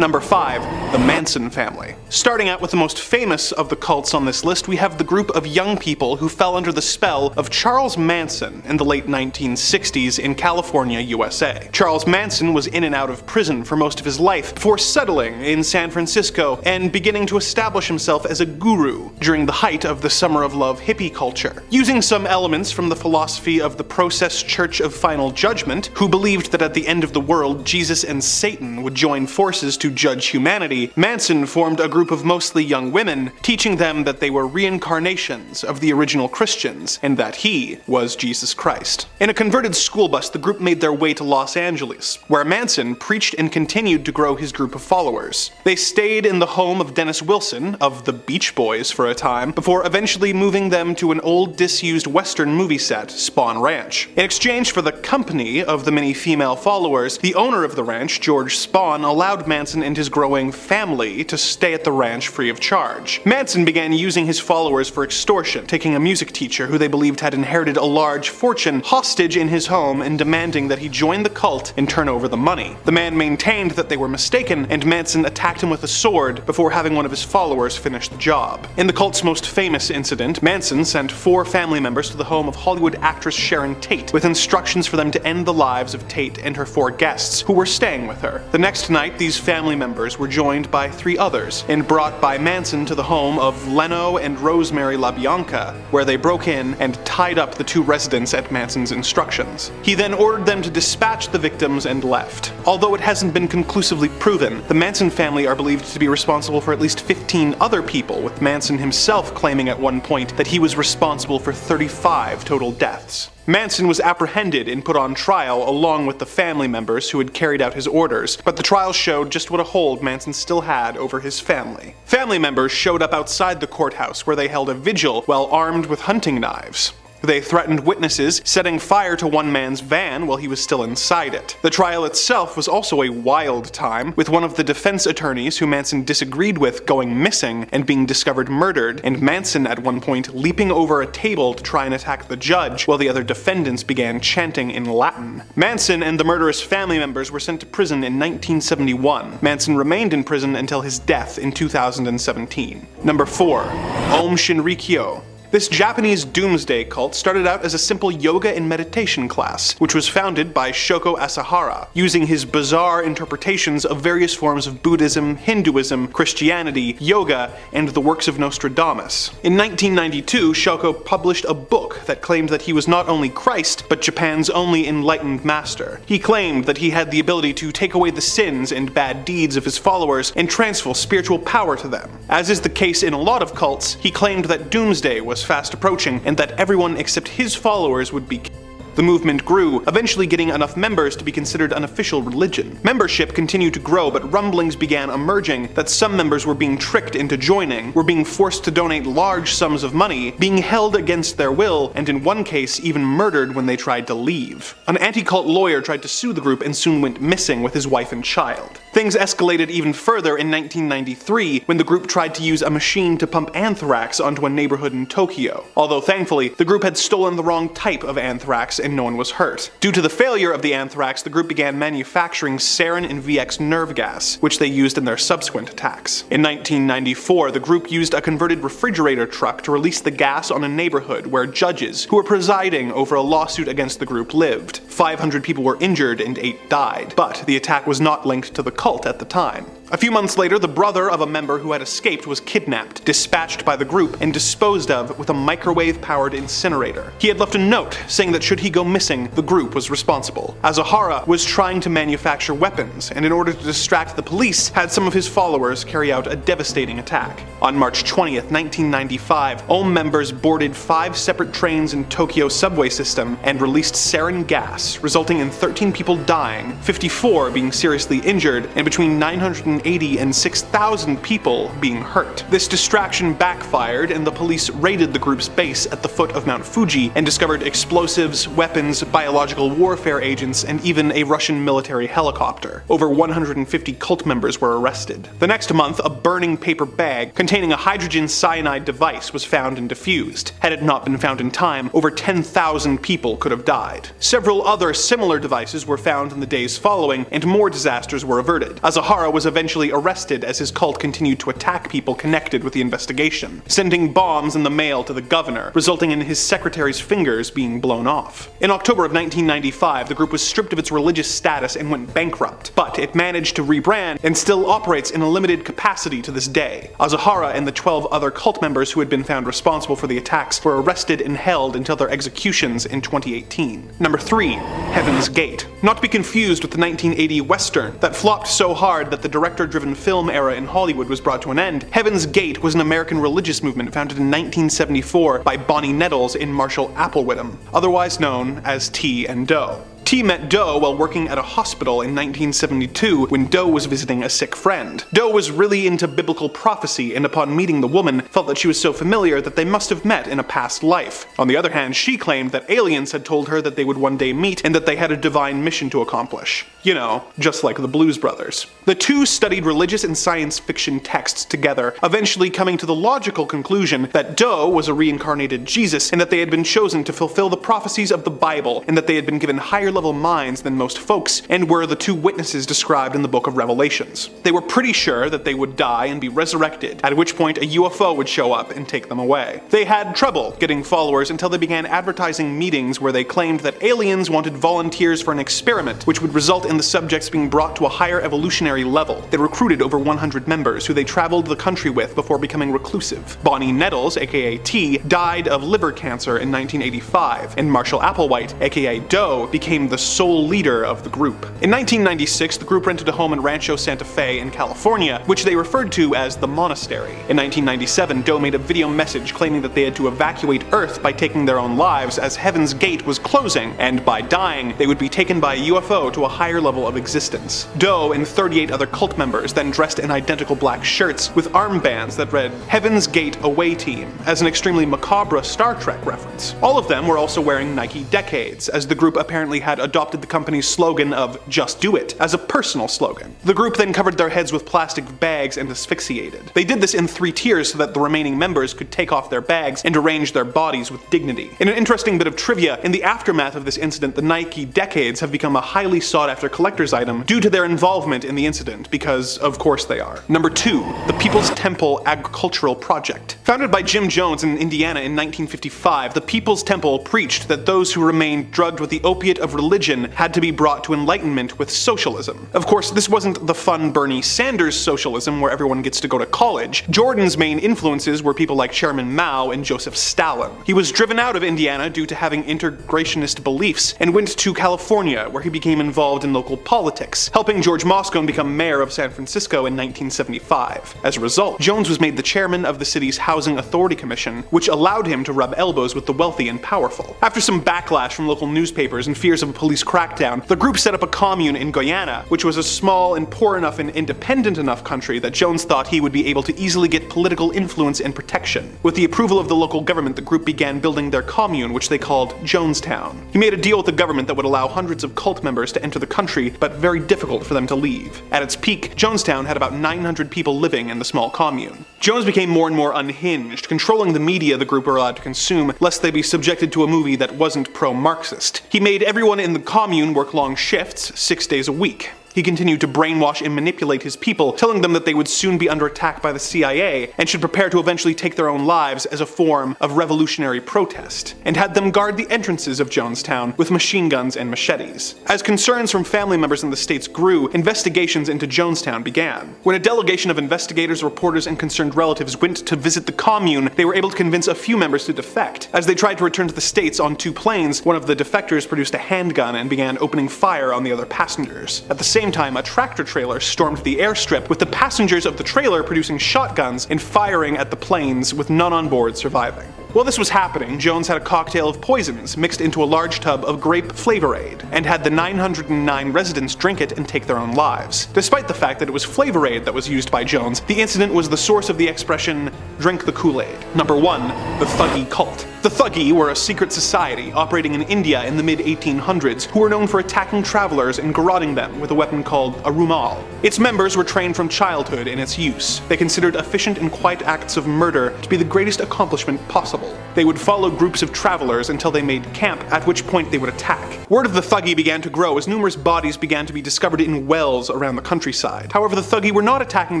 Number 5. The Manson family. Starting out with the most famous of the cults on this list, we have the group of young people who fell under the spell of Charles Manson in the late 1960s in California, USA. Charles Manson was in and out of prison for most of his life before settling in San Francisco and beginning to establish himself as a guru during the height of the Summer of Love hippie culture. Using some elements from the philosophy of the Process Church of Final Judgment, who believed that at the end of the world Jesus and Satan would join forces to judge humanity, Manson formed a group of mostly young women, teaching them that they were reincarnations of the original Christians and that he was Jesus Christ. In a converted school bus, the group made their way to Los Angeles, where Manson preached and continued to grow his group of followers. They stayed in the home of Dennis Wilson of the Beach Boys for a time, before eventually moving them to an old disused western movie set, Spahn Ranch. In exchange for the company of the many female followers, the owner of the ranch, George Spahn, allowed Manson and his growing family to stay at the ranch free of charge. Manson began using his followers for extortion, taking a music teacher who they believed had inherited a large fortune hostage in his home and demanding that he join the cult and turn over the money. The man maintained that they were mistaken, and Manson attacked him with a sword before having one of his followers finish the job. In the cult's most famous incident, Manson sent 4 family members to the home of Hollywood actress Sharon Tate with instructions for them to end the lives of Tate and her 4 guests who were staying with her. The next night, these family members were joined by 3 others and brought by Manson to the home of Leno and Rosemary LaBianca, where they broke in and tied up the 2 residents at Manson's instructions. He then ordered them to dispatch the victims and left. Although it hasn't been conclusively proven, the Manson family are believed to be responsible for at least 15 other people, with Manson himself claiming at one point that he was responsible for 35 total deaths. Manson was apprehended and put on trial along with the family members who had carried out his orders, but the trial showed just what a hold Manson still had over his family. Family members showed up outside the courthouse where they held a vigil while armed with hunting knives. They threatened witnesses, setting fire to one man's van while he was still inside it. The trial itself was also a wild time, with one of the defense attorneys who Manson disagreed with going missing and being discovered murdered, and Manson at one point leaping over a table to try and attack the judge while the other defendants began chanting in Latin. Manson and the murderous family members were sent to prison in 1971. Manson remained in prison until his death in 2017. Number 4. Aum Shinrikyo. This Japanese doomsday cult started out as a simple yoga and meditation class, which was founded by Shoko Asahara, using his bizarre interpretations of various forms of Buddhism, Hinduism, Christianity, yoga, and the works of Nostradamus. In 1992, Shoko published a book that claimed that he was not only Christ, but Japan's only enlightened master. He claimed that he had the ability to take away the sins and bad deeds of his followers and transfer spiritual power to them. As is the case in a lot of cults, he claimed that doomsday was fast approaching and that everyone except his followers would be killed. The movement grew, eventually getting enough members to be considered an official religion. Membership continued to grow, but rumblings began emerging that some members were being tricked into joining, were being forced to donate large sums of money, being held against their will, and in one case even murdered when they tried to leave. An anti-cult lawyer tried to sue the group and soon went missing with his wife and child. Things escalated even further in 1993 when the group tried to use a machine to pump anthrax onto a neighborhood in Tokyo. Although thankfully, the group had stolen the wrong type of anthrax and no one was hurt. Due to the failure of the anthrax, the group began manufacturing sarin and VX nerve gas, which they used in their subsequent attacks. In 1994, the group used a converted refrigerator truck to release the gas on a neighborhood where judges, who were presiding over a lawsuit against the group, lived. 500 people were injured and 8 died, but the attack was not linked to the cult at the time. A few months later, the brother of a member who had escaped was kidnapped, dispatched by the group, and disposed of with a microwave-powered incinerator. He had left a note saying that should he go missing, the group was responsible. Asahara was trying to manufacture weapons, and in order to distract the police, had some of his followers carry out a devastating attack. On March 20th, 1995, Aum members boarded 5 separate trains in Tokyo's subway system and released sarin gas, resulting in 13 people dying, 54 being seriously injured, and between 980 and 6,000 people being hurt. This distraction backfired, and the police raided the group's base at the foot of Mount Fuji and discovered explosives, weapons, biological warfare agents, and even a Russian military helicopter. Over 150 cult members were arrested. The next month, a burning paper bag containing a hydrogen cyanide device was found and defused. Had it not been found in time, over 10,000 people could have died. Several other similar devices were found in the days following, and more disasters were averted. Asahara was eventually eventually arrested as his cult continued to attack people connected with the investigation, sending bombs in the mail to the governor, resulting in his secretary's fingers being blown off. In October of 1995, the group was stripped of its religious status and went bankrupt, but it managed to rebrand and still operates in a limited capacity to this day. Azahara and the 12 other cult members who had been found responsible for the attacks were arrested and held until their executions in 2018. Number 3. Heaven's Gate. Not to be confused with the 1980 Western that flopped so hard that the director-driven film era in Hollywood was brought to an end. Heaven's Gate was an American religious movement founded in 1974 by Bonnie Nettles and Marshall Applewhittem, otherwise known as T and Doe. T met Doe while working at a hospital in 1972 when Doe was visiting a sick friend. Doe was really into biblical prophecy, and upon meeting the woman, felt that she was so familiar that they must have met in a past life. On the other hand, she claimed that aliens had told her that they would one day meet and that they had a divine mission to accomplish. You know, just like the Blues Brothers. The two studied religious and science fiction texts together, eventually coming to the logical conclusion that Doe was a reincarnated Jesus and that they had been chosen to fulfill the prophecies of the Bible and that they had been given higher level minds than most folks and were the two witnesses described in the book of Revelations. They were pretty sure that they would die and be resurrected, at which point a UFO would show up and take them away. They had trouble getting followers until they began advertising meetings where they claimed that aliens wanted volunteers for an experiment, which would result in the subjects being brought to a higher evolutionary level. They recruited over 100 members who they traveled the country with before becoming reclusive. Bonnie Nettles, aka T, died of liver cancer in 1985, and Marshall Applewhite, aka Doe, became the sole leader of the group. In 1996, the group rented a home in Rancho Santa Fe in California, which they referred to as the Monastery. In 1997, Doe made a video message claiming that they had to evacuate Earth by taking their own lives as Heaven's Gate was closing, and by dying, they would be taken by a UFO to a higher level of existence. Doe and 38 other cult members then dressed in identical black shirts with armbands that read Heaven's Gate Away Team, as an extremely macabre Star Trek reference. All of them were also wearing Nike Decades, as the group apparently had adopted the company's slogan of "Just Do It" as a personal slogan. The group then covered their heads with plastic bags and asphyxiated. They did this in 3 tiers so that the remaining members could take off their bags and arrange their bodies with dignity. In an interesting bit of trivia, in the aftermath of this incident, the Nike Decades have become a highly sought-after collector's item due to their involvement in the incident, because of course they are. Number 2. The People's Temple Agricultural Project. Founded by Jim Jones in Indiana in 1955, the People's Temple preached that those who remained drugged with the opiate of religion had to be brought to enlightenment with socialism. Of course, this wasn't the fun Bernie Sanders socialism where everyone gets to go to college. Jordan's main influences were people like Chairman Mao and Joseph Stalin. He was driven out of Indiana due to having integrationist beliefs and went to California, where he became involved in local politics, helping George Moscone become mayor of San Francisco in 1975. As a result, Jones was made the chairman of the city's Housing Authority Commission, which allowed him to rub elbows with the wealthy and powerful. After some backlash from local newspapers and fears of a police crackdown, the group set up a commune in Guyana, which was a small and poor enough and independent enough country that Jones thought he would be able to easily get political influence and protection. With the approval of the local government, the group began building their commune, which they called Jonestown. He made a deal with the government that would allow hundreds of cult members to enter the country, but very difficult for them to leave. At its peak, Jonestown had about 900 people living in the small commune. Jones became more and more unhinged, controlling the media the group were allowed to consume, lest they be subjected to a movie that wasn't pro-Marxist. He made everyone in the commune work long shifts, 6 days a week. He continued to brainwash and manipulate his people, telling them that they would soon be under attack by the CIA and should prepare to eventually take their own lives as a form of revolutionary protest, and had them guard the entrances of Jonestown with machine guns and machetes. As concerns from family members in the states grew, investigations into Jonestown began. When a delegation of investigators, reporters, and concerned relatives went to visit the commune, they were able to convince a few members to defect. As they tried to return to the states on 2 planes, one of the defectors produced a handgun and began opening fire on the other passengers. At the same time, a tractor trailer stormed the airstrip, with the passengers of the trailer producing shotguns and firing at the planes, with none on board surviving. While this was happening, Jones had a cocktail of poisons mixed into a large tub of grape Flavor-Aid, and had the 909 residents drink it and take their own lives. Despite the fact that it was Flavor-Aid that was used by Jones, the incident was the source of the expression, "drink the Kool-Aid." Number 1. The Thuggee Cult. The Thuggee were a secret society operating in India in the mid-1800s who were known for attacking travelers and garroting them with a weapon called a rumal. Its members were trained from childhood in its use. They considered efficient and quiet acts of murder to be the greatest accomplishment possible. They would follow groups of travelers until they made camp, at which point they would attack. Word of the Thuggee began to grow as numerous bodies began to be discovered in wells around the countryside. However, the Thuggee were not attacking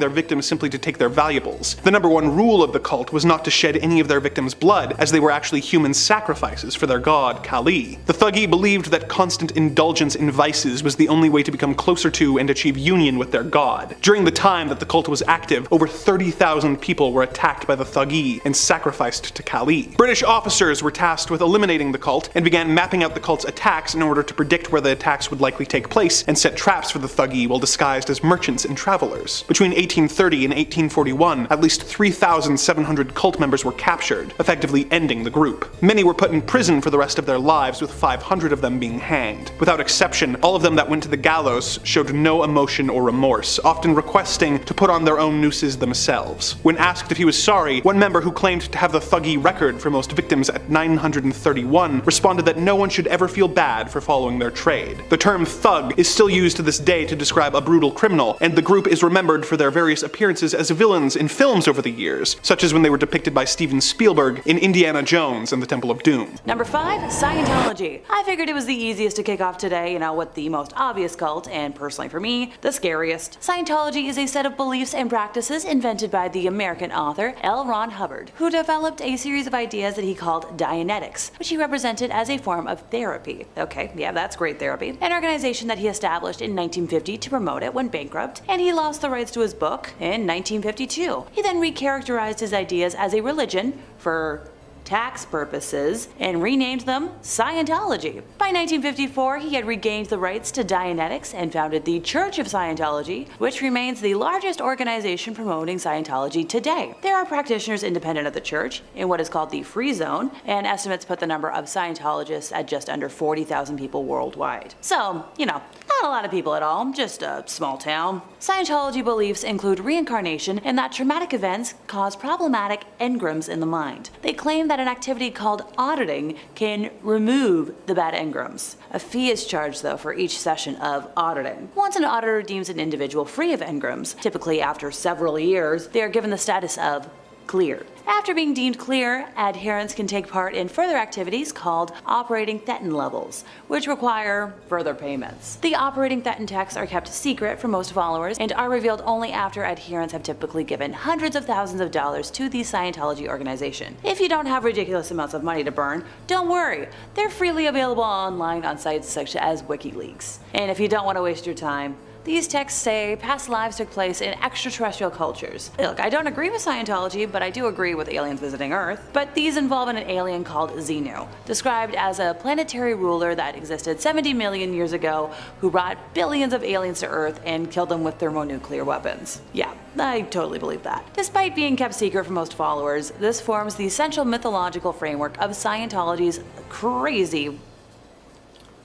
their victims simply to take their valuables. The number one rule of the cult was not to shed any of their victims' blood, as they were actually human sacrifices for their god, Cali. The Thuggee believed that constant indulgence in vices was the only way to become closer to and achieve union with their god. During the time that the cult was active, over 30,000 people were attacked by the Thuggee and sacrificed to Cali. British officers were tasked with eliminating the cult and began mapping out the cult's attacks in order to predict where the attacks would likely take place and set traps for the Thuggee while disguised as merchants and travelers. Between 1830 and 1841, at least 3,700 cult members were captured, effectively ending the group. Many were put in prison for the rest of their lives, with 500 of them being hanged. Without exception, all of them that went to the gallows showed no emotion or remorse, often requesting to put on their own nooses themselves. When asked if he was sorry, one member who claimed to have the Thuggee record for most victims at 931 responded that no one should ever feel bad for following their trade. The term thug is still used to this day to describe a brutal criminal, and the group is remembered for their various appearances as villains in films over the years, such as when they were depicted by Steven Spielberg in Indiana Jones and the Temple of Doom. Number 5. Scientology. I figured it was the easiest to kick off today, with the most obvious cult, and personally for me, the scariest. Scientology is a set of beliefs and practices invented by the American author L. Ron Hubbard, who developed a series of ideas that he called Dianetics, which he represented as a form of therapy. Okay, yeah, that's great therapy. An organization that he established in 1950 to promote it went bankrupt, and he lost the rights to his book in 1952. He then recharacterized his ideas as a religion for tax purposes and renamed them Scientology. By 1954, he had regained the rights to Dianetics and founded the Church of Scientology, which remains the largest organization promoting Scientology today. There are practitioners independent of the church in what is called the Free Zone, and estimates put the number of Scientologists at just under 40,000 people worldwide. So, not a lot of people at all, just a small town. Scientology beliefs include reincarnation and that traumatic events cause problematic engrams in the mind. They claim that an activity called auditing can remove the bad engrams. A fee is charged though for each session of auditing. Once an auditor deems an individual free of engrams, typically after several years, they are given the status of clear. After being deemed clear, adherents can take part in further activities called operating thetan levels, which require further payments. The operating thetan texts are kept secret for most followers and are revealed only after adherents have typically given hundreds of thousands of dollars to the Scientology organization. If you don't have ridiculous amounts of money to burn, don't worry, they're freely available online on sites such as WikiLeaks. And if you don't want to waste your time, these texts say past lives took place in extraterrestrial cultures. Look, I don't agree with Scientology, but I do agree with aliens visiting Earth. But these involve an alien called Xenu, described as a planetary ruler that existed 70 million years ago who brought billions of aliens to Earth and killed them with thermonuclear weapons. Yeah, I totally believe that. Despite being kept secret from most followers, this forms the essential mythological framework of Scientology's crazy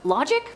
logic?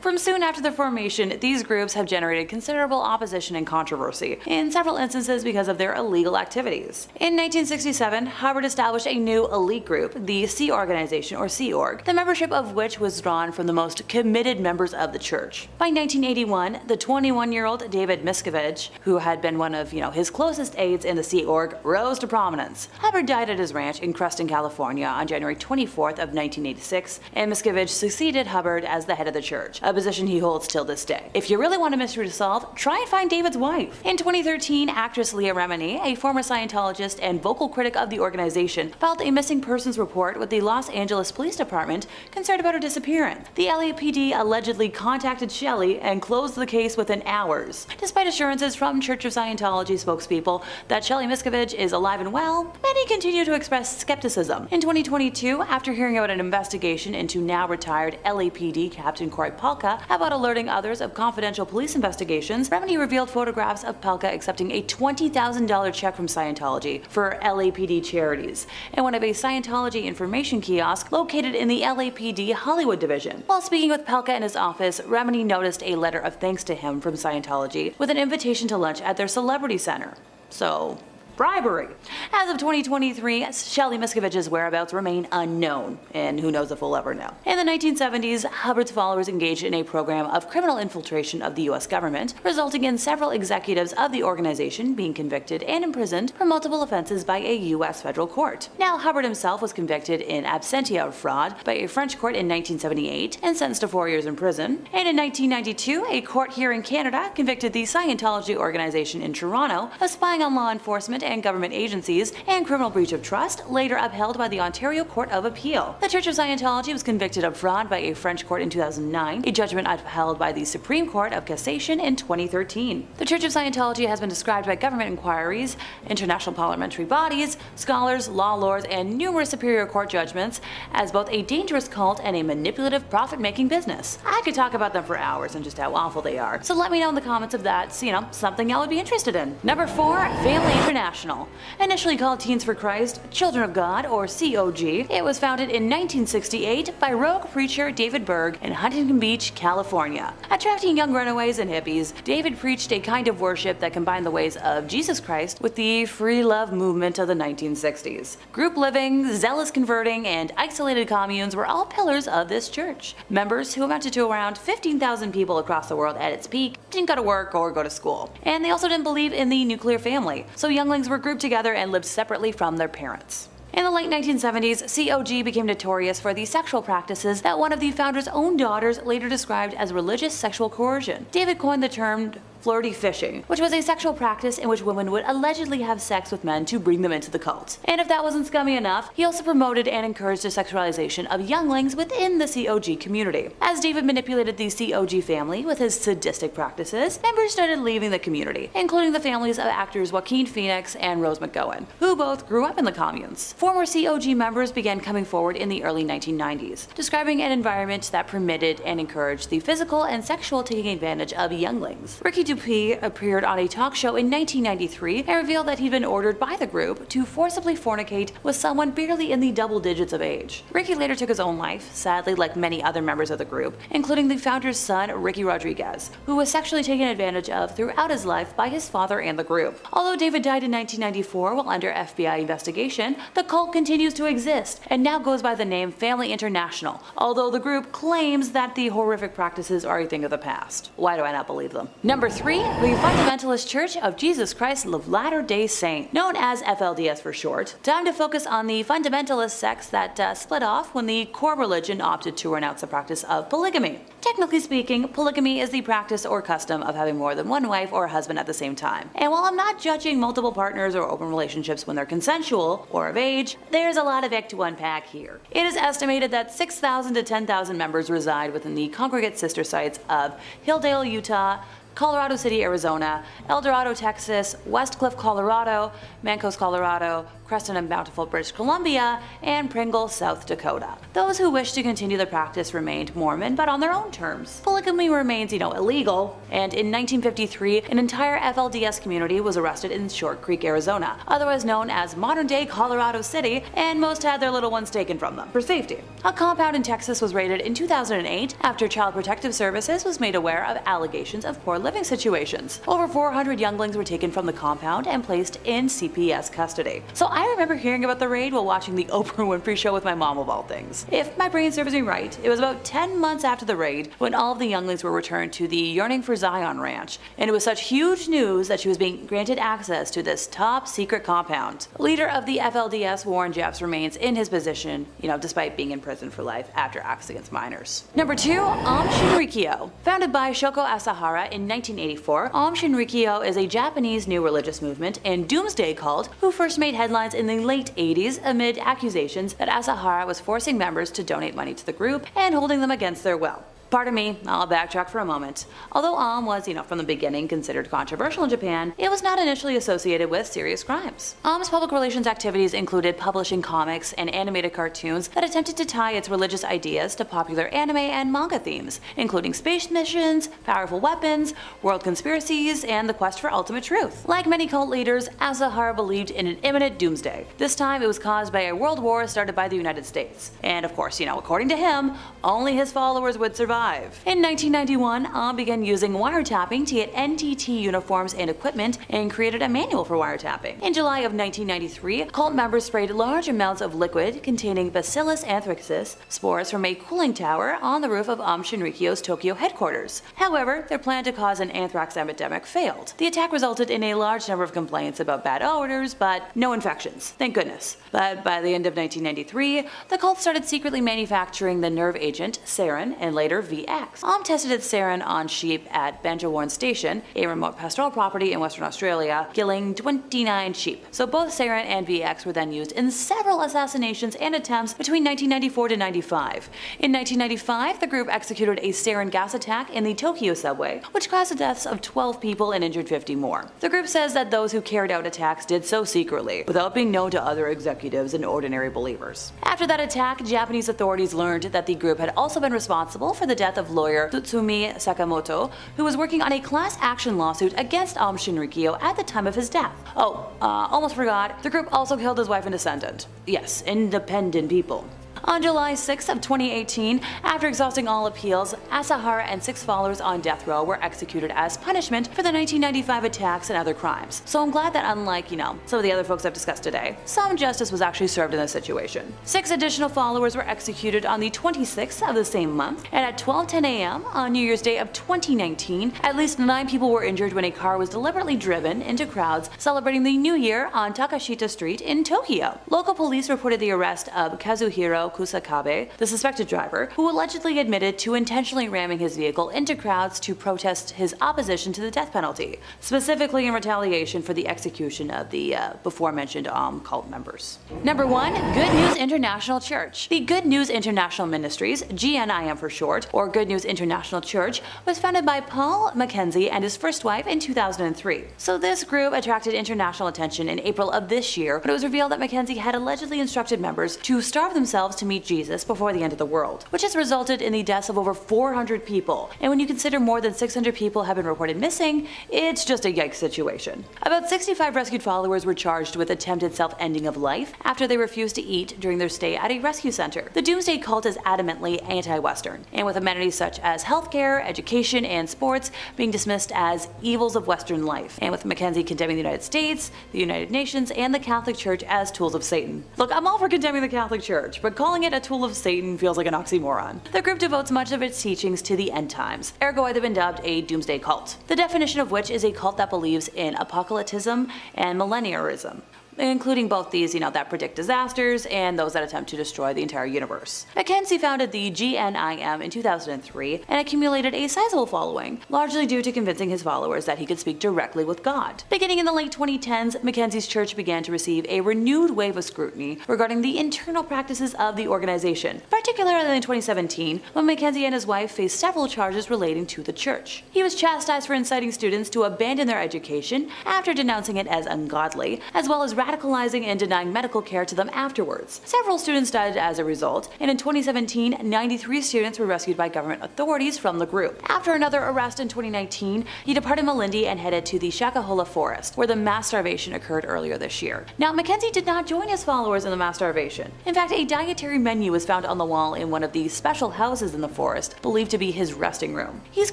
From soon after their formation, these groups have generated considerable opposition and controversy, in several instances because of their illegal activities. In 1967, Hubbard established a new elite group, the Sea Organization or Sea Org, the membership of which was drawn from the most committed members of the church. By 1981, the 21-year-old David Miscavige, who had been one of his closest aides in the Sea Org, rose to prominence. Hubbard died at his ranch in Creston, California on January 24th of 1986, and Miscavige succeeded Hubbard as the head of the church, a position he holds till this day. If you really want a mystery to solve, try and find David's wife. In 2013, actress Leah Remini, a former Scientologist and vocal critic of the organization, filed a missing persons report with the Los Angeles Police Department concerned about her disappearance. The LAPD allegedly contacted Shelley and closed the case within hours. Despite assurances from Church of Scientology spokespeople that Shelley Miscavige is alive and well, many continue to express skepticism. In 2022, after hearing about an investigation into now retired LAPD Captain Corey Palka about alerting others of confidential police investigations, Remini revealed photographs of Palka accepting a $20,000 check from Scientology for LAPD charities and one of a Scientology information kiosk located in the LAPD Hollywood division. While speaking with Palka in his office, Remini noticed a letter of thanks to him from Scientology with an invitation to lunch at their celebrity center. So, bribery. As of 2023, Shelley Miscavige's whereabouts remain unknown, and who knows if we'll ever know. In the 1970s, Hubbard's followers engaged in a program of criminal infiltration of the US government, resulting in several executives of the organization being convicted and imprisoned for multiple offenses by a US federal court. Now, Hubbard himself was convicted in absentia of fraud by a French court in 1978 and sentenced to 4 years in prison. And in 1992, a court here in Canada convicted the Scientology organization in Toronto of spying on law enforcement and government agencies and criminal breach of trust, later upheld by the Ontario Court of Appeal. The Church of Scientology was convicted of fraud by a French court in 2009, a judgment upheld by the Supreme Court of Cassation in 2013. The Church of Scientology has been described by government inquiries, international parliamentary bodies, scholars, law lords, and numerous superior court judgments as both a dangerous cult and a manipulative, profit-making business. I could talk about them for hours and just how awful they are, so let me know in the comments if that's, something y'all would be interested in. Number 4, Family International. Initially called Teens for Christ, Children of God, or COG, it was founded in 1968 by rogue preacher David Berg in Huntington Beach, California. Attracting young runaways and hippies, David preached a kind of worship that combined the ways of Jesus Christ with the free love movement of the 1960s. Group living, zealous converting, and isolated communes were all pillars of this church. Members, who amounted to around 15,000 people across the world at its peak, didn't go to work or go to school. And they also didn't believe in the nuclear family, so younglings were grouped together and lived separately from their parents. In the late 1970s, COG became notorious for the sexual practices that one of the founder's own daughters later described as religious sexual coercion. David coined the term flirty fishing, which was a sexual practice in which women would allegedly have sex with men to bring them into the cult. And if that wasn't scummy enough, he also promoted and encouraged the sexualization of younglings within the COG community. As David manipulated the COG family with his sadistic practices, members started leaving the community, including the families of actors Joaquin Phoenix and Rose McGowan, who both grew up in the communes. Former COG members began coming forward in the early 1990s, describing an environment that permitted and encouraged the physical and sexual taking advantage of younglings. Ricky Dupuis appeared on a talk show in 1993 and revealed that he'd been ordered by the group to forcibly fornicate with someone barely in the double digits of age. Ricky later took his own life, sadly, like many other members of the group, including the founder's son, Ricky Rodriguez, who was sexually taken advantage of throughout his life by his father and the group. Although David died in 1994 while under FBI investigation, the cult continues to exist and now goes by the name Family International, although the group claims that the horrific practices are a thing of the past. Why do I not believe them? Number 3, the Fundamentalist Church of Jesus Christ of Latter-day Saints, known as FLDS for short. Time to focus on the fundamentalist sects that split off when the core religion opted to renounce the practice of polygamy. Technically speaking, polygamy is the practice or custom of having more than one wife or husband at the same time. And while I'm not judging multiple partners or open relationships when they're consensual or of age, there's a lot of ick to unpack here. It is estimated that 6,000 to 10,000 members reside within the congregate sister sites of Hilldale, Utah, Colorado City, Arizona, El Dorado, Texas, West Cliff, Colorado, Mancos, Colorado, Creston and Bountiful, British Columbia, and Pringle, South Dakota. Those who wish to continue the practice remained Mormon, but on their own terms. Polygamy remains, illegal, and in 1953, an entire FLDS community was arrested in Short Creek, Arizona, otherwise known as modern-day Colorado City, and most had their little ones taken from them for safety. A compound in Texas was raided in 2008 after Child Protective Services was made aware of allegations of poor living situations. Over 400 younglings were taken from the compound and placed in CPS custody. So I remember hearing about the raid while watching the Oprah Winfrey Show with my mom of all things. If my brain serves me right, it was about 10 months after the raid when all of the younglings were returned to the Yearning for Zion Ranch, and it was such huge news that she was being granted access to this top secret compound. Leader of the FLDS, Warren Jeffs, remains in his position, despite being in prison for life after acts against minors. Number 2, Aum Shinrikyo. Founded by Shoko Asahara in 1984, Aum Shinrikyo is a Japanese new religious movement and doomsday cult who first made headlines in the late 80s amid accusations that Asahara was forcing members to donate money to the group and holding them against their will. Pardon me, I'll backtrack for a moment. Although Aum was, from the beginning considered controversial in Japan, it was not initially associated with serious crimes. Aum's public relations activities included publishing comics and animated cartoons that attempted to tie its religious ideas to popular anime and manga themes, including space missions, powerful weapons, world conspiracies, and the quest for ultimate truth. Like many cult leaders, Asahara believed in an imminent doomsday. This time it was caused by a world war started by the United States. And of course, according to him, only his followers would survive 1995. In 1991, Aum began using wiretapping to get NTT uniforms and equipment and created a manual for wiretapping. In July of 1993, cult members sprayed large amounts of liquid containing Bacillus anthracis spores from a cooling tower on the roof of Aum Shinrikyo's Tokyo headquarters. However, their plan to cause an anthrax epidemic failed. The attack resulted in a large number of complaints about bad odors, but no infections. Thank goodness. But by the end of 1993, the cult started secretly manufacturing the nerve agent sarin and later VX. Aum tested its sarin on sheep at Banjawarn Station, a remote pastoral property in Western Australia, killing 29 sheep. So both sarin and VX were then used in several assassinations and attempts between 1994 to 95. In 1995, the group executed a sarin gas attack in the Tokyo subway, which caused the deaths of 12 people and injured 50 more. The group says that those who carried out attacks did so secretly, without being known to other executives and ordinary believers. After that attack, Japanese authorities learned that the group had also been responsible for the death of lawyer Tsutsumi Sakamoto, who was working on a class action lawsuit against Aum Shinrikyo at the time of his death. Almost forgot, the group also killed his wife and descendant. Yes, independent people. On July 6 of 2018, after exhausting all appeals, Asahara and 6 followers on death row were executed as punishment for the 1995 attacks and other crimes. So I'm glad that unlike, some of the other folks I've discussed today, some justice was actually served in this situation. 6 additional followers were executed on the 26th of the same month, and at 12:10 a.m. on New Year's Day of 2019, at least 9 people were injured when a car was deliberately driven into crowds celebrating the New Year on Takashita Street in Tokyo. Local police reported the arrest of Kazuhiro Kusakabe, the suspected driver, who allegedly admitted to intentionally ramming his vehicle into crowds to protest his opposition to the death penalty, specifically in retaliation for the execution of the before-mentioned Aum cult members. Number 1. Good News International Church. The Good News International Ministries, GNIM for short, or Good News International Church, was founded by Paul Mackenzie and his first wife in 2003. So this group attracted international attention in April of this year when it was revealed that Mackenzie had allegedly instructed members to starve themselves to meet Jesus before the end of the world, which has resulted in the deaths of over 400 people. And when you consider more than 600 people have been reported missing, it's just a yikes situation. About 65 rescued followers were charged with attempted self-ending of life after they refused to eat during their stay at a rescue center. The Doomsday Cult is adamantly anti-Western, and with amenities such as healthcare, education, and sports being dismissed as evils of Western life, and with Mackenzie condemning the United States, the United Nations, and the Catholic Church as tools of Satan. Look, I'm all for condemning the Catholic Church, but calling it a tool of Satan feels like an oxymoron. The group devotes much of its teachings to the end times, ergo they've been dubbed a doomsday cult, the definition of which is a cult that believes in apocalypticism and millenniarism, including both these, that predict disasters and those that attempt to destroy the entire universe. Mackenzie founded the GNIM in 2003 and accumulated a sizable following, largely due to convincing his followers that he could speak directly with God. Beginning in the late 2010s, Mackenzie's church began to receive a renewed wave of scrutiny regarding the internal practices of the organization, particularly in 2017 when Mackenzie and his wife faced several charges relating to the church. He was chastised for inciting students to abandon their education after denouncing it as ungodly, as well as radicalizing and denying medical care to them afterwards. Several students died as a result, and in 2017, 93 students were rescued by government authorities from the group. After another arrest in 2019, he departed Malindi and headed to the Shakahola forest, where the mass starvation occurred earlier this year. Now, Mackenzie did not join his followers in the mass starvation. In fact, a dietary menu was found on the wall in one of the special houses in the forest, believed to be his resting room. He's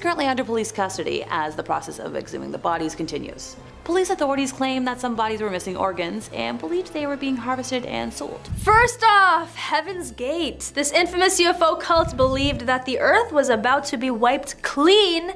currently under police custody as the process of exhuming the bodies continues. Police authorities claim that some bodies were missing organs and believed they were being harvested and sold. First off, Heaven's Gate. This infamous UFO cult believed that the Earth was about to be wiped clean,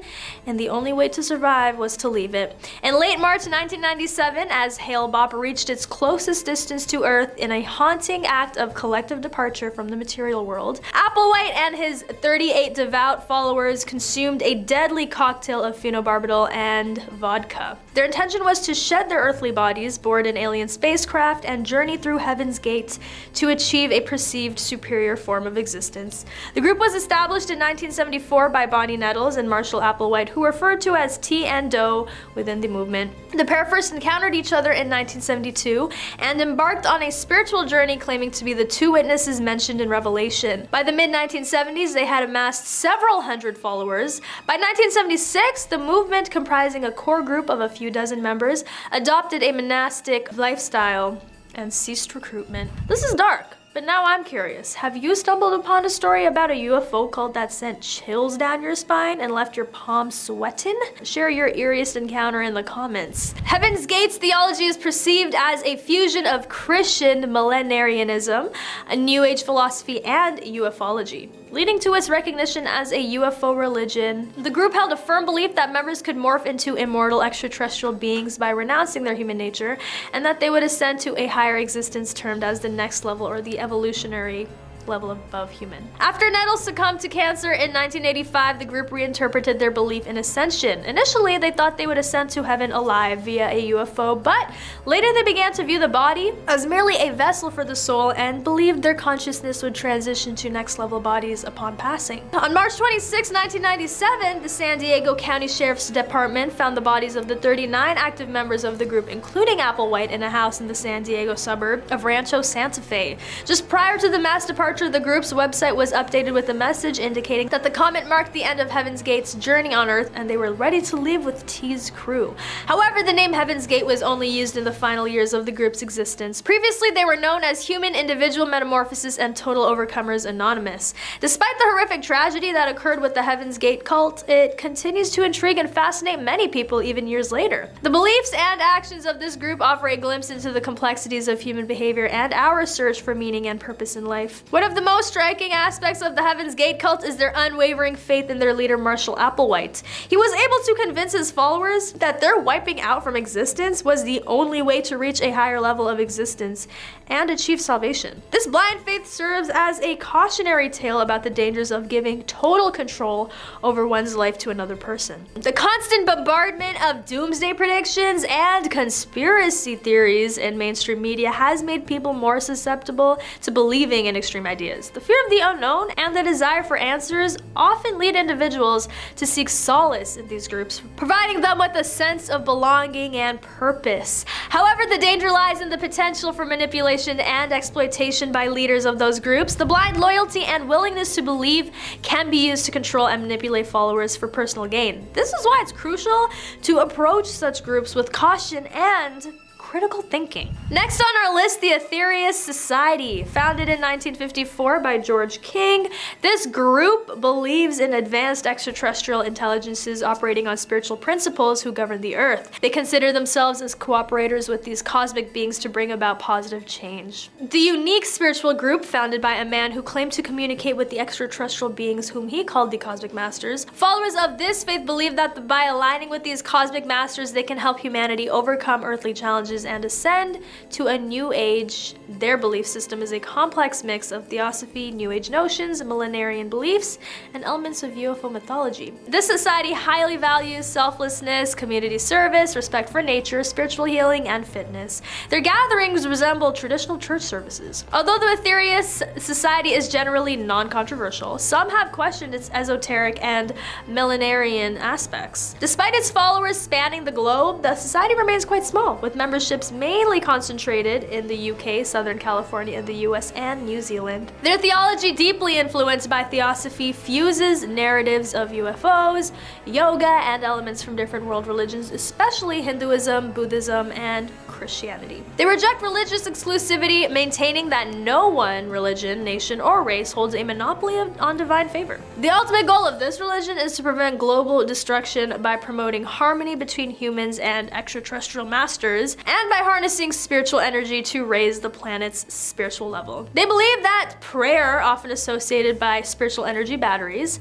and the only way to survive was to leave it. In late March 1997, as Hale-Bopp reached its closest distance to Earth in a haunting act of collective departure from the material world, Applewhite and his 38 devout followers consumed a deadly cocktail of phenobarbital and vodka. Their intention was to shed their earthly bodies, board an alien spacecraft, and journey through Heaven's Gate to achieve a perceived superior form of existence. The group was established in 1974 by Bonnie Nettles and Marshall Applewhite, who were referred to as T and Doe within the movement. The pair first encountered each other in 1972 and embarked on a spiritual journey claiming to be the two witnesses mentioned in Revelation. By the mid-1970s, they had amassed several hundred followers. By 1976, the movement, comprising a core group of a few dozen members, adopted a monastic lifestyle and ceased recruitment. This is dark. But now I'm curious, have you stumbled upon a story about a UFO cult that sent chills down your spine and left your palms sweating? Share your eeriest encounter in the comments. Heaven's Gate's theology is perceived as a fusion of Christian millenarianism, a New Age philosophy, and ufology, leading to its recognition as a UFO religion. The group held a firm belief that members could morph into immortal extraterrestrial beings by renouncing their human nature, and that they would ascend to a higher existence termed as the next level, or the evolutionary level above human. After Nettles succumbed to cancer in 1985, the group reinterpreted their belief in ascension. Initially, they thought they would ascend to heaven alive via a UFO, but later they began to view the body as merely a vessel for the soul and believed their consciousness would transition to next level bodies upon passing. On March 26, 1997, the San Diego County Sheriff's Department found the bodies of the 39 active members of the group, including Applewhite, in a house in the San Diego suburb of Rancho Santa Fe. Just prior to the mass departure, the group's website was updated with a message indicating that the comet marked the end of Heaven's Gate's journey on Earth and they were ready to leave with T's crew. However, the name Heaven's Gate was only used in the final years of the group's existence. Previously, they were known as Human Individual Metamorphosis and Total Overcomers Anonymous. Despite the horrific tragedy that occurred with the Heaven's Gate cult, it continues to intrigue and fascinate many people even years later. The beliefs and actions of this group offer a glimpse into the complexities of human behavior and our search for meaning and purpose in life. One of the most striking aspects of the Heaven's Gate cult is their unwavering faith in their leader, Marshall Applewhite. He was able to convince his followers that their wiping out from existence was the only way to reach a higher level of existence and achieve salvation. This blind faith serves as a cautionary tale about the dangers of giving total control over one's life to another person. The constant bombardment of doomsday predictions and conspiracy theories in mainstream media has made people more susceptible to believing in extreme ideas. The fear of the unknown and the desire for answers often lead individuals to seek solace in these groups, providing them with a sense of belonging and purpose. However, the danger lies in the potential for manipulation and exploitation by leaders of those groups. The blind loyalty and willingness to believe can be used to control and manipulate followers for personal gain. This is why it's crucial to approach such groups with caution and critical thinking. Next on our list, the Etherious Society. Founded in 1954 by George King, this group believes in advanced extraterrestrial intelligences operating on spiritual principles who govern the earth. They consider themselves as cooperators with these cosmic beings to bring about positive change. The unique spiritual group, founded by a man who claimed to communicate with the extraterrestrial beings whom he called the Cosmic Masters. Followers of this faith believe that by aligning with these Cosmic Masters, they can help humanity overcome earthly challenges and ascend to a new age. Their belief system is a complex mix of theosophy, new age notions, millenarian beliefs, and elements of UFO mythology. This society highly values selflessness, community service, respect for nature, spiritual healing, and fitness. Their gatherings resemble traditional church services. Although the Etherious Society is generally non-controversial, some have questioned its esoteric and millenarian aspects. Despite its followers spanning the globe, the society remains quite small, with memberships mainly concentrated in the UK, Southern California, and the US and New Zealand. Their theology, deeply influenced by theosophy, fuses narratives of UFOs, yoga, and elements from different world religions, especially Hinduism, Buddhism, and Christianity. They reject religious exclusivity, maintaining that no one religion, nation, or race holds a monopoly on divine favor. The ultimate goal of this religion is to prevent global destruction by promoting harmony between humans and extraterrestrial masters, and by harnessing spiritual energy to raise the planet's spiritual level. They believe that prayer, often associated by spiritual energy batteries,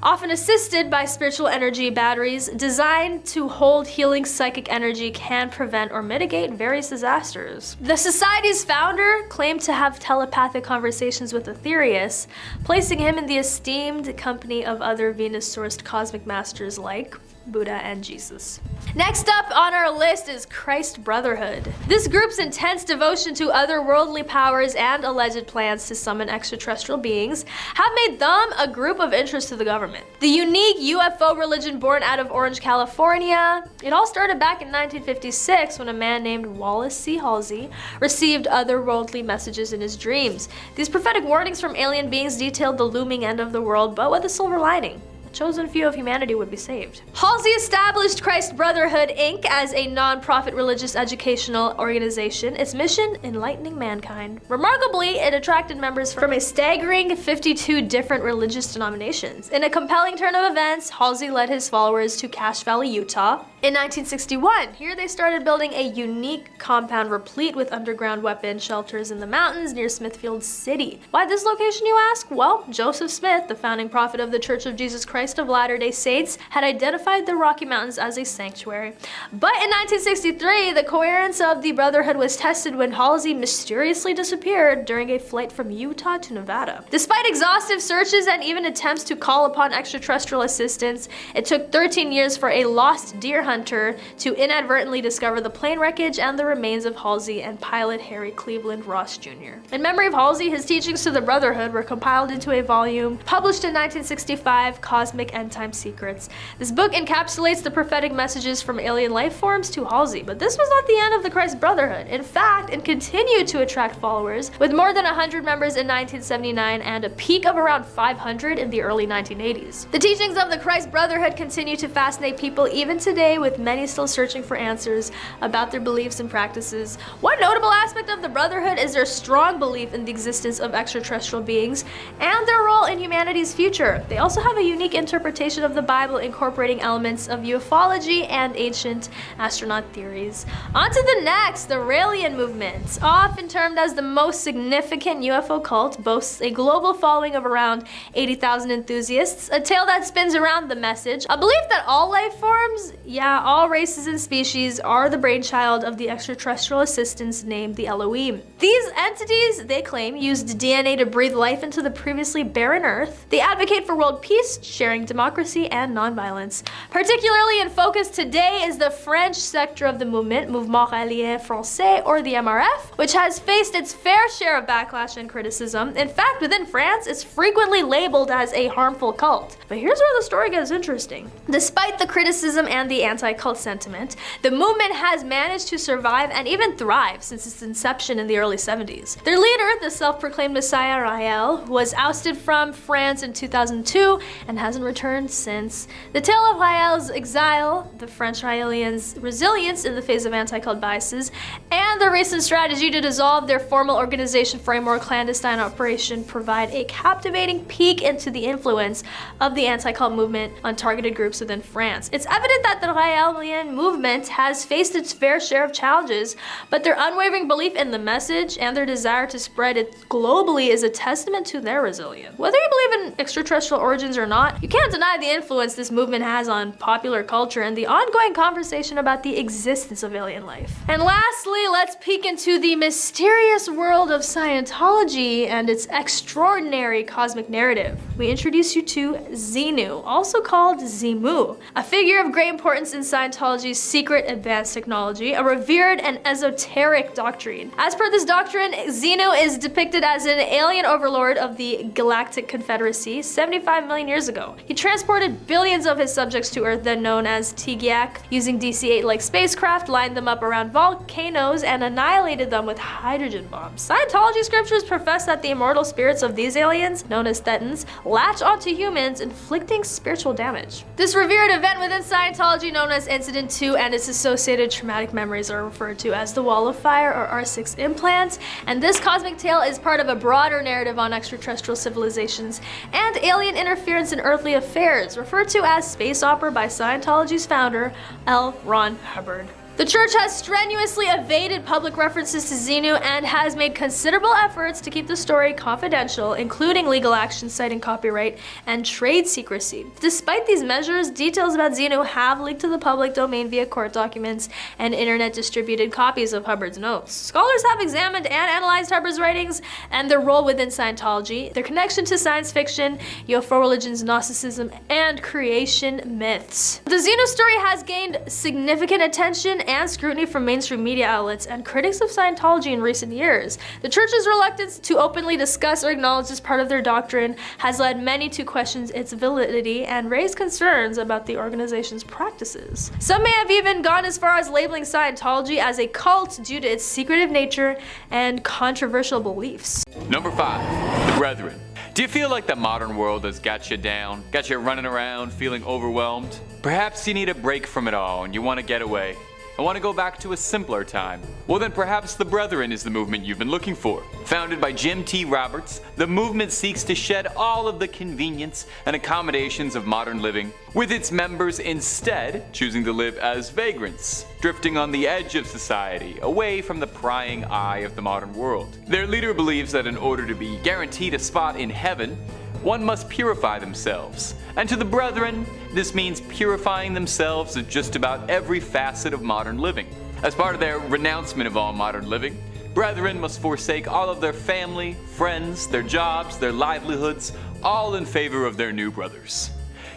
designed to hold healing psychic energy, can prevent or mitigate various disasters. The society's founder claimed to have telepathic conversations with Etherious, placing him in the esteemed company of other Venus-sourced cosmic masters like Buddha and Jesus. Next up on our list is Christ Brotherhood. This group's intense devotion to otherworldly powers and alleged plans to summon extraterrestrial beings have made them a group of interest to the government. The unique UFO religion born out of Orange, California, it all started back in 1956 when a man named Wallace C. Halsey received otherworldly messages in his dreams. These prophetic warnings from alien beings detailed the looming end of the world, but with a silver lining. chosen few of humanity would be saved. Halsey established Christ Brotherhood, Inc. as a non-profit religious educational organization, its mission enlightening mankind. Remarkably, it attracted members from a staggering 52 different religious denominations. In a compelling turn of events, Halsey led his followers to Cache Valley, Utah. In 1961, here they started building a unique compound replete with underground weapon shelters in the mountains near Smithfield City. Why this location, you ask? Well, Joseph Smith, the founding prophet of the Church of Jesus Christ of Latter-day Saints, had identified the Rocky Mountains as a sanctuary. But in 1963, the coherence of the Brotherhood was tested when Halsey mysteriously disappeared during a flight from Utah to Nevada. Despite exhaustive searches and even attempts to call upon extraterrestrial assistance, it took 13 years for a lost deer hunter to inadvertently discover the plane wreckage and the remains of Halsey and pilot Harry Cleveland Ross Jr. In memory of Halsey, his teachings to the Brotherhood were compiled into a volume published in 1965, Cosmic End Time Secrets. This book encapsulates the prophetic messages from alien life forms to Halsey, but this was not the end of the Christ Brotherhood. In fact, it continued to attract followers, with more than 100 members in 1979 and a peak of around 500 in the early 1980s. The teachings of the Christ Brotherhood continue to fascinate people even today, with many still searching for answers about their beliefs and practices. One notable aspect of the Brotherhood is their strong belief in the existence of extraterrestrial beings and their role in humanity's future. They also have a unique interpretation of the Bible, incorporating elements of ufology and ancient astronaut theories. On to the next, the Raelian movement. Often termed as the most significant UFO cult, boasts a global following of around 80,000 enthusiasts, a tale that spins around the message, a belief that all life forms, all races and species, are the brainchild of the extraterrestrial assistants named the Elohim. These entities, they claim, used DNA to breathe life into the previously barren Earth. They advocate for world peace, sharing democracy, and nonviolence. Particularly in focus today is the French sector of the movement, Mouvement Raélien Français, or the MRF, which has faced its fair share of backlash and criticism. In fact, within France, it's frequently labeled as a harmful cult. But here's where the story gets interesting. Despite the criticism and the anti-cult sentiment, the movement has managed to survive and even thrive since its inception in the early 70s. Their leader, the self-proclaimed Messiah Raël, was ousted from France in 2002 and hasn't returned since. The tale of Raël's exile, the French Raelians' resilience in the face of anti-cult biases, and the recent strategy to dissolve their formal organization for a more clandestine operation provide a captivating peek into the influence of the anti-cult movement on targeted groups within France. It's evident that the Raelian movement has faced its fair share of challenges, but their unwavering belief in the message and their desire to spread it globally is a testament to their resilience. Whether you believe in extraterrestrial origins or not, you can't deny the influence this movement has on popular culture and the ongoing conversation about the existence of alien life. And lastly, let's peek into the mysterious world of Scientology and its extraordinary cosmic narrative. We introduce you to Xenu, also called Xemu, a figure of great importance in Scientology's secret advanced technology, a revered and esoteric doctrine. As per this doctrine, Xenu is depicted as an alien overlord of the Galactic Confederacy 75 million years ago. He transported billions of his subjects to Earth, then known as Tigyak, using DC-8-like spacecraft, lined them up around volcanoes, and annihilated them with hydrogen bombs. Scientology scriptures profess that the immortal spirits of these aliens, known as Thetans, latch onto humans, inflicting spiritual damage. This revered event within Scientology, known as Incident 2, and its associated traumatic memories are referred to as the Wall of Fire or R6 implant, and this cosmic tale is part of a broader narrative on extraterrestrial civilizations and alien interference in earthly affairs, referred to as space opera by Scientology's founder, L. Ron Hubbard. The church has strenuously evaded public references to Xenu and has made considerable efforts to keep the story confidential, including legal action citing copyright and trade secrecy. Despite these measures, details about Xenu have leaked to the public domain via court documents and internet-distributed copies of Hubbard's notes. Scholars have examined and analyzed Hubbard's writings and their role within Scientology, their connection to science fiction, UFO religions, Gnosticism, and creation myths. The Xenu story has gained significant attention and scrutiny from mainstream media outlets and critics of Scientology in recent years. The church's reluctance to openly discuss or acknowledge this part of their doctrine has led many to question its validity and raise concerns about the organization's practices. Some may have even gone as far as labeling Scientology as a cult due to its secretive nature and controversial beliefs. Number 5, the Brethren. Do you feel like the modern world has got you down, got you running around feeling overwhelmed? Perhaps you need a break from it all and you want to get away. I want to go back to a simpler time. Well then perhaps the Brethren is the movement you've been looking for. Founded by Jim T. Roberts, the movement seeks to shed all of the convenience and accommodations of modern living, with its members instead choosing to live as vagrants, drifting on the edge of society, away from the prying eye of the modern world. Their leader believes that in order to be guaranteed a spot in heaven, one must purify themselves. And to the Brethren, this means purifying themselves of just about every facet of modern living. As part of their renouncement of all modern living, Brethren must forsake all of their family, friends, their jobs, their livelihoods, all in favor of their new brothers.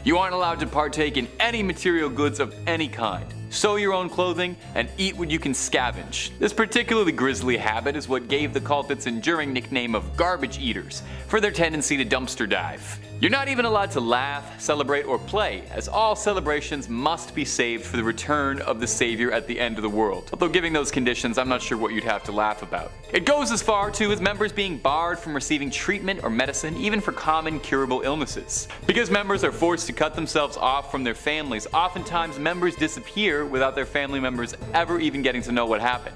You aren't allowed to partake in any material goods of any kind. Sew your own clothing and eat what you can scavenge. This particularly grisly habit is what gave the cult its enduring nickname of garbage eaters for their tendency to dumpster dive. You're not even allowed to laugh, celebrate, or play, as all celebrations must be saved for the return of the Savior at the end of the world. Although giving those conditions, I'm not sure what you'd have to laugh about. It goes as far too as members being barred from receiving treatment or medicine, even for common curable illnesses. Because members are forced to cut themselves off from their families, oftentimes members disappear without their family members ever even getting to know what happened.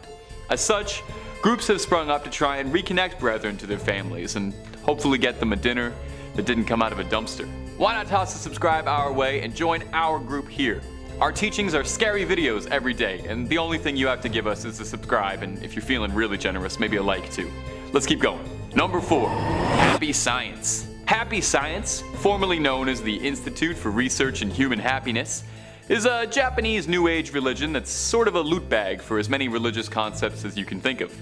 As such, groups have sprung up to try and reconnect Brethren to their families and hopefully get them a dinner that didn't come out of a dumpster. Why not toss a subscribe our way and join our group here? Our teachings are scary videos every day, and the only thing you have to give us is a subscribe, and if you're feeling really generous, maybe a like too. Let's keep going. Number 4, Happy Science. Happy Science, formerly known as the Institute for Research in Human Happiness, is a Japanese New Age religion that's sort of a loot bag for as many religious concepts as you can think of.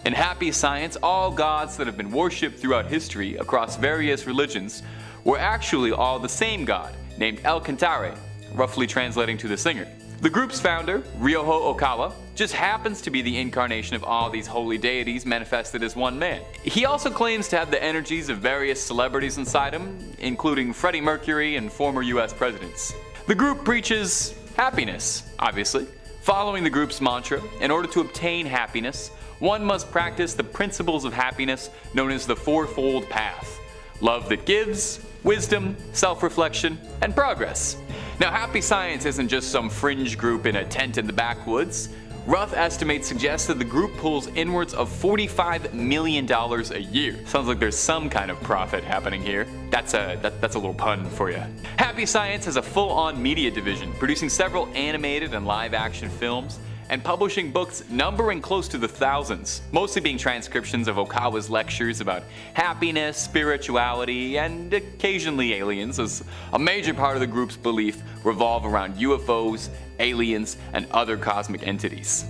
In Happy Science, all gods that have been worshipped throughout history across various religions were actually all the same god, named El Cantare, roughly translating to the singer. The group's founder, Ryoho Okawa, just happens to be the incarnation of all these holy deities manifested as one man. He also claims to have the energies of various celebrities inside him, including Freddie Mercury and former US presidents. The group preaches happiness, obviously. Following the group's mantra, in order to obtain happiness, one must practice the principles of happiness known as the fourfold path: love that gives, wisdom, self-reflection, and progress. Now, Happy Science isn't just some fringe group in a tent in the backwoods. Rough estimates suggest that the group pulls inwards of $45 million a year. Sounds like there's some kind of profit happening here. That's a little pun for you. Happy Science has a full-on media division, producing several animated and live-action films, and publishing books numbering close to the thousands, mostly being transcriptions of Okawa's lectures about happiness, spirituality, and occasionally aliens, as a major part of the group's belief revolve around UFOs, aliens, and other cosmic entities.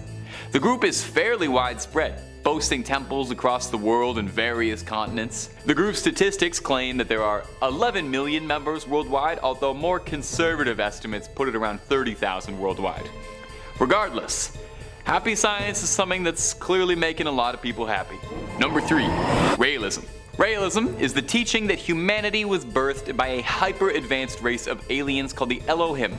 The group is fairly widespread, boasting temples across the world in various continents. The group's statistics claim that there are 11 million members worldwide, although more conservative estimates put it around 30,000 worldwide. Regardless, Happy Science is something that's clearly making a lot of people happy. Number 3, Raëlism. Raëlism is the teaching that humanity was birthed by a hyper-advanced race of aliens called the Elohim,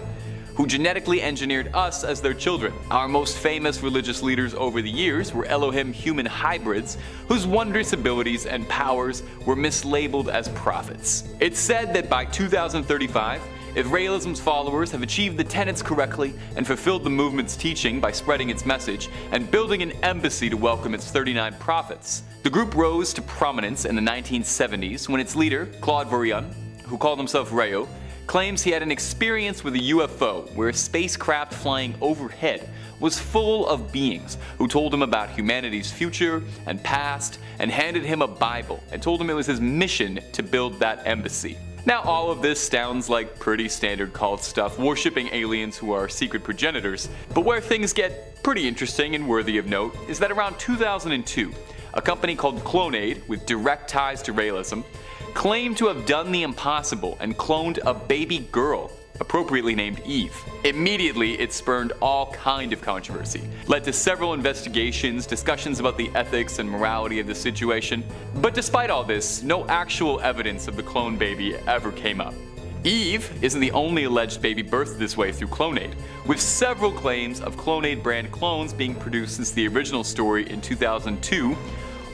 who genetically engineered us as their children. Our most famous religious leaders over the years were Elohim human hybrids, whose wondrous abilities and powers were mislabeled as prophets. It's said that by 2035, if Raëlism's followers have achieved the tenets correctly and fulfilled the movement's teaching by spreading its message and building an embassy to welcome its 39 prophets, the group rose to prominence in the 1970s when its leader, Claude Vorilhon, who called himself Rayo, claims he had an experience with a UFO where a spacecraft flying overhead was full of beings who told him about humanity's future and past and handed him a Bible and told him it was his mission to build that embassy. Now, all of this sounds like pretty standard cult stuff, worshipping aliens who are secret progenitors, but where things get pretty interesting and worthy of note is that around 2002, a company called Clonaid, with direct ties to Raëlism, claimed to have done the impossible and cloned a baby girl, appropriately named Eve. Immediately, it spurned all kind of controversy, led to several investigations, discussions about the ethics and morality of the situation. But despite all this, no actual evidence of the clone baby ever came up. Eve isn't the only alleged baby birthed this way through Clonaid, with several claims of Clonaid brand clones being produced since the original story in 2002,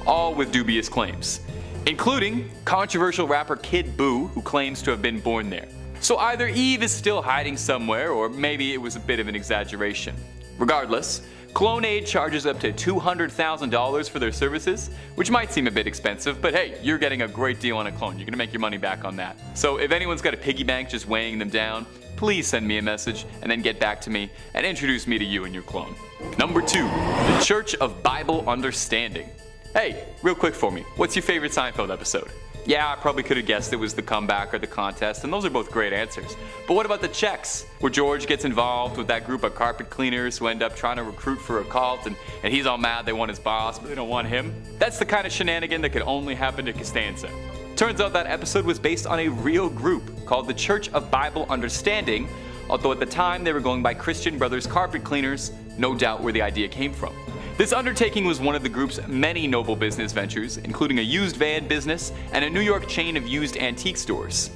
all with dubious claims. including controversial rapper Kid Buu, who claims to have been born there. So either Eve is still hiding somewhere, or maybe it was a bit of an exaggeration. Regardless, Clonaid charges up to $200,000 for their services, which might seem a bit expensive, but hey, you're getting a great deal on a clone. You're gonna make your money back on that. So if anyone's got a piggy bank just weighing them down, please send me a message and then get back to me and introduce me to you and your clone. Number 2, the Church of Bible Understanding. Hey, real quick for me, what's your favorite Seinfeld episode? Yeah, I probably could have guessed it was the comeback or the contest, and those are both great answers. But what about the checks, where George gets involved with that group of carpet cleaners who end up trying to recruit for a cult, and he's all mad they want his boss, but they don't want him? That's the kind of shenanigan that could only happen to Costanza. Turns out that episode was based on a real group called the Church of Bible Understanding, although at the time they were going by Christian Brothers Carpet Cleaners, no doubt where the idea came from. This undertaking was one of the group's many noble business ventures, including a used van business and a New York chain of used antique stores.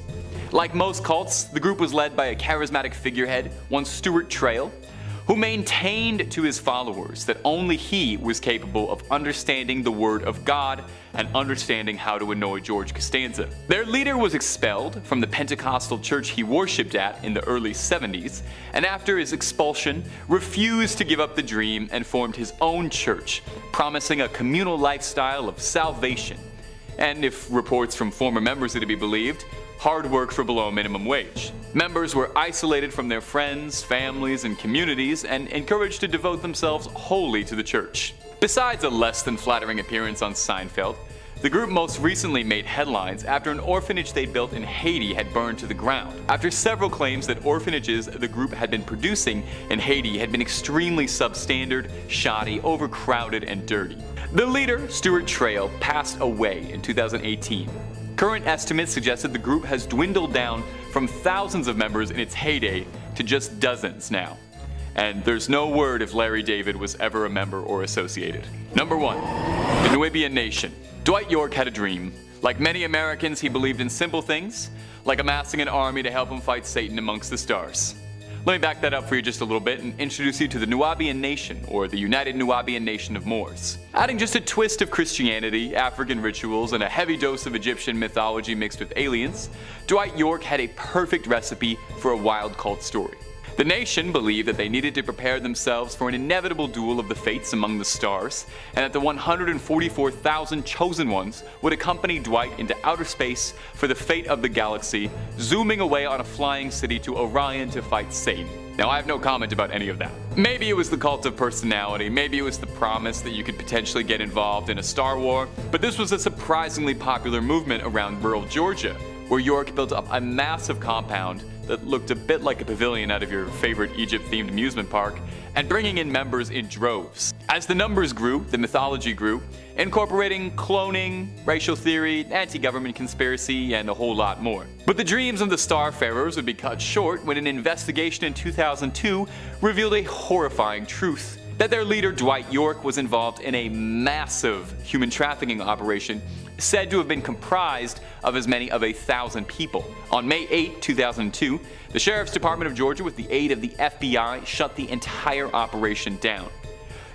Like most cults, the group was led by a charismatic figurehead, one Stuart Trail, who maintained to his followers that only he was capable of understanding the Word of God and understanding how to annoy George Costanza. Their leader was expelled from the Pentecostal church he worshipped at in the early 70s, and after his expulsion, refused to give up the dream and formed his own church, promising a communal lifestyle of salvation. And if reports from former members are to be believed, hard work for below minimum wage. Members were isolated from their friends, families, and communities and encouraged to devote themselves wholly to the church. Besides a less than flattering appearance on Seinfeld, the group most recently made headlines after an orphanage they built in Haiti had burned to the ground, after several claims that orphanages the group had been producing in Haiti had been extremely substandard, shoddy, overcrowded, and dirty. The leader, Stuart Trail, passed away in 2018. Current estimates suggested the group has dwindled down from thousands of members in its heyday to just dozens now. And there's no word if Larry David was ever a member or associated. Number 1, the Nubian Nation. Dwight York had a dream. Like many Americans, he believed in simple things, like amassing an army to help him fight Satan amongst the stars. Let me back that up for you just a little bit and introduce you to the Nubian Nation, or the United Nubian Nation of Moors. Adding just a twist of Christianity, African rituals, and a heavy dose of Egyptian mythology mixed with aliens, Dwight York had a perfect recipe for a wild cult story. The nation believed that they needed to prepare themselves for an inevitable duel of the fates among the stars, and that the 144,000 chosen ones would accompany Dwight into outer space for the fate of the galaxy, zooming away on a flying city to Orion to fight Satan. Now, I have no comment about any of that. Maybe it was the cult of personality, maybe it was the promise that you could potentially get involved in a Star War, but this was a surprisingly popular movement around rural Georgia, where York built up a massive compound that looked a bit like a pavilion out of your favorite Egypt-themed amusement park, and bringing in members in droves. As the numbers grew, the mythology grew, incorporating cloning, racial theory, anti-government conspiracy, and a whole lot more. But the dreams of the Starfarers would be cut short when an investigation in 2002 revealed a horrifying truth: that their leader Dwight York was involved in a massive human trafficking operation said to have been comprised of as many of 1,000 people. On May 8, 2002, the Sheriff's Department of Georgia, with the aid of the FBI, shut the entire operation down.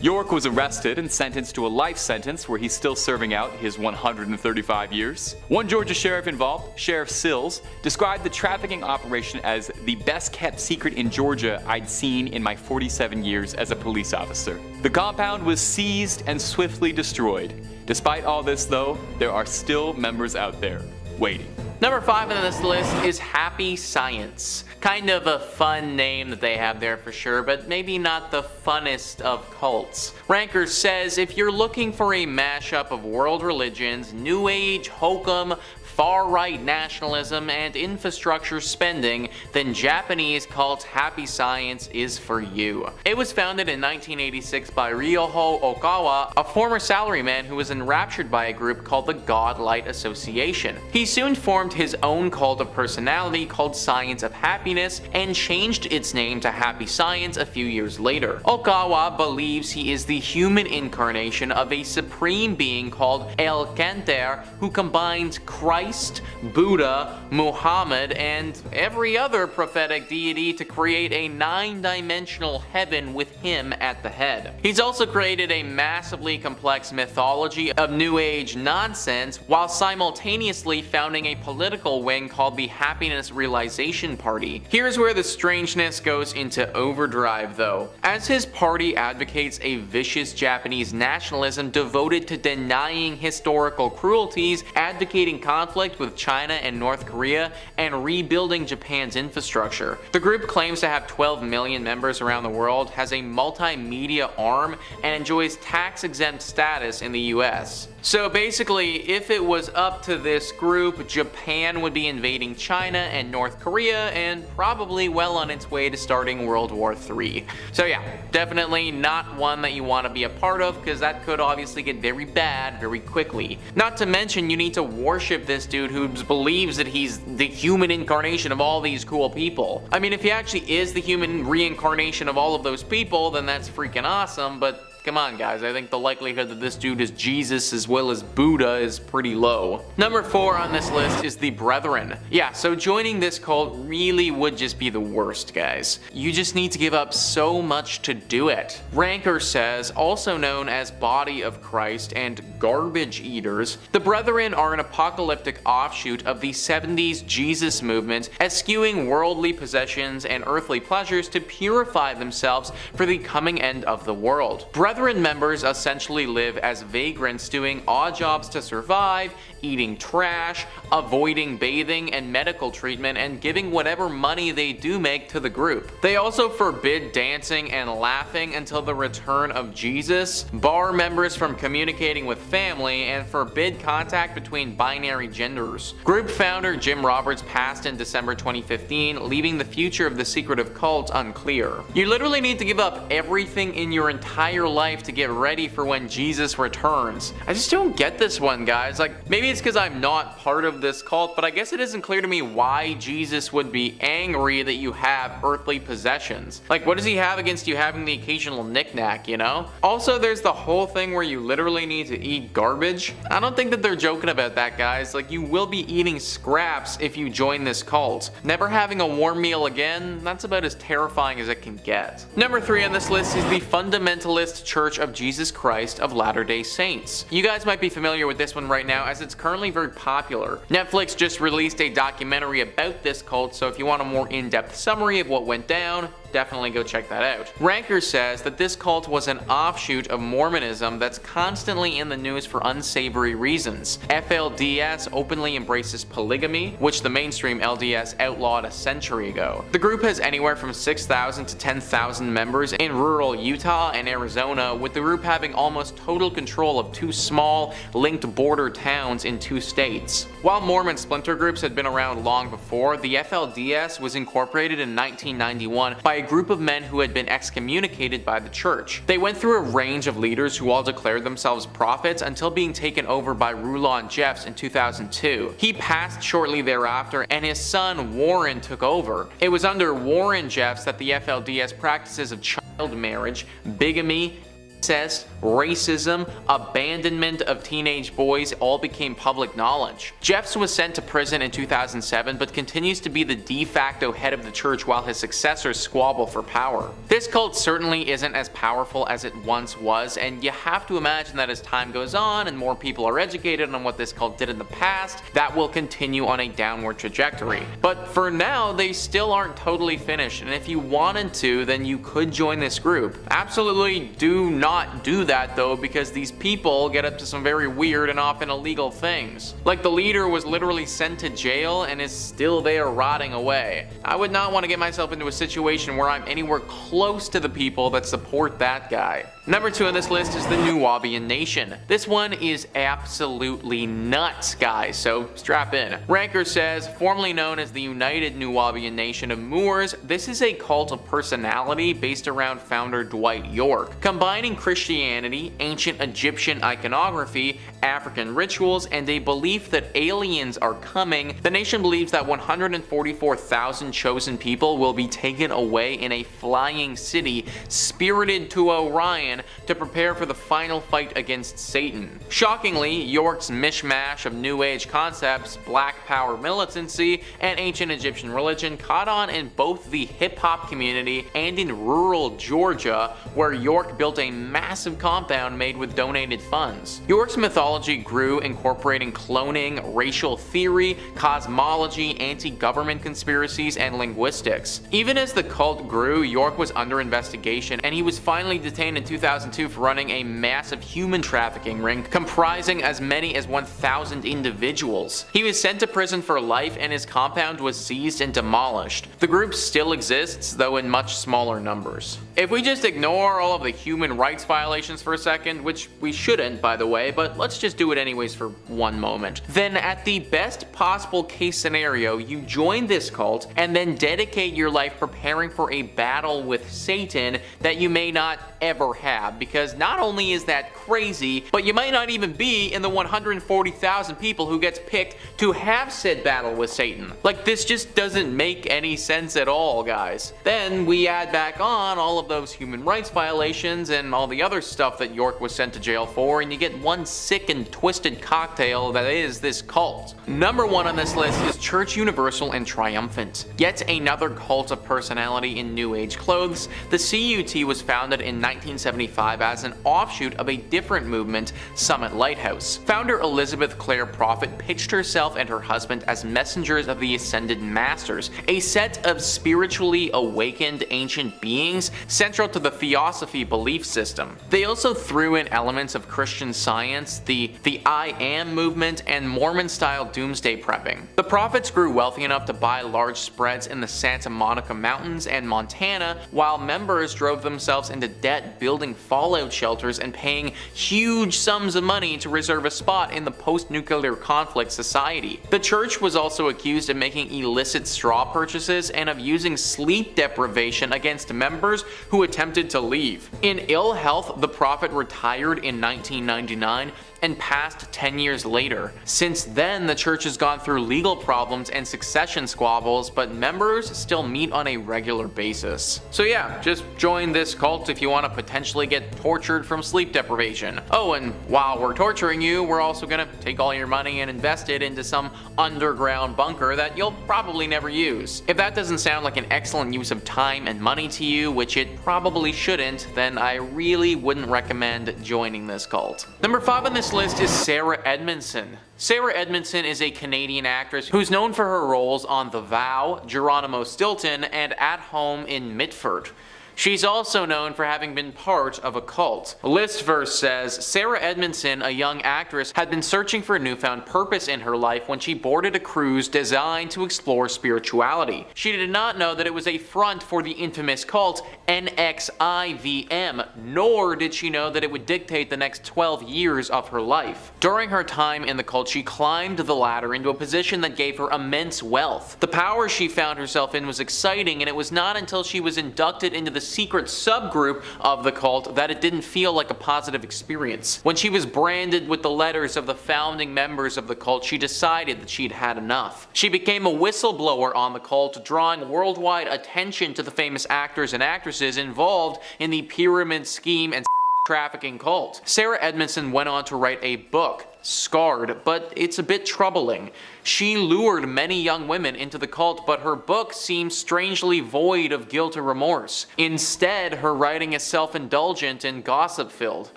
York was arrested and sentenced to a life sentence where he's still serving out his 135 years. One Georgia sheriff involved, Sheriff Sills, described the trafficking operation as the best kept secret in Georgia I'd seen in my 47 years as a police officer. The compound was seized and swiftly destroyed. Despite all this though, there are still members out there waiting. Number 5 on this list is Happy Science. Kind of a fun name that they have there for sure, but maybe not the funnest of cults. Ranker says if you're looking for a mashup of world religions, New Age hokum, far-right nationalism, and infrastructure spending, then Japanese cult Happy Science is for you. It was founded in 1986 by Ryoho Okawa, a former salaryman who was enraptured by a group called the Godlight Association. He soon formed formed his own cult of personality called Science of Happiness and changed its name to Happy Science a few years later. Okawa believes he is the human incarnation of a supreme being called El Kenter, who combines Christ, Buddha, Muhammad, and every other prophetic deity to create a 9-dimensional heaven with him at the head. He's also created a massively complex mythology of New Age nonsense while simultaneously founding a political wing called the Happiness Realization Party. Here's where the strangeness goes into overdrive though, as his party advocates a vicious Japanese nationalism devoted to denying historical cruelties, advocating conflict with China and North Korea, and rebuilding Japan's infrastructure. The group claims to have 12 million members around the world, has a multimedia arm, and enjoys tax-exempt status in the US. So basically, if it was up to this group, Japan would be invading China and North Korea and probably well on its way to starting World War III. So yeah, definitely not one that you want to be a part of, because that could obviously get very bad very quickly. Not to mention, you need to worship this dude who believes that he's the human incarnation of all these cool people. I mean, if he actually is the human reincarnation of all of those people, then that's freaking awesome, but come on guys, I think the likelihood that this dude is Jesus as well as Buddha is pretty low. Number 4 on this list is the Brethren. Yeah, so joining this cult really would just be the worst, guys. You just need to give up so much to do it. Ranker says, also known as Body of Christ and Garbage Eaters, the Brethren are an apocalyptic offshoot of the 70s Jesus movement, eschewing worldly possessions and earthly pleasures to purify themselves for the coming end of the world. Brethren members essentially live as vagrants, doing odd jobs to survive, eating trash, avoiding bathing and medical treatment, and giving whatever money they do make to the group. They also forbid dancing and laughing until the return of Jesus, bar members from communicating with family, and forbid contact between binary genders. Group founder Jim Roberts passed in December 2015, leaving the future of the secretive cult unclear. You literally need to give up everything in your entire life to get ready for when Jesus returns. I just don't get this one, guys. Like, maybe it's because I'm not part of this cult, but I guess it isn't clear to me why Jesus would be angry that you have earthly possessions. Like, what does he have against you having the occasional knickknack, you know? Also, there's the whole thing where you literally need to eat garbage. I don't think that they're joking about that, guys. Like, you will be eating scraps if you join this cult. Never having a warm meal again, that's about as terrifying as it can get. Number 3 on this list is the Fundamentalist Church of Jesus Christ of Latter-day Saints. You guys might be familiar with this one right now, as it's currently very popular. Netflix just released a documentary about this cult, so if you want a more in-depth summary of what went down, definitely go check that out. Ranker says that this cult was an offshoot of Mormonism that's constantly in the news for unsavory reasons. FLDS openly embraces polygamy, which the mainstream LDS outlawed a century ago. The group has anywhere from 6,000 to 10,000 members in rural Utah and Arizona, with the group having almost total control of 2 small, linked border towns in 2 states. While Mormon splinter groups had been around long before, the FLDS was incorporated in 1991 by a group of men who had been excommunicated by the church. They went through a range of leaders who all declared themselves prophets until being taken over by Rulon Jeffs in 2002. He passed shortly thereafter and his son Warren took over. It was under Warren Jeffs that the FLDS practices of child marriage, bigamy, incest, racism, abandonment of teenage boys all became public knowledge. Jeffs was sent to prison in 2007 but continues to be the de facto head of the church while his successors squabble for power. This cult certainly isn't as powerful as it once was, and you have to imagine that as time goes on and more people are educated on what this cult did in the past, that will continue on a downward trajectory. But for now, they still aren't totally finished, and if you wanted to, then you could join this group. Absolutely do not do that though, because these people get up to some very weird and often illegal things. Like, the leader was literally sent to jail and is still there rotting away. I would not want to get myself into a situation where I'm anywhere close to the people that support that guy. Number 2 on this list is the Nubian Nation. This one is absolutely nuts, guys, so strap in. Ranker says, formerly known as the United Nubian Nation of Moors, this is a cult of personality based around founder Dwight York. Combining Christianity, ancient Egyptian iconography, African rituals, and a belief that aliens are coming, the nation believes that 144,000 chosen people will be taken away in a flying city, spirited to Orion to prepare for the final fight against Satan. Shockingly, York's mishmash of New Age concepts, black power militancy, and ancient Egyptian religion caught on in both the hip-hop community and in rural Georgia, where York built a massive compound made with donated funds. York's mythology grew, incorporating cloning, racial theory, cosmology, anti-government conspiracies, and linguistics. Even as the cult grew, York was under investigation, and he was finally detained in 2002 for running a massive human trafficking ring comprising as many as 1,000 individuals. He was sent to prison for life, and his compound was seized and demolished. The group still exists, though in much smaller numbers. If we just ignore all of the human rights violations for a second, which we shouldn't by the way, but let's just do it anyways for one moment, then at the best possible case scenario, you join this cult and then dedicate your life preparing for a battle with Satan that you may not ever have, because not only is that crazy, but you might not even be in the 140,000 people who gets picked to have said battle with Satan. Like, this just doesn't make any sense at all, guys. Then we add back on all of those human rights violations and all the other stuff that York was sent to jail for, and you get one sick and twisted cocktail that is this cult. Number 1 on this list is Church Universal and Triumphant. Yet another cult of personality in New Age clothes, the CUT was founded in 1975 as an offshoot of a different movement, Summit Lighthouse. Founder Elizabeth Clare Prophet pitched herself and her husband as messengers of the Ascended Masters, a set of spiritually awakened ancient beings central to the Theosophy belief system. They also threw in elements of Christian Science, the I Am movement, and Mormon-style doomsday prepping. The prophets grew wealthy enough to buy large spreads in the Santa Monica Mountains and Montana, while members drove themselves into debt building fallout shelters and paying huge sums of money to reserve a spot in the post-nuclear conflict society. The church was also accused of making illicit straw purchases and of using sleep deprivation against members who attempted to leave. In ill health, the prophet retired in 1999 and passed 10 years later. Since then, the church has gone through legal problems and succession squabbles, but members still meet on a regular basis. So yeah, just join this cult if you want to potentially get tortured from sleep deprivation. Oh, and while we're torturing you, we're also gonna take all your money and invest it into some underground bunker that you'll probably never use. If that doesn't sound like an excellent use of time and money to you, which it probably shouldn't, then I really wouldn't recommend joining this cult. Number 5 on this list is Sarah Edmondson. Sarah Edmondson is a Canadian actress who's known for her roles on The Vow, Geronimo Stilton, and At Home in Mitford. She's also known for having been part of a cult. Listverse says, Sarah Edmondson, a young actress, had been searching for a newfound purpose in her life when she boarded a cruise designed to explore spirituality. She did not know that it was a front for the infamous cult NXIVM, nor did she know that it would dictate the next 12 years of her life. During her time in the cult, she climbed the ladder into a position that gave her immense wealth. The power she found herself in was exciting, and it was not until she was inducted into the secret subgroup of the cult that it didn't feel like a positive experience. When she was branded with the letters of the founding members of the cult, she decided that she'd had enough. She became a whistleblower on the cult, drawing worldwide attention to the famous actors and actresses involved in the pyramid scheme and trafficking cult. Sarah Edmondson went on to write a book, Scarred, but it's a bit troubling. She lured many young women into the cult, but her book seems strangely void of guilt or remorse. Instead, her writing is self-indulgent and gossip-filled.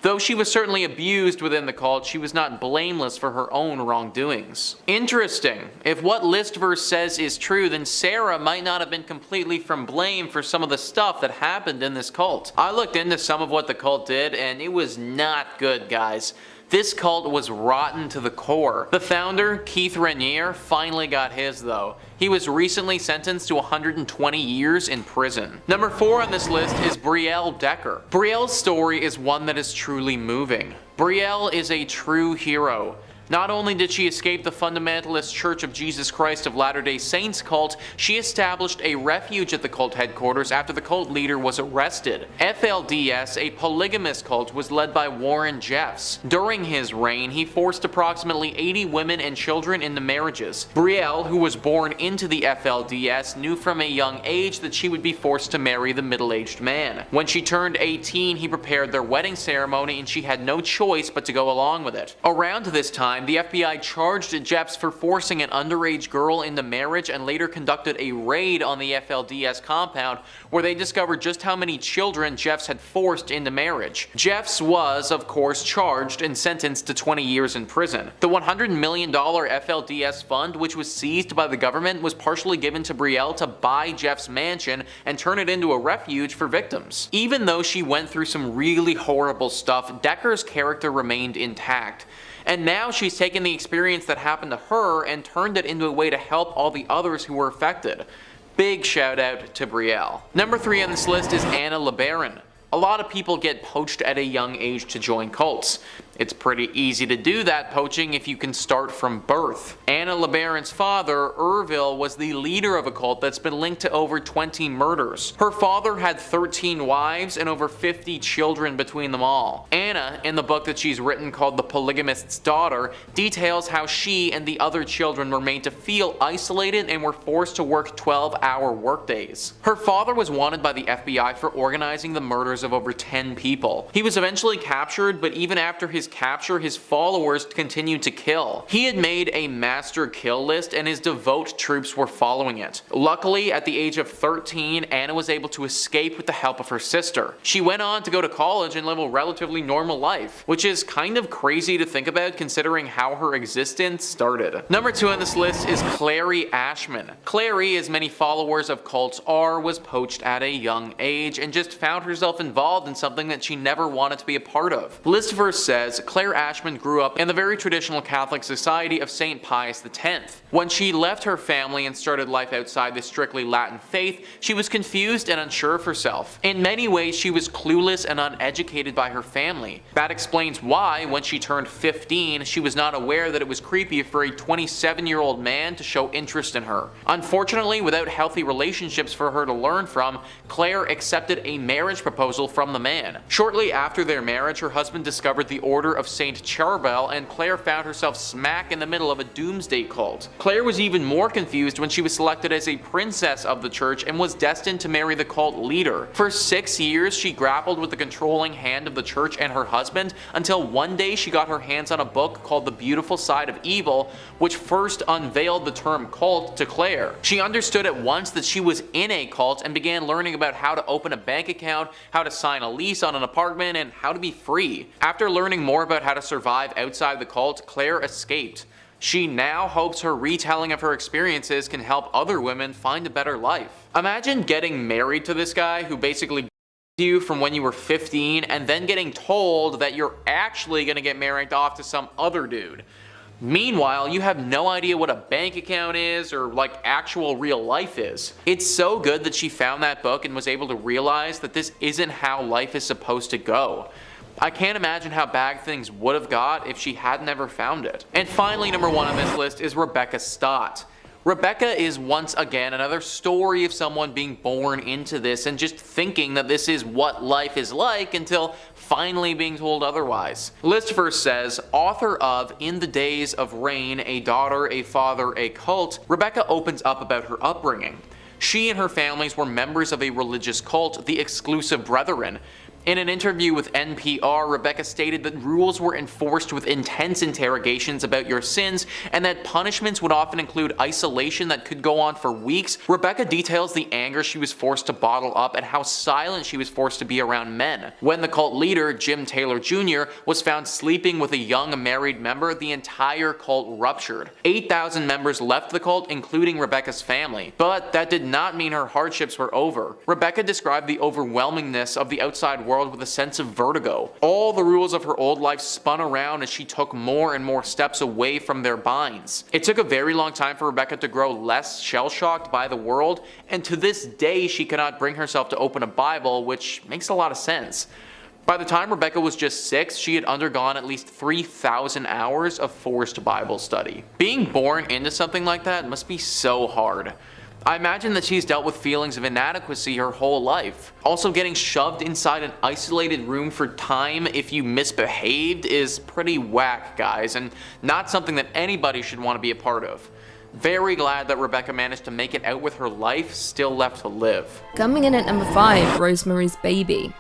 Though she was certainly abused within the cult, she was not blameless for her own wrongdoings. Interesting. If what Listverse says is true, then Sarah might not have been completely from blame for some of the stuff that happened in this cult. I looked into some of what the cult did, and it was not good, guys. This cult was rotten to the core. The founder, Keith Raniere, finally got his though. He was recently sentenced to 120 years in prison. Number 4 on this list is Brielle Decker. Brielle's story is one that is truly moving. Brielle is a true hero. Not only did she escape the fundamentalist Church of Jesus Christ of Latter-day Saints cult, she established a refuge at the cult headquarters after the cult leader was arrested. FLDS, a polygamous cult, was led by Warren Jeffs. During his reign, he forced approximately 80 women and children into marriages. Brielle, who was born into the FLDS, knew from a young age that she would be forced to marry the middle-aged man. When she turned 18, he prepared their wedding ceremony and she had no choice but to go along with it. Around this time, the FBI charged Jeffs for forcing an underage girl into marriage and later conducted a raid on the FLDS compound where they discovered just how many children Jeffs had forced into marriage. Jeffs was, of course, charged and sentenced to 20 years in prison. The $100 million FLDS fund, which was seized by the government, was partially given to Brielle to buy Jeffs' mansion and turn it into a refuge for victims. Even though she went through some really horrible stuff, Decker's character remained intact. And now she's taken the experience that happened to her and turned it into a way to help all the others who were affected. Big shout out to Brielle. Number 3 on this list is Anna LeBaron. A lot of people get poached at a young age to join cults. It's pretty easy to do that poaching if you can start from birth. Anna LeBaron's father, Ervil, was the leader of a cult that's been linked to over 20 murders. Her father had 13 wives and over 50 children between them all. Anna, in the book that she's written called The Polygamist's Daughter, details how she and the other children were made to feel isolated and were forced to work 12-hour workdays. Her father was wanted by the FBI for organizing the murders of over 10 people. He was eventually captured, but even after his capture, his followers continued to kill. He had made a master kill list and his devout troops were following it. Luckily, at the age of 13, Anna was able to escape with the help of her sister. She went on to go to college and live a relatively normal life, which is kind of crazy to think about considering how her existence started. Number 2 on this list is Clary Ashman. Clary, as many followers of cults are, was poached at a young age and just found herself involved in something that she never wanted to be a part of. The list verse says, Claire Ashman grew up in the very traditional Catholic society of St. Pius X. When she left her family and started life outside the strictly Latin faith, she was confused and unsure of herself. In many ways, she was clueless and uneducated by her family. That explains why, when she turned 15, she was not aware that it was creepy for a 27-year-old man to show interest in her. Unfortunately, without healthy relationships for her to learn from, Claire accepted a marriage proposal from the man. Shortly after their marriage, her husband discovered the Order of St. Charbel, and Claire found herself smack in the middle of a doomsday cult. Claire was even more confused when she was selected as a princess of the church and was destined to marry the cult leader. For 6 years, she grappled with the controlling hand of the church and her husband, until one day she got her hands on a book called The Beautiful Side of Evil, which first unveiled the term cult to Claire. She understood at once that she was in a cult and began learning about how to open a bank account, how to sign a lease on an apartment, and how to be free. After learning more about how to survive outside the cult, Claire escaped. She now hopes her retelling of her experiences can help other women find a better life. Imagine getting married to this guy who basically you from when you were 15 and then getting told that you're actually gonna get married off to some other dude. Meanwhile, you have no idea what a bank account is or like actual real life is. It's so good that she found that book and was able to realize that this isn't how life is supposed to go. I can't imagine how bad things would have got if she had never found it. And finally, number 1 on this list is Rebecca Stott. Rebecca is once again another story of someone being born into this and just thinking that this is what life is like until finally being told otherwise. List verse says, author of In the Days of Rain, A Daughter, A Father, A Cult, Rebecca opens up about her upbringing. She and her families were members of a religious cult, the Exclusive Brethren. In an interview with NPR, Rebecca stated that rules were enforced with intense interrogations about your sins and that punishments would often include isolation that could go on for weeks. Rebecca details the anger she was forced to bottle up and how silent she was forced to be around men. When the cult leader, Jim Taylor Jr., was found sleeping with a young married member, the entire cult ruptured. 8,000 members left the cult, including Rebecca's family. But that did not mean her hardships were over. Rebecca described the overwhelmingness of the outside world world with a sense of vertigo. All the rules of her old life spun around as she took more and more steps away from their binds. It took a very long time for Rebecca to grow less shell-shocked by the world, and to this day she cannot bring herself to open a Bible, which makes a lot of sense. By the time Rebecca was just 6, she had undergone at least 3,000 hours of forced Bible study. Being born into something like that must be so hard. I imagine that she's dealt with feelings of inadequacy her whole life. Also, getting shoved inside an isolated room for time if you misbehaved is pretty whack, guys, and not something that anybody should want to be a part of. Very glad that Rebecca managed to make it out with her life still left to live. Coming in at number 5, Rosemary's Baby.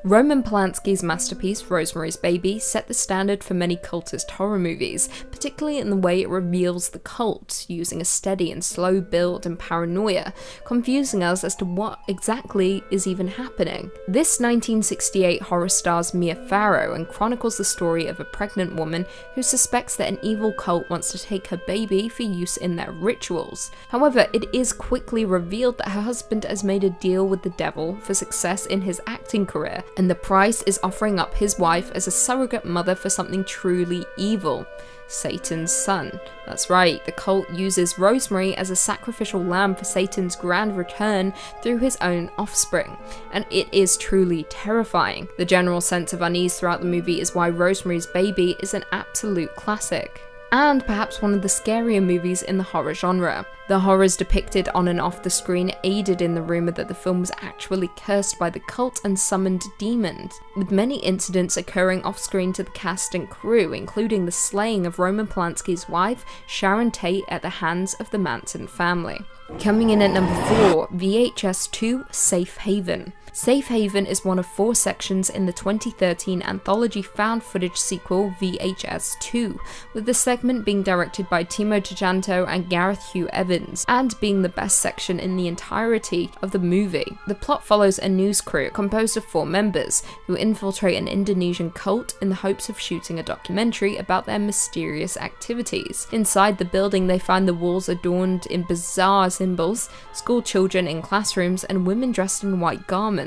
Roman Polanski's masterpiece, Rosemary's Baby, set the standard for many cultist horror movies, particularly in the way it reveals the cult, using a steady and slow build and paranoia, confusing us as to what exactly is even happening. This 1968 horror stars Mia Farrow and chronicles the story of a pregnant woman who suspects that an evil cult wants to take her baby for use in their rituals. However, it is quickly revealed that her husband has made a deal with the devil for success in his acting career, and the price is offering up his wife as a surrogate mother for something truly evil. Satan's son. That's right, the cult uses Rosemary as a sacrificial lamb for Satan's grand return through his own offspring, and it is truly terrifying. The general sense of unease throughout the movie is why Rosemary's Baby is an absolute classic, and perhaps one of the scarier movies in the horror genre. The horrors depicted on and off the screen aided in the rumour that the film was actually cursed by the cult and summoned demons, with many incidents occurring off-screen to the cast and crew, including the slaying of Roman Polanski's wife, Sharon Tate, at the hands of the Manson family. Coming in at number 4, VHS 2 Safe Haven. Safe Haven is one of 4 sections in the 2013 anthology found footage sequel VHS 2, with the segment being directed by Timo Tjahjanto and Gareth Hugh Evans, and being the best section in the entirety of the movie. The plot follows a news crew composed of 4 members, who infiltrate an Indonesian cult in the hopes of shooting a documentary about their mysterious activities. Inside the building they find the walls adorned in bizarre symbols, school children in classrooms, and women dressed in white garments.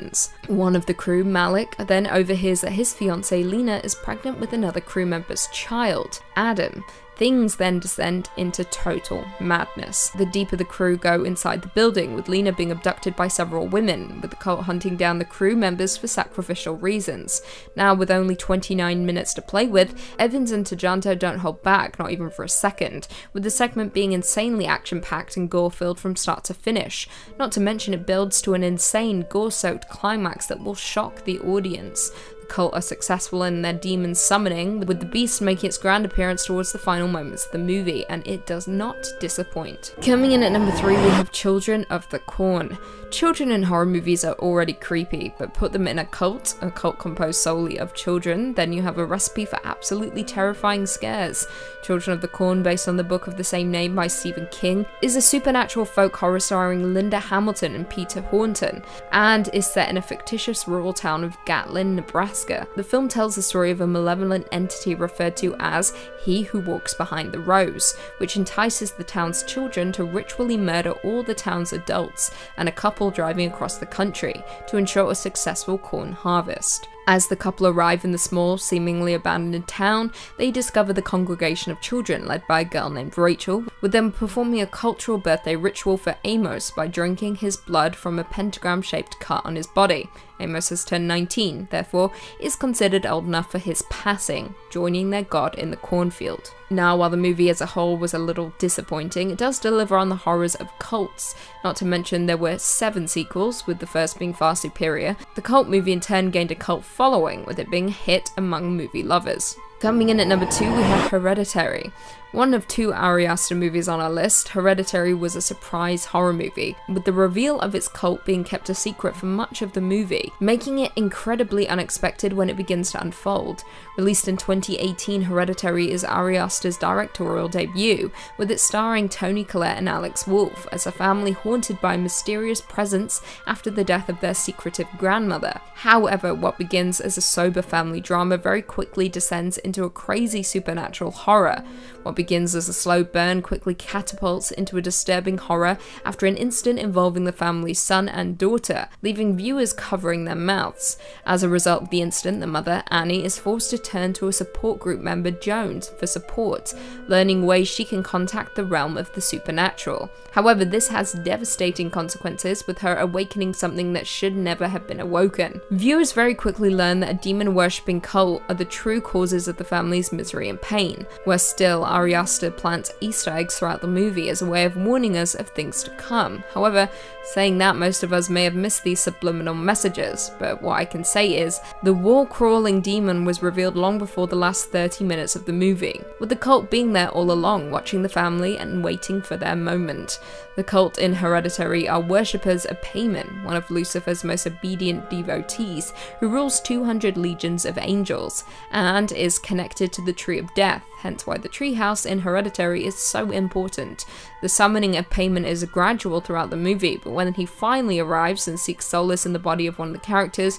One of the crew, Malik, then overhears that his fiancée Lena is pregnant with another crew member's child, Adam. Things then descend into total madness. The deeper the crew go inside the building, with Lena being abducted by several women, with the cult hunting down the crew members for sacrificial reasons. Now, with only 29 minutes to play with, Evans and Tjahjanto don't hold back, not even for a second, with the segment being insanely action-packed and gore-filled from start to finish. Not to mention it builds to an insane, gore-soaked climax that will shock the audience. Cult are successful in their demon summoning, with the beast making its grand appearance towards the final moments of the movie, and it does not disappoint. Coming in at number 3, we have Children of the Corn. Children in horror movies are already creepy, but put them in a cult composed solely of children, then you have a recipe for absolutely terrifying scares. Children of the Corn, based on the book of the same name by Stephen King, is a supernatural folk horror starring Linda Hamilton and Peter Horton, and is set in a fictitious rural town of Gatlin, Nebraska. The film tells the story of a malevolent entity referred to as He Who Walks Behind the Rose, which entices the town's children to ritually murder all the town's adults and a couple driving across the country to ensure a successful corn harvest. As the couple arrive in the small, seemingly abandoned town, they discover the congregation of children led by a girl named Rachel, with them performing a cultural birthday ritual for Amos by drinking his blood from a pentagram-shaped cut on his body. Amos has turned 19, therefore is considered old enough for his passing, joining their god in the cornfield. Now, while the movie as a whole was a little disappointing, it does deliver on the horrors of cults. Not to mention there were 7 sequels, with the first being far superior. The cult movie in turn gained a cult following, with it being a hit among movie lovers. Coming in at number 2, we have Hereditary. One of 2 Ari Aster movies on our list, Hereditary was a surprise horror movie, with the reveal of its cult being kept a secret for much of the movie, making it incredibly unexpected when it begins to unfold. Released in 2018, Hereditary is Ari Aster's directorial debut, with it starring Toni Collette and Alex Wolff as a family haunted by a mysterious presence after the death of their secretive grandmother. However, what begins as a sober family drama very quickly descends into a crazy supernatural horror. What begins as a slow burn quickly catapults into a disturbing horror after an incident involving the family's son and daughter, leaving viewers covering their mouths. As a result of the incident, the mother, Annie, is forced to turn to a support group member, Jones, for support, learning ways she can contact the realm of the supernatural. However, this has devastating consequences, with her awakening something that should never have been awoken. Viewers very quickly learn that a demon-worshipping cult are the true causes of the family's misery and pain. Worse still, Ari Aster plants Easter eggs throughout the movie as a way of warning us of things to come. However, saying that, most of us may have missed these subliminal messages, but what I can say is, the wall-crawling demon was revealed long before the last 30 minutes of the movie, with the cult being there all along, watching the family and waiting for their moment. The cult in Hereditary are worshippers of Paimon, one of Lucifer's most obedient devotees, who rules 200 legions of angels, and is connected to the Tree of Death, hence why the treehouse in Hereditary is so important. The summoning of Paimon is gradual throughout the movie, but when he finally arrives and seeks solace in the body of one of the characters,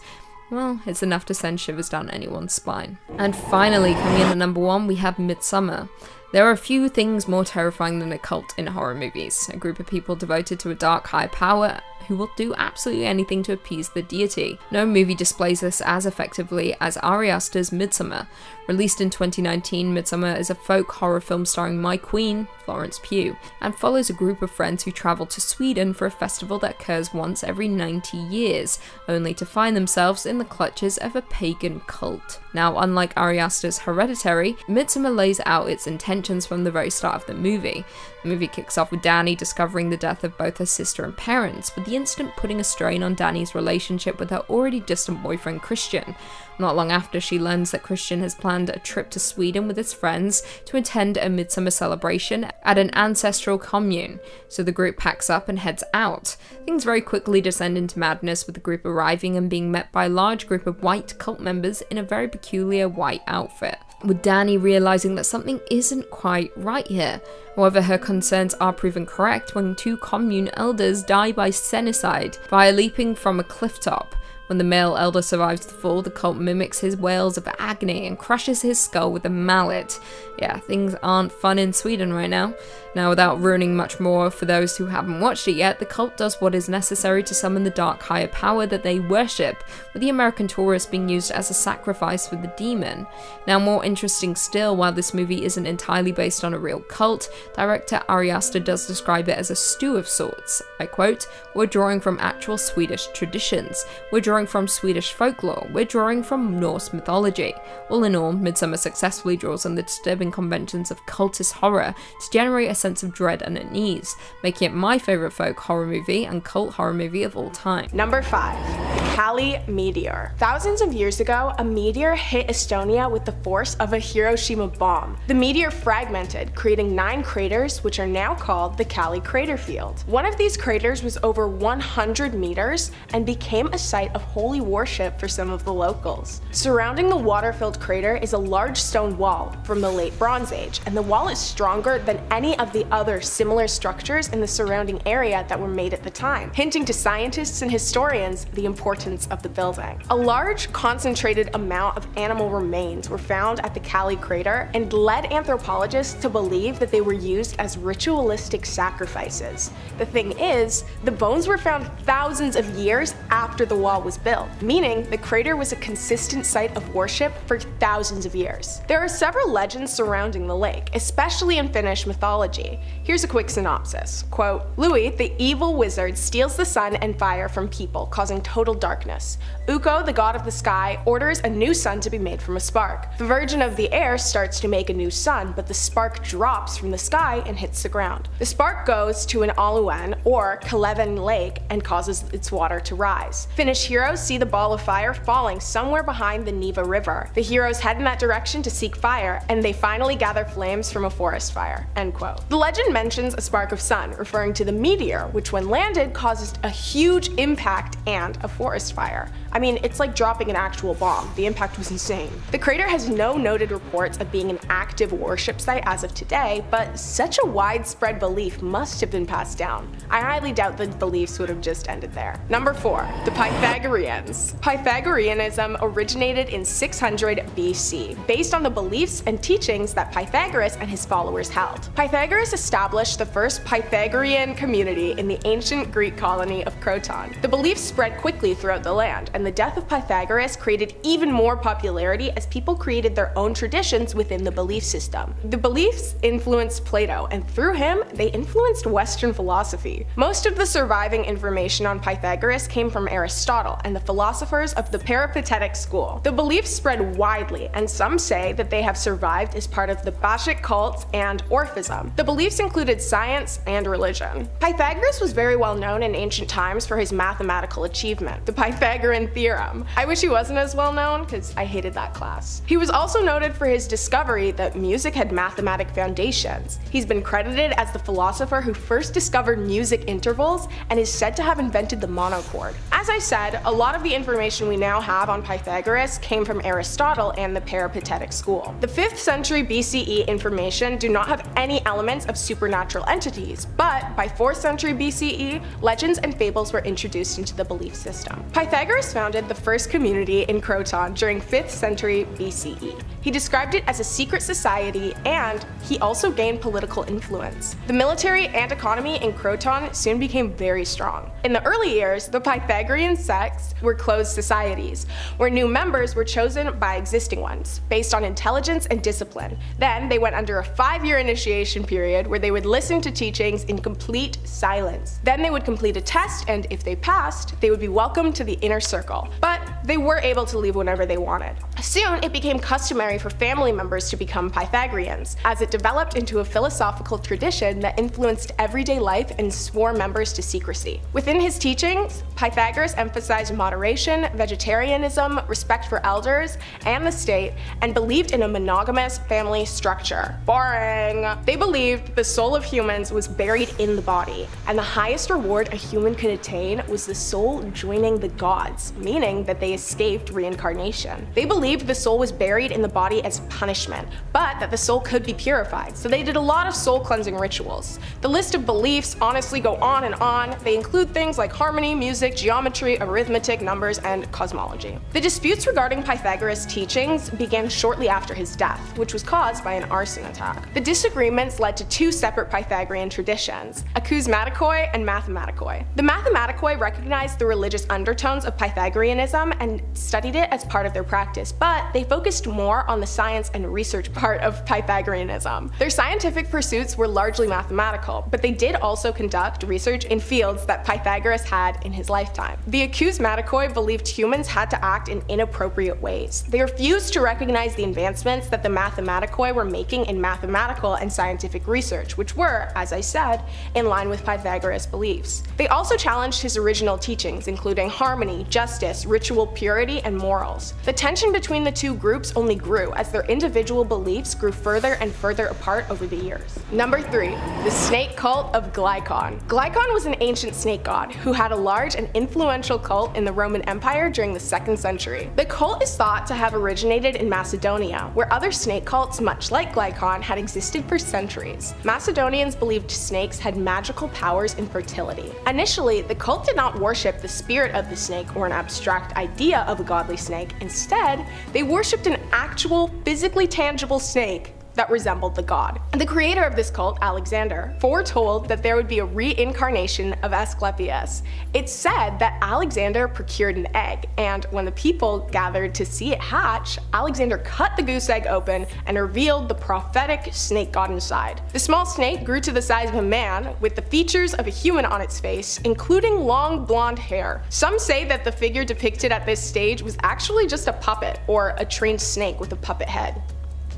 well, it's enough to send shivers down anyone's spine. And finally, coming in at number 1, we have Midsommar. There are a few things more terrifying than a cult in horror movies. A group of people devoted to a dark higher power who will do absolutely anything to appease the deity. No movie displays this as effectively as Ari Aster's Midsommar. Released in 2019, Midsommar is a folk horror film starring my queen, Florence Pugh, and follows a group of friends who travel to Sweden for a festival that occurs once every 90 years, only to find themselves in the clutches of a pagan cult. Now, unlike Ari Aster's Hereditary, Midsommar lays out its intentions from the very start of the movie. The movie kicks off with Dani discovering the death of both her sister and parents, with the incident putting a strain on Dani's relationship with her already distant boyfriend Christian. Not long after, she learns that Christian has planned a trip to Sweden with his friends to attend a midsummer celebration at an ancestral commune, so the group packs up and heads out. Things very quickly descend into madness, with the group arriving and being met by a large group of white cult members in a very peculiar white outfit, with Dani realizing that something isn't quite right here. However, her concerns are proven correct when 2 commune elders die by senicide via leaping from a cliff top. When the male elder survives the fall, the cult mimics his wails of agony and crushes his skull with a mallet. Yeah, things aren't fun in Sweden right now. Now, without ruining much more for those who haven't watched it yet, the cult does what is necessary to summon the dark higher power that they worship, with the American tourist being used as a sacrifice for the demon. Now, more interesting still, while this movie isn't entirely based on a real cult, director Ari Aster does describe it as a stew of sorts. I quote, "We're drawing from actual Swedish traditions. We're drawing from Swedish folklore. We're drawing from Norse mythology." All in all, Midsommar successfully draws on the disturbing conventions of cultist horror to generate a sense of dread and unease, making it my favourite folk horror movie and cult horror movie of all time. Number 5. The Cali meteor. Thousands of years ago, a meteor hit Estonia with the force of a Hiroshima bomb. The meteor fragmented, creating 9 craters, which are now called the Cali crater field. One of these craters was over 100 meters and became a site of holy worship for some of the locals. Surrounding the water-filled crater is a large stone wall from the late Bronze Age, and the wall is stronger than any of the other similar structures in the surrounding area that were made at the time, hinting to scientists and historians the importance of the building. A large, concentrated amount of animal remains were found at the Cali crater and led anthropologists to believe that they were used as ritualistic sacrifices. The thing is, the bones were found thousands of years after the wall was built, meaning the crater was a consistent site of worship for thousands of years. There are several legends surrounding the lake, especially in Finnish mythology. Here's a quick synopsis. Quote, Louis, the evil wizard, steals the sun and fire from people, causing total darkness. Ukko, the god of the sky, orders a new sun to be made from a spark. The Virgin of the air starts to make a new sun, but the spark drops from the sky and hits the ground. The spark goes to an Aluen, or Kaleven lake, and causes its water to rise. Finnish heroes see the ball of fire falling somewhere behind the Neva River. The heroes head in that direction to seek fire, and they finally gather flames from a forest fire. End quote. The legend mentions a spark of sun, referring to the meteor, which when landed caused a huge impact and a forest fire. I mean, it's like dropping an actual bomb. The impact was insane. The crater has no noted reports of being an active worship site as of today, but such a widespread belief must have been passed down. I highly doubt the beliefs would have just ended there. Number 4. The Pythagoreans Pythagoreans. Pythagoreanism originated in 600 BC, based on the beliefs and teachings that Pythagoras and his followers held. Pythagoras established the first Pythagorean community in the ancient Greek colony of Croton. The beliefs spread quickly throughout the land, and the death of Pythagoras created even more popularity as people created their own traditions within the belief system. The beliefs influenced Plato, and through him, they influenced Western philosophy. Most of the surviving information on Pythagoras came from Aristotle and the philosophers of the Peripatetic school. The beliefs spread widely, and some say that they have survived as part of the Bacchic cults and Orphism. The beliefs included science and religion. Pythagoras was very well known in ancient times for his mathematical achievement, the Pythagorean theorem. I wish he wasn't as well known because I hated that class. He was also noted for his discovery that music had mathematic foundations. He's been credited as the philosopher who first discovered music intervals and is said to have invented the monochord. As I said, a lot of the information we now have on Pythagoras came from Aristotle and the Peripatetic school. The 5th century BCE information do not have any elements of supernatural entities, but by 4th century BCE, legends and fables were introduced into the belief system. Pythagoras founded the first community in Croton during 5th century BCE. He described it as a secret society, and he also gained political influence. The military and economy in Croton soon became very strong. In the early years, the Pythagorean sects were closed societies, where new members were chosen by existing ones, based on intelligence and discipline. Then they went under a 5-year initiation period where they would listen to teachings in complete silence. Then they would complete a test, and if they passed, they would be welcomed to the inner circle. But they were able to leave whenever they wanted. Soon, it became customary for family members to become Pythagoreans, as it developed into a philosophical tradition that influenced everyday life and swore members to secrecy. Within his teachings, Pythagoras emphasized moderation, vegetarianism, respect for elders and the state, and believed in a monogamous family structure. Boring! They believed the soul of humans was buried in the body, and the highest reward a human could attain was the soul joining the gods, meaning that they escaped reincarnation. They believed the soul was buried in the body as punishment, but that the soul could be purified, so they did a lot of soul cleansing rituals. The list of beliefs honestly go on and on. They include things like harmony, music, geometry, arithmetic, numbers, and cosmology. The disputes regarding Pythagoras' teachings began shortly after his death, which was caused by an arson attack. The disagreements led to 2 separate Pythagorean traditions, acousmatikoi and mathematikoi. The mathematikoi recognized the religious undertones of Pythagoreanism and studied it as part of their practice, but they focused more on the science and research part of Pythagoreanism. Their scientific pursuits were largely mathematical, but they did also conduct research in fields that Pythagoras had in his lifetime. The acousmatikoi believed humans had to act in inappropriate ways. They refused to recognize the advancements that the mathematikoi were making in mathematical and scientific research, which were, as I said, in line with Pythagoras' beliefs. They also challenged his original teachings, including harmony, justice, ritual purity, and morals. The tension between the 2 groups only grew as their individual beliefs grew further and further apart over the years. Number 3, the snake cult of Glycon. Glycon was an ancient snake god who had a large and influential cult in the Roman Empire during the 2nd century. The cult is thought to have originated in Macedonia, where other snake cults, much like Glycon, had existed for centuries. Macedonians believed snakes had magical powers in fertility. Initially, the cult did not worship the spirit of the snake or an abstract idea of a godly snake. Instead, they worshipped an actual, physically tangible snake that resembled the god. The creator of this cult, Alexander, foretold that there would be a reincarnation of Asclepius. It's said that Alexander procured an egg, and when the people gathered to see it hatch, Alexander cut the goose egg open and revealed the prophetic snake god inside. The small snake grew to the size of a man, with the features of a human on its face, including long blonde hair. Some say that the figure depicted at this stage was actually just a puppet, or a trained snake with a puppet head.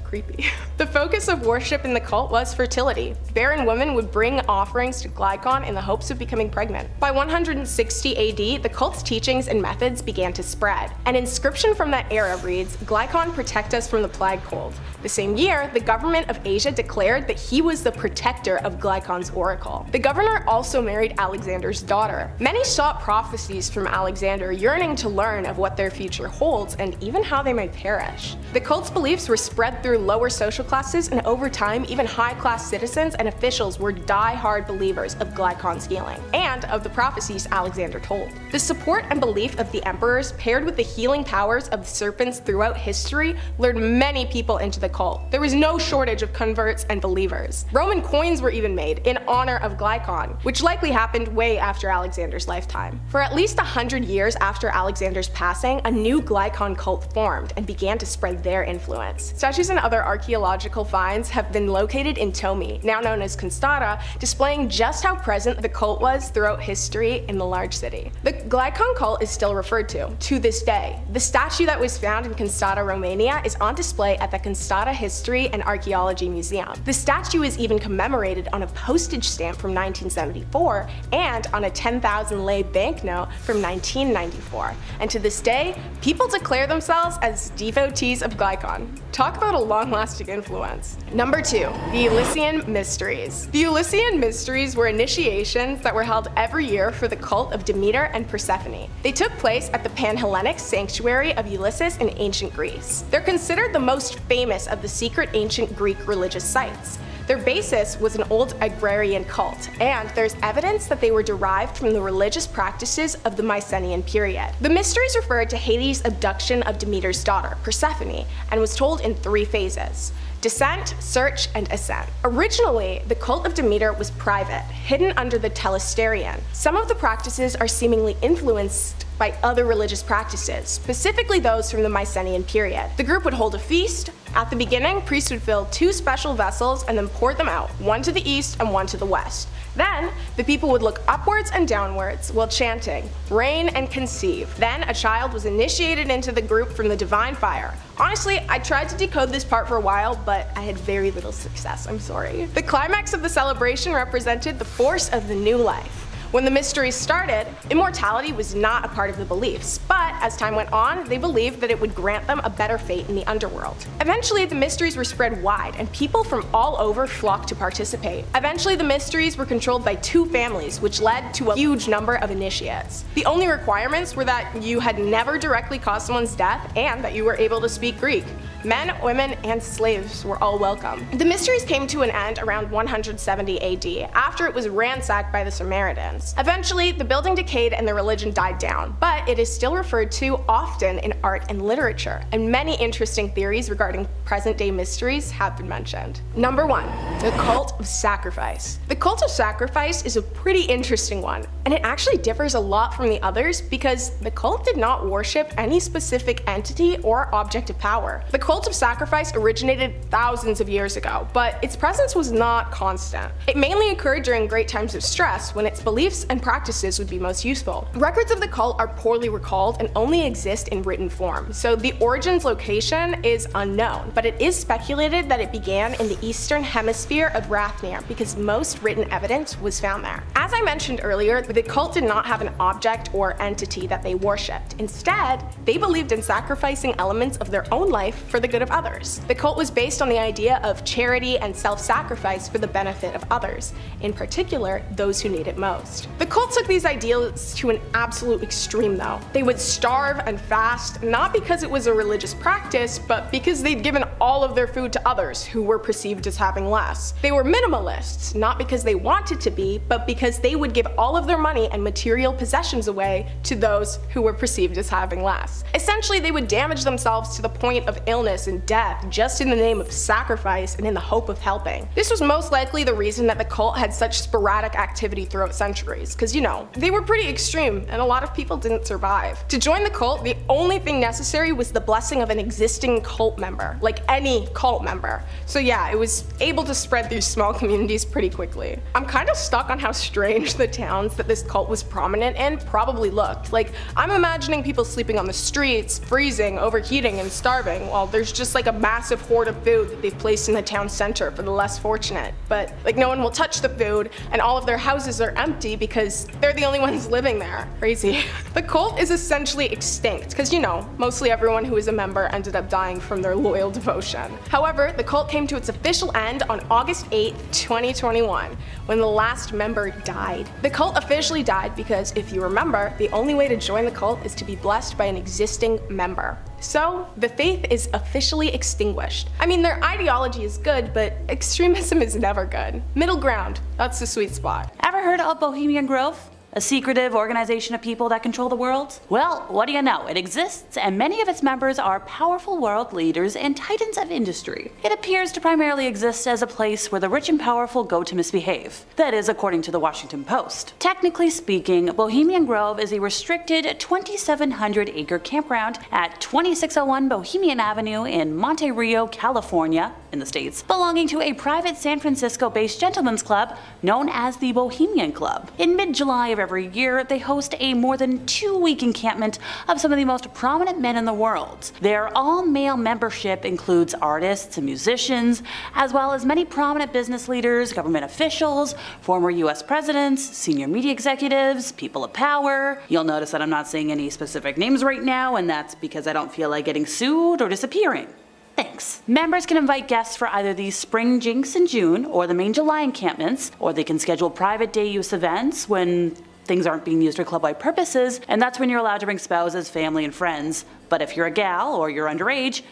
Creepy. The focus of worship in the cult was fertility. Barren women would bring offerings to Glycon in the hopes of becoming pregnant. By 160 AD, the cult's teachings and methods began to spread. An inscription from that era reads, "Glycon, protect us from the plague cold." The same year, the government of Asia declared that he was the protector of Glycon's oracle. The governor also married Alexander's daughter. Many sought prophecies from Alexander, yearning to learn of what their future holds and even how they might perish. The cult's beliefs were spread through through lower social classes, and over time, even high-class citizens and officials were die-hard believers of Glycon's healing, and of the prophecies Alexander told. The support and belief of the emperors, paired with the healing powers of the serpents throughout history, lured many people into the cult. There was no shortage of converts and believers. Roman coins were even made in honor of Glycon, which likely happened way after Alexander's lifetime. For at least 100 years after Alexander's passing, a new Glycon cult formed and began to spread their influence. Statues and other archaeological finds have been located in Tomi, now known as Constata, displaying just how present the cult was throughout history in the large city. The Glycon cult is still referred to this day. The statue that was found in Constata, Romania is on display at the Constata History and Archaeology Museum. The statue is even commemorated on a postage stamp from 1974 and on a 10,000 lei banknote from 1994. And to this day, people declare themselves as devotees of Glycon. Talk about a long-lasting influence. Number 2, the Eleusinian Mysteries. The Eleusinian Mysteries were initiations that were held every year for the cult of Demeter and Persephone. They took place at the Pan-Hellenic sanctuary of Ulysses in ancient Greece. They're considered the most famous of the secret ancient Greek religious sites. Their basis was an old agrarian cult, and there's evidence that they were derived from the religious practices of the Mycenaean period. The mysteries referred to Hades' abduction of Demeter's daughter, Persephone, and was told in 3 phases: descent, search, and ascent. Originally, the cult of Demeter was private, hidden under the Telesterion. Some of the practices are seemingly influenced by other religious practices, specifically those from the Mycenaean period. The group would hold a feast. At the beginning, priests would fill 2 special vessels and then pour them out, one to the east and one to the west. Then, the people would look upwards and downwards while chanting, "Reign and conceive." Then, a child was initiated into the group from the divine fire. Honestly, I tried to decode this part for a while, but I had very little success, I'm sorry. The climax of the celebration represented the force of the new life. When the mysteries started, immortality was not a part of the beliefs, but as time went on, they believed that it would grant them a better fate in the underworld. Eventually, the mysteries were spread wide, and people from all over flocked to participate. Eventually, the mysteries were controlled by 2 families, which led to a huge number of initiates. The only requirements were that you had never directly caused someone's death and that you were able to speak Greek. Men, women, and slaves were all welcome. The mysteries came to an end around 170 AD, after it was ransacked by the Samaritans. Eventually, the building decayed and the religion died down, but it is still referred to often in art and literature, and many interesting theories regarding present-day mysteries have been mentioned. Number 1, the Cult of Sacrifice. The Cult of Sacrifice is a pretty interesting one, and it actually differs a lot from the others because the cult did not worship any specific entity or object of power. The Cult of Sacrifice originated thousands of years ago, but its presence was not constant. It mainly occurred during great times of stress, when its beliefs and practices would be most useful. Records of the cult are poorly recalled and only exist in written form, so the origin's location is unknown, but it is speculated that it began in the eastern hemisphere of Rathnir because most written evidence was found there. As I mentioned earlier, the cult did not have an object or entity that they worshipped. Instead, they believed in sacrificing elements of their own life for the good of others. The cult was based on the idea of charity and self-sacrifice for the benefit of others, in particular, those who need it most. The cult took these ideals to an absolute extreme though. They would starve and fast, not because it was a religious practice, but because they'd given all of their food to others who were perceived as having less. They were minimalists, not because they wanted to be, but because they would give all of their money and material possessions away to those who were perceived as having less. Essentially, they would damage themselves to the point of illness and death just in the name of sacrifice and in the hope of helping. This was most likely the reason that the cult had such sporadic activity throughout centuries, because they were pretty extreme and a lot of people didn't survive. To join the cult, the only thing necessary was the blessing of an existing cult member, like any cult member. So yeah, it was able to spread through small communities pretty quickly. I'm kind of stuck on how strange the towns that this cult was prominent in probably looked. Like, I'm imagining people sleeping on the streets, freezing, overheating, and starving, while there's just like a massive hoard of food that they've placed in the town center for the less fortunate. But no one will touch the food, and all of their houses are empty because they're the only ones living there. Crazy. The cult is essentially extinct because, mostly everyone who was a member ended up dying from their loyal devotion. However, the cult came to its official end on August 8, 2021, when the last member died. The cult officially died because, if you remember, the only way to join the cult is to be blessed by an existing member. So, the faith is officially extinguished. I mean, their ideology is good, but extremism is never good. Middle ground, that's the sweet spot. Ever heard of Bohemian Grove? A secretive organization of people that control the world? Well, what do you know? It exists, and many of its members are powerful world leaders and titans of industry. It appears to primarily exist as a place where the rich and powerful go to misbehave. That is, according to the Washington Post. Technically speaking, Bohemian Grove is a restricted 2,700-acre campground at 2601 Bohemian Avenue in Monte Rio, California, in the States, belonging to a private San Francisco-based gentlemen's club known as the Bohemian Club. In mid-July of every year, they host a more than 2-week encampment of some of the most prominent men in the world. Their all-male membership includes artists and musicians, as well as many prominent business leaders, government officials, former US presidents, senior media executives, people of power. You'll notice that I'm not saying any specific names right now, and that's because I don't feel like getting sued or disappearing. Thanks. Members can invite guests for either the Spring Jinx in June or the main July encampments, or they can schedule private day use events when things aren't being used for club-wide purposes, and that's when you're allowed to bring spouses, family, and friends. But if you're a gal or you're underage,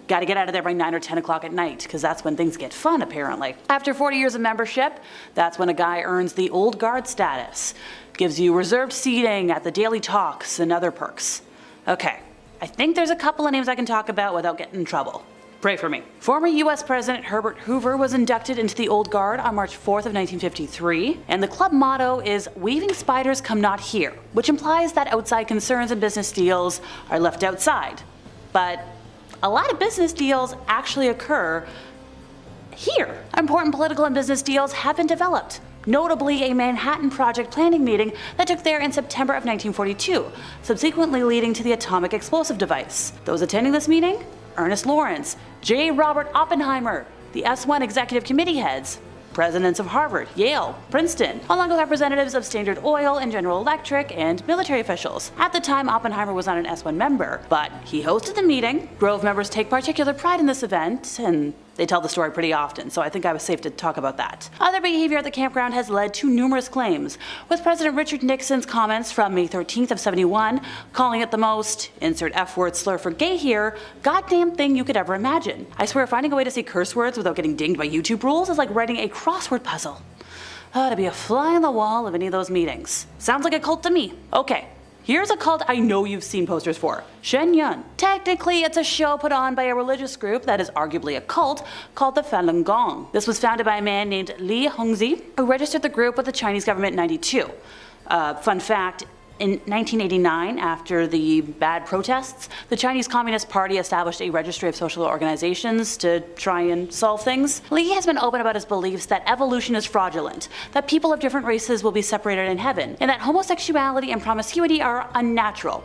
gotta get out of there by 9 or 10 o'clock at night, because that's when things get fun, apparently. After 40 years of membership, that's when a guy earns the old guard status. Gives you reserved seating at the daily talks and other perks. Okay, I think there's a couple of names I can talk about without getting in trouble. Pray for me. Former US President Herbert Hoover was inducted into the Old Guard on March 4th of 1953, and the club motto is "Weaving spiders come not here," which implies that outside concerns and business deals are left outside. But a lot of business deals actually occur here. Important political and business deals have been developed. Notably, a Manhattan Project planning meeting that took there in September of 1942, subsequently leading to the atomic explosive device. Those attending this meeting? Ernest Lawrence, J. Robert Oppenheimer, the S1 executive committee heads, presidents of Harvard, Yale, Princeton, along with representatives of Standard Oil and General Electric and military officials. At the time, Oppenheimer was not an S1 member, but he hosted the meeting. Grove members take particular pride in this event, and they tell the story pretty often, so I think I was safe to talk about that. Other behavior at the campground has led to numerous claims, with President Richard Nixon's comments from May 13th of 71 calling it the most, insert F-word slur for gay here, goddamn thing you could ever imagine. I swear finding a way to say curse words without getting dinged by YouTube rules is like writing a crossword puzzle. To be a fly on the wall of any of those meetings. Sounds like a cult to me. Okay. Here's a cult I know you've seen posters for, Shen Yun. Technically, it's a show put on by a religious group that is arguably a cult called the Falun Gong. This was founded by a man named Li Hongzhi, who registered the group with the Chinese government in '92. Fun fact, in 1989, after the bad protests, the Chinese Communist Party established a registry of social organizations to try and solve things. Li has been open about his beliefs that evolution is fraudulent, that people of different races will be separated in heaven, and that homosexuality and promiscuity are unnatural.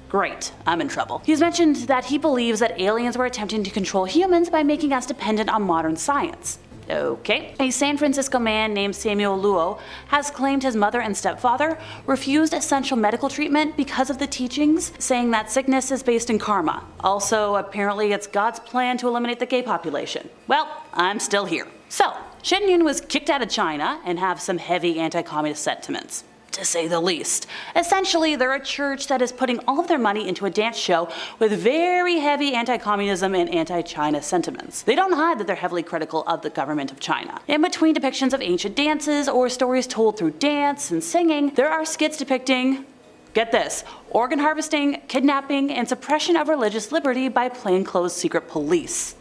Great, I'm in trouble. He's mentioned that he believes that aliens were attempting to control humans by making us dependent on modern science. Okay. A San Francisco man named Samuel Luo has claimed his mother and stepfather refused essential medical treatment because of the teachings, saying that sickness is based in karma. Also, apparently it's God's plan to eliminate the gay population. Well, I'm still here. So, Shen Yun was kicked out of China and have some heavy anti-communist sentiments, to say the least. Essentially, they're a church that is putting all of their money into a dance show with very heavy anti-communism and anti-China sentiments. They don't hide that they're heavily critical of the government of China. In between depictions of ancient dances or stories told through dance and singing, there are skits depicting, get this, organ harvesting, kidnapping, and suppression of religious liberty by plainclothes secret police.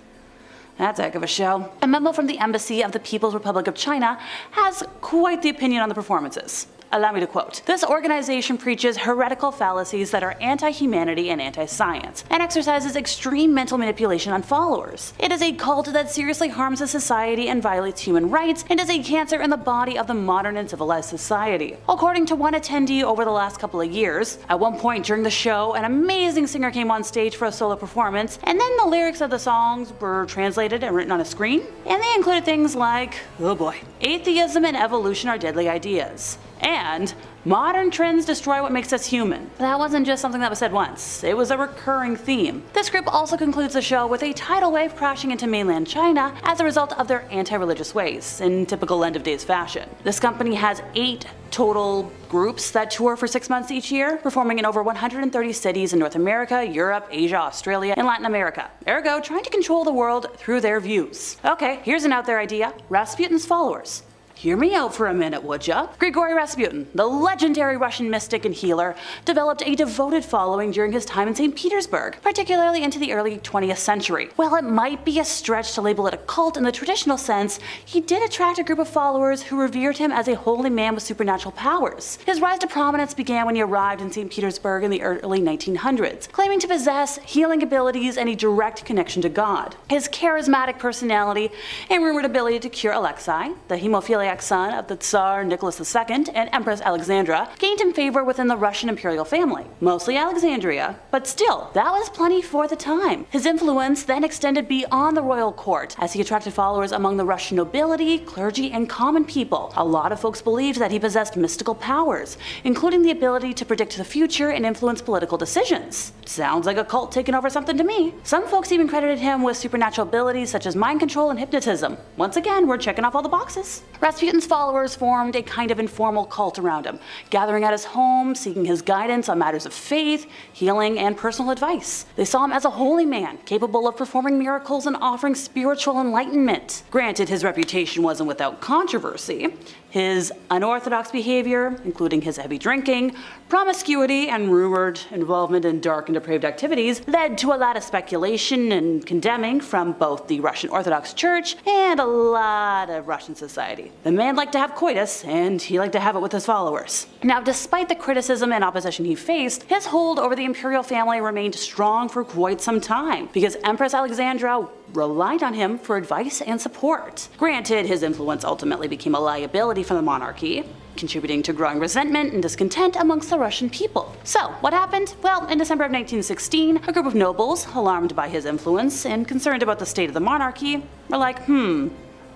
That's a heck of a show. A memo from the Embassy of the People's Republic of China has quite the opinion on the performances. Allow me to quote, "This organization preaches heretical fallacies that are anti-humanity and anti-science, and exercises extreme mental manipulation on followers. It is a cult that seriously harms the society and violates human rights, and is a cancer in the body of the modern and civilized society." According to one attendee over the last couple of years, at one point during the show, an amazing singer came on stage for a solo performance, and then the lyrics of the songs were translated and written on a screen, and they included things like, oh boy, atheism and evolution are deadly ideas, and Modern trends destroy what makes us human. But that wasn't just something that was said once, it was a recurring theme. This group also concludes the show with a tidal wave crashing into mainland China as a result of their anti-religious ways, in typical end of days fashion. This company has 8 total groups that tour for 6 months each year, performing in over 130 cities in North America, Europe, Asia, Australia, and Latin America. Ergo, trying to control the world through their views. Okay, here's an out there idea. Rasputin's followers. Hear me out for a minute, would ya? Grigory Rasputin, the legendary Russian mystic and healer, developed a devoted following during his time in St. Petersburg, particularly into the early 20th century. While it might be a stretch to label it a cult in the traditional sense, he did attract a group of followers who revered him as a holy man with supernatural powers. His rise to prominence began when he arrived in St. Petersburg in the early 1900s, claiming to possess healing abilities and a direct connection to God. His charismatic personality and rumored ability to cure Alexei, the hemophiliac son of the Tsar Nicholas II and Empress Alexandra, gained him favor within the Russian imperial family, mostly Alexandria, but still, that was plenty for the time. His influence then extended beyond the royal court, as he attracted followers among the Russian nobility, clergy, and common people. A lot of folks believed that he possessed mystical powers, including the ability to predict the future and influence political decisions. Sounds like a cult taking over something to me. Some folks even credited him with supernatural abilities such as mind control and hypnotism. Once again, we're checking off all the boxes. Rasputin's followers formed a kind of informal cult around him, gathering at his home, seeking his guidance on matters of faith, healing, and personal advice. They saw him as a holy man, capable of performing miracles and offering spiritual enlightenment. Granted, his reputation wasn't without controversy. His unorthodox behavior, including his heavy drinking, promiscuity, and rumored involvement in dark and depraved activities, led to a lot of speculation and condemning from both the Russian Orthodox Church and a lot of Russian society. The man liked to have coitus, and he liked to have it with his followers. Now, despite the criticism and opposition he faced, his hold over the imperial family remained strong for quite some time, because Empress Alexandra relied on him for advice and support. Granted, his influence ultimately became a liability for the monarchy, contributing to growing resentment and discontent amongst the Russian people. So, what happened? Well, in December of 1916, a group of nobles, alarmed by his influence and concerned about the state of the monarchy, were like,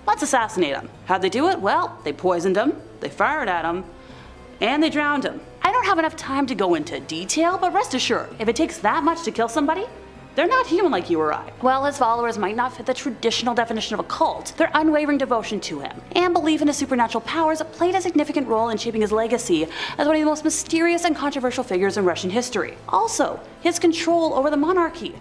let's assassinate him. How'd they do it? Well, they poisoned him, they fired at him, and they drowned him. I don't have enough time to go into detail, but rest assured, if it takes that much to kill somebody, they're not human like you or I. While his followers might not fit the traditional definition of a cult, their unwavering devotion to him and belief in his supernatural powers played a significant role in shaping his legacy as one of the most mysterious and controversial figures in Russian history. Also, his control over the monarchy.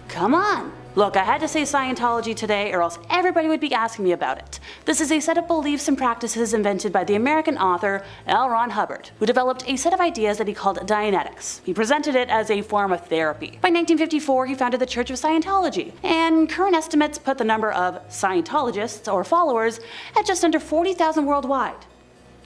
Come on. Look, I had to say Scientology today or else everybody would be asking me about it. This is a set of beliefs and practices invented by the American author L. Ron Hubbard, who developed a set of ideas that he called Dianetics. He presented it as a form of therapy. By 1954, he founded the Church of Scientology, and current estimates put the number of Scientologists, or followers, at just under 40,000 worldwide.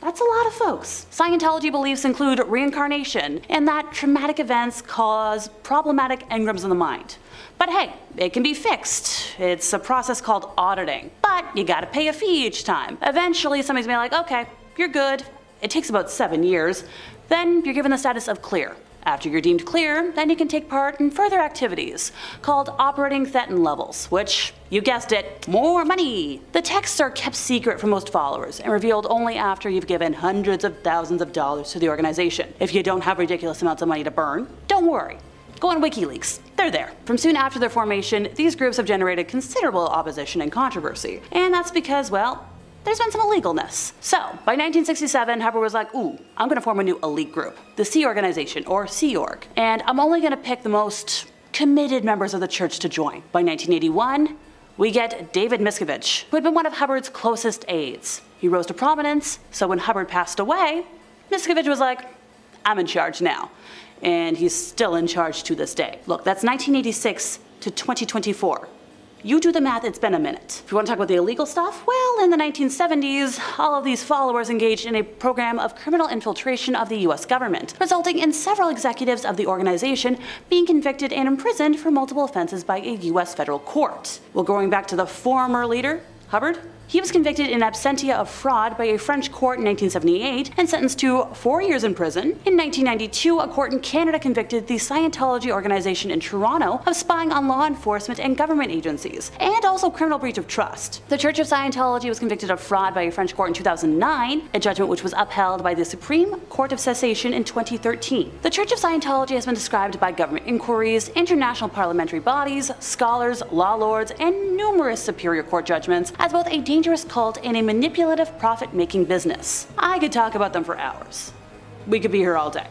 That's a lot of folks. Scientology beliefs include reincarnation, and that traumatic events cause problematic engrams in the mind. But hey, it can be fixed. It's a process called auditing. But you gotta pay a fee each time. Eventually, somebody's gonna be like, okay, you're good. It takes about 7 years. Then you're given the status of clear. After you're deemed clear, then you can take part in further activities called operating Thetan levels, which, you guessed it, more money. The texts are kept secret from most followers and revealed only after you've given hundreds of thousands of dollars to the organization. If you don't have ridiculous amounts of money to burn, don't worry. Go on WikiLeaks. They're there. From soon after their formation, these groups have generated considerable opposition and controversy. And that's because, well, there's been some illegalness. So, by 1967, Hubbard was like, ooh, I'm gonna form a new elite group, the Sea Organization, or Sea Org. And I'm only gonna pick the most committed members of the church to join. By 1981, we get David Miscavige, who had been one of Hubbard's closest aides. He rose to prominence, so when Hubbard passed away, Miscavige was like, I'm in charge now. And he's still in charge to this day. Look, that's 1986 to 2024. You do the math, it's been a minute. If you want to talk about the illegal stuff, well, in the 1970s, all of these followers engaged in a program of criminal infiltration of the US government, resulting in several executives of the organization being convicted and imprisoned for multiple offenses by a US federal court. Well, going back to the former leader, Hubbard, He was convicted in absentia of fraud by a French court in 1978 and sentenced to 4 years in prison. In 1992, a court in Canada convicted the Scientology organization in Toronto of spying on law enforcement and government agencies, and also criminal breach of trust. The Church of Scientology was convicted of fraud by a French court in 2009, a judgment which was upheld by the Supreme Court of Cessation in 2013. The Church of Scientology has been described by government inquiries, international parliamentary bodies, scholars, law lords, and numerous superior court judgments as both a dangerous cult and a manipulative profit-making business. I could talk about them for hours. We could be here all day.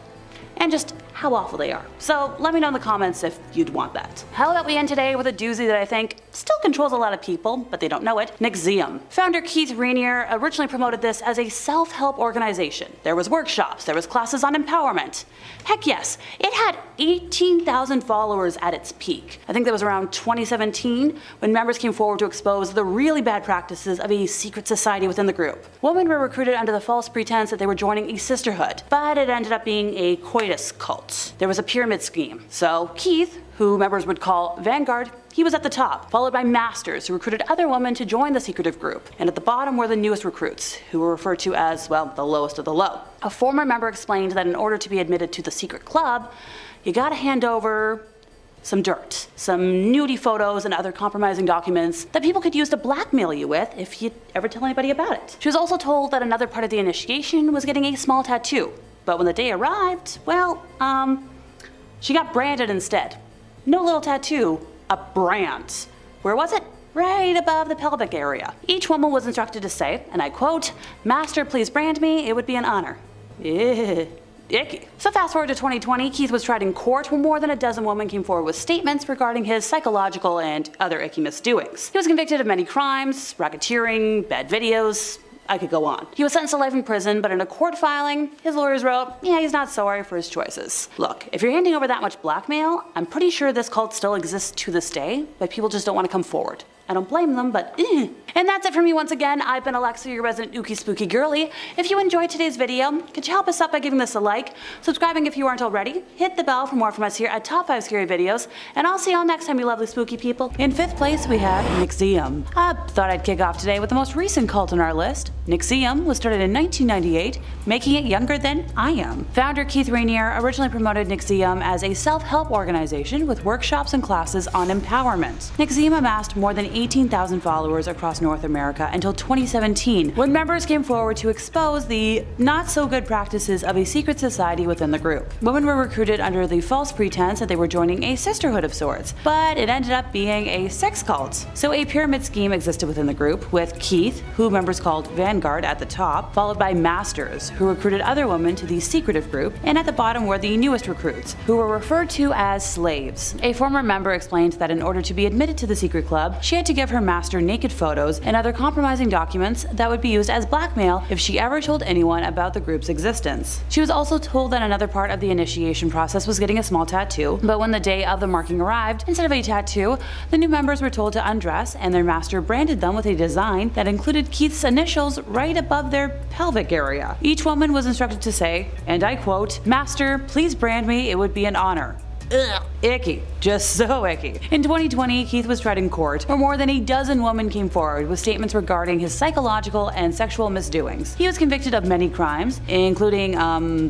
And just how awful they are. So let me know in the comments if you'd want that. How about we end today with a doozy that I think still controls a lot of people, but they don't know it, NXIVM. Founder Keith Rainier originally promoted this as a self-help organization. There was workshops, there was classes on empowerment. Heck yes, it had 18,000 followers at its peak. I think that was around 2017 when members came forward to expose the really bad practices of a secret society within the group. Women were recruited under the false pretense that they were joining a sisterhood, but it ended up being a coitus cult. There was a pyramid scheme. So Keith, who members would call Vanguard, he was at the top, followed by masters who recruited other women to join the secretive group. And at the bottom were the newest recruits, who were referred to as, well, the lowest of the low. A former member explained that in order to be admitted to the secret club, you gotta hand over some dirt, some nudie photos and other compromising documents that people could use to blackmail you with if you ever tell anybody about it. She was also told that another part of the initiation was getting a small tattoo. But when the day arrived, well, she got branded instead. No little tattoo, a brand. Where was it? Right above the pelvic area. Each woman was instructed to say, and I quote, "Master, please brand me, it would be an honor." Icky. So fast forward to 2020, Keith was tried in court where more than a dozen women came forward with statements regarding his psychological and other icky misdoings. He was convicted of many crimes, racketeering, bad videos. I could go on. He was sentenced to life in prison, but in a court filing, his lawyers wrote, yeah, he's not sorry for his choices. Look, if you're handing over that much blackmail, I'm pretty sure this cult still exists to this day, but people just don't want to come forward. I don't blame them, but And that's it for me once again. I've been Alexa, your resident ookie spooky girly. If you enjoyed today's video, could you help us out by giving this a like, subscribing if you aren't already, hit the bell for more from us here at Top 5 Scary Videos, and I'll see y'all next time, you lovely spooky people. In 5th place, we have NXIVM. I thought I'd kick off today with the most recent cult on our list. NXIVM was started in 1998, making it younger than I am. Founder Keith Rainier originally promoted NXIVM as a self-help organization with workshops and classes on empowerment. NXIVM amassed more than 18,000 followers across North America until 2017, when members came forward to expose the not-so-good practices of a secret society within the group. Women were recruited under the false pretense that they were joining a sisterhood of sorts, but it ended up being a sex cult. So a pyramid scheme existed within the group, with Keith, who members called Vanguard, at the top, followed by masters, who recruited other women to the secretive group, and at the bottom were the newest recruits, who were referred to as slaves. A former member explained that in order to be admitted to the secret club, she had to give her master naked photos and other compromising documents that would be used as blackmail if she ever told anyone about the group's existence. She was also told that another part of the initiation process was getting a small tattoo, but when the day of the marking arrived, instead of a tattoo, the new members were told to undress, and their master branded them with a design that included Keith's initials right above their pelvic area. Each woman was instructed to say, and I quote, "Master, please brand me, it would be an honor." Ugh, icky. Just so icky. In 2020, Keith was tried in court, where more than a dozen women came forward with statements regarding his psychological and sexual misdoings. He was convicted of many crimes, including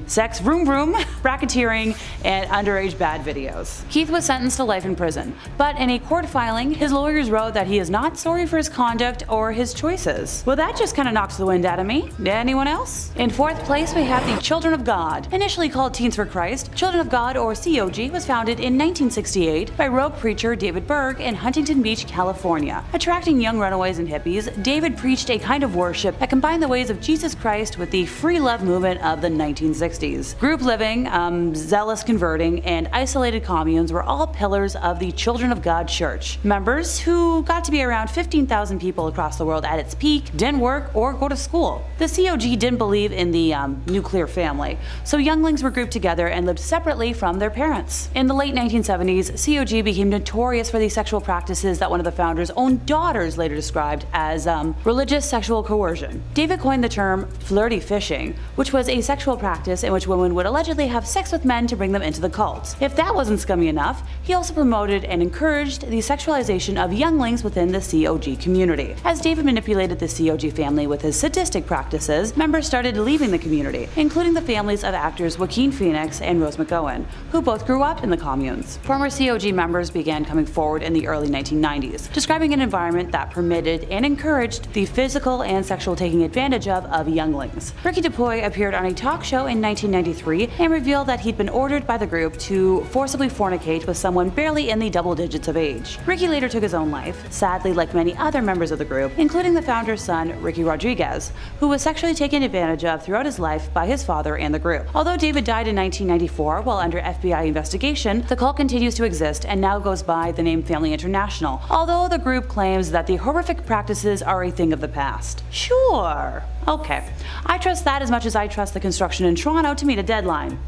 sex, vroom vroom, racketeering, and underage bad videos. Keith was sentenced to life in prison, but in a court filing, his lawyers wrote that he is not sorry for his conduct or his choices. Well, that just kind of knocks the wind out of me. Anyone else? In 4th place, we have the Children of God. Initially called Teens for Christ, Children of God, or COG, was founded in 1968 by rogue preacher David Berg in Huntington Beach, California. Attracting young runaways and hippies, David preached a kind of worship that combined the ways of Jesus Christ with the free love movement of the 1960s. Group living, zealous converting, and isolated communes were all pillars of the Children of God Church. Members, who got to be around 15,000 people across the world at its peak, didn't work or go to school. The COG didn't believe in the nuclear family, so younglings were grouped together and lived separately from their parents. In the late 1970s, COG became notorious for the sexual practices that one of the founders' own daughters later described as religious sexual coercion. David coined the term flirty fishing, which was a sexual practice in which women would allegedly have sex with men to bring them into the cult. If that wasn't scummy enough, he also promoted and encouraged the sexualization of younglings within the COG community. As David manipulated the COG family with his sadistic practices, members started leaving the community, including the families of actors Joaquin Phoenix and Rose McGowan, who both grew up in the communes. Former COG members began coming forward in the early 1990s, describing an environment that permitted and encouraged the physical and sexual taking advantage of younglings. Ricky DuPuy appeared on a talk show in 1993 and revealed that he'd been ordered by the group to forcibly fornicate with someone barely in the double digits of age. Ricky later took his own life, sadly like many other members of the group, including the founder's son, Ricky Rodriguez, who was sexually taken advantage of throughout his life by his father and the group. Although David died in 1994 while under FBI investigation, the cult continues to exist and now goes by the name Family International, although the group claims that the horrific practices are a thing of the past. Sure. Okay. I trust that as much as I trust the construction in Toronto to meet a deadline.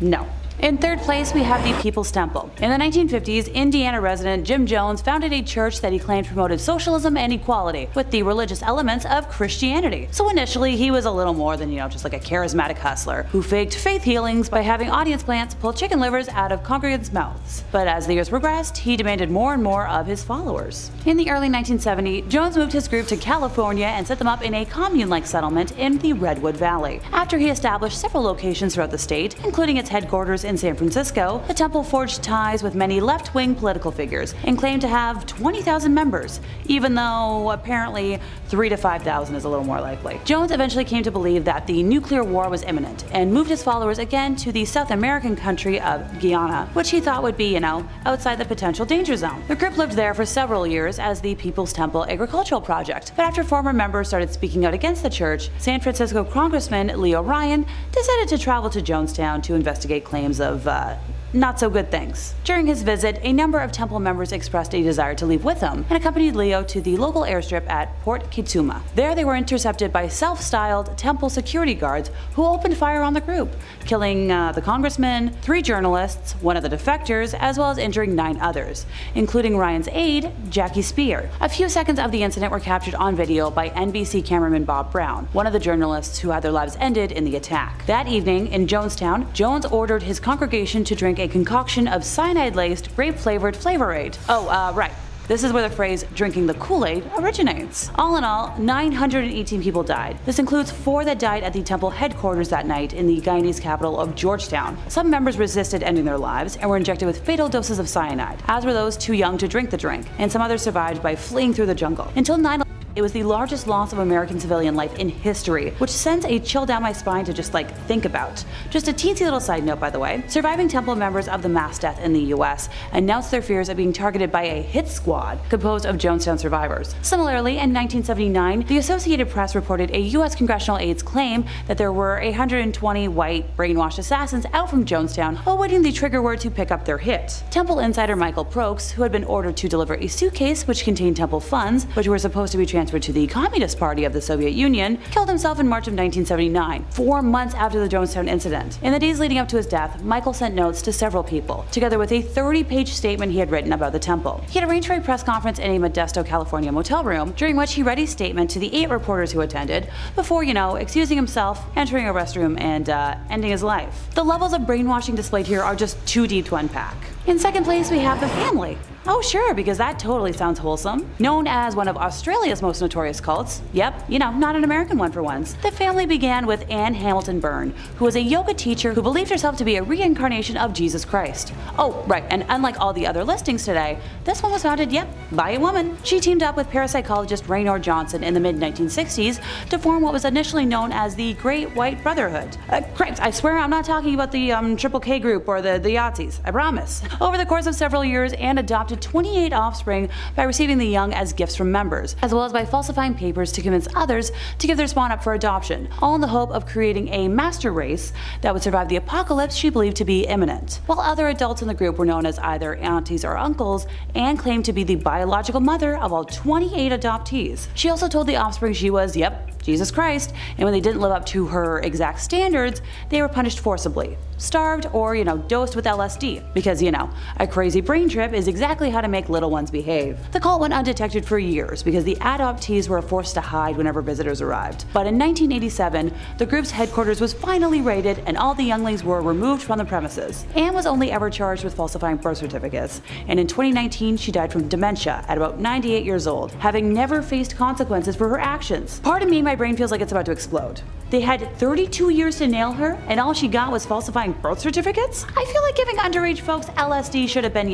No. In third place, we have the People's Temple. In the 1950s, Indiana resident Jim Jones founded a church that he claimed promoted socialism and equality with the religious elements of Christianity. So initially, he was a little more than, just like a charismatic hustler who faked faith healings by having audience plants pull chicken livers out of congregants' mouths. But as the years progressed, he demanded more and more of his followers. In the early 1970s, Jones moved his group to California and set them up in a commune-like settlement in the Redwood Valley. After he established several locations throughout the state, including its headquarters in San Francisco, the temple forged ties with many left-wing political figures and claimed to have 20,000 members, even though apparently 3,000 to 5,000 is a little more likely. Jones eventually came to believe that the nuclear war was imminent and moved his followers again to the South American country of Guyana, which he thought would be, outside the potential danger zone. The group lived there for several years as the People's Temple Agricultural Project, but after former members started speaking out against the church, San Francisco Congressman Leo Ryan decided to travel to Jonestown to investigate claims of not so good things. During his visit, a number of temple members expressed a desire to leave with him and accompanied Leo to the local airstrip at Port Kitsuma. There they were intercepted by self-styled temple security guards who opened fire on the group, killing the congressman, 3 journalists, one of the defectors, as well as injuring 9 others, including Ryan's aide, Jackie Spear. A few seconds of the incident were captured on video by NBC cameraman Bob Brown, one of the journalists who had their lives ended in the attack. That evening in Jonestown, Jones ordered his congregation to drink a concoction of cyanide-laced, grape-flavored Flavor Aid. Right. This is where the phrase drinking the Kool-Aid originates. All in all, 918 people died. This includes 4 that died at the temple headquarters that night in the Guyanese capital of Georgetown. Some members resisted ending their lives and were injected with fatal doses of cyanide, as were those too young to drink the drink, and some others survived by fleeing through the jungle. Until 9/11, it was the largest loss of American civilian life in history, which sends a chill down my spine to just think about. Just a teensy little side note, by the way. Surviving temple members of the mass death in the US announced their fears of being targeted by a hit squad composed of Jonestown survivors. Similarly, in 1979, the Associated Press reported a US congressional aide's claim that there were 120 white brainwashed assassins out from Jonestown awaiting the trigger word to pick up their hit. Temple insider Michael Prokes, who had been ordered to deliver a suitcase which contained temple funds, which were supposed to be transferred to the Communist Party of the Soviet Union, killed himself in March of 1979, 4 months after the Jonestown incident. In the days leading up to his death, Michael sent notes to several people, together with a 30-page statement he had written about the temple. He had arranged for a press conference in a Modesto, California motel room, during which he read a statement to the 8 reporters who attended, before, excusing himself, entering a restroom, and ending his life. The levels of brainwashing displayed here are just too deep to unpack. In second place, we have the family. Oh sure, because that totally sounds wholesome. Known as one of Australia's most notorious cults, yep, not an American one for once, the family began with Anne Hamilton Byrne, who was a yoga teacher who believed herself to be a reincarnation of Jesus Christ. Oh, right, and unlike all the other listings today, this one was founded, by a woman. She teamed up with parapsychologist Raynor Johnson in the mid-1960s to form what was initially known as the Great White Brotherhood. Correct, I swear I'm not talking about the Triple K group or the Yahtzees, I promise. Over the course of several years, Anne adopted to 28 offspring by receiving the young as gifts from members, as well as by falsifying papers to convince others to give their spawn up for adoption, all in the hope of creating a master race that would survive the apocalypse she believed to be imminent. While other adults in the group were known as either aunties or uncles, Anne claimed to be the biological mother of all 28 adoptees. She also told the offspring she was, Jesus Christ, and when they didn't live up to her exact standards, they were punished forcibly, starved, or, dosed with LSD, because, a crazy brain trip is exactly how to make little ones behave. The cult went undetected for years because the adoptees were forced to hide whenever visitors arrived. But in 1987, the group's headquarters was finally raided and all the younglings were removed from the premises. Anne was only ever charged with falsifying birth certificates, and in 2019 she died from dementia at about 98 years old, having never faced consequences for her actions. Part of me, my brain feels like it's about to explode. They had 32 years to nail her, and all she got was falsifying birth certificates? I feel like giving underage folks LSD should have been,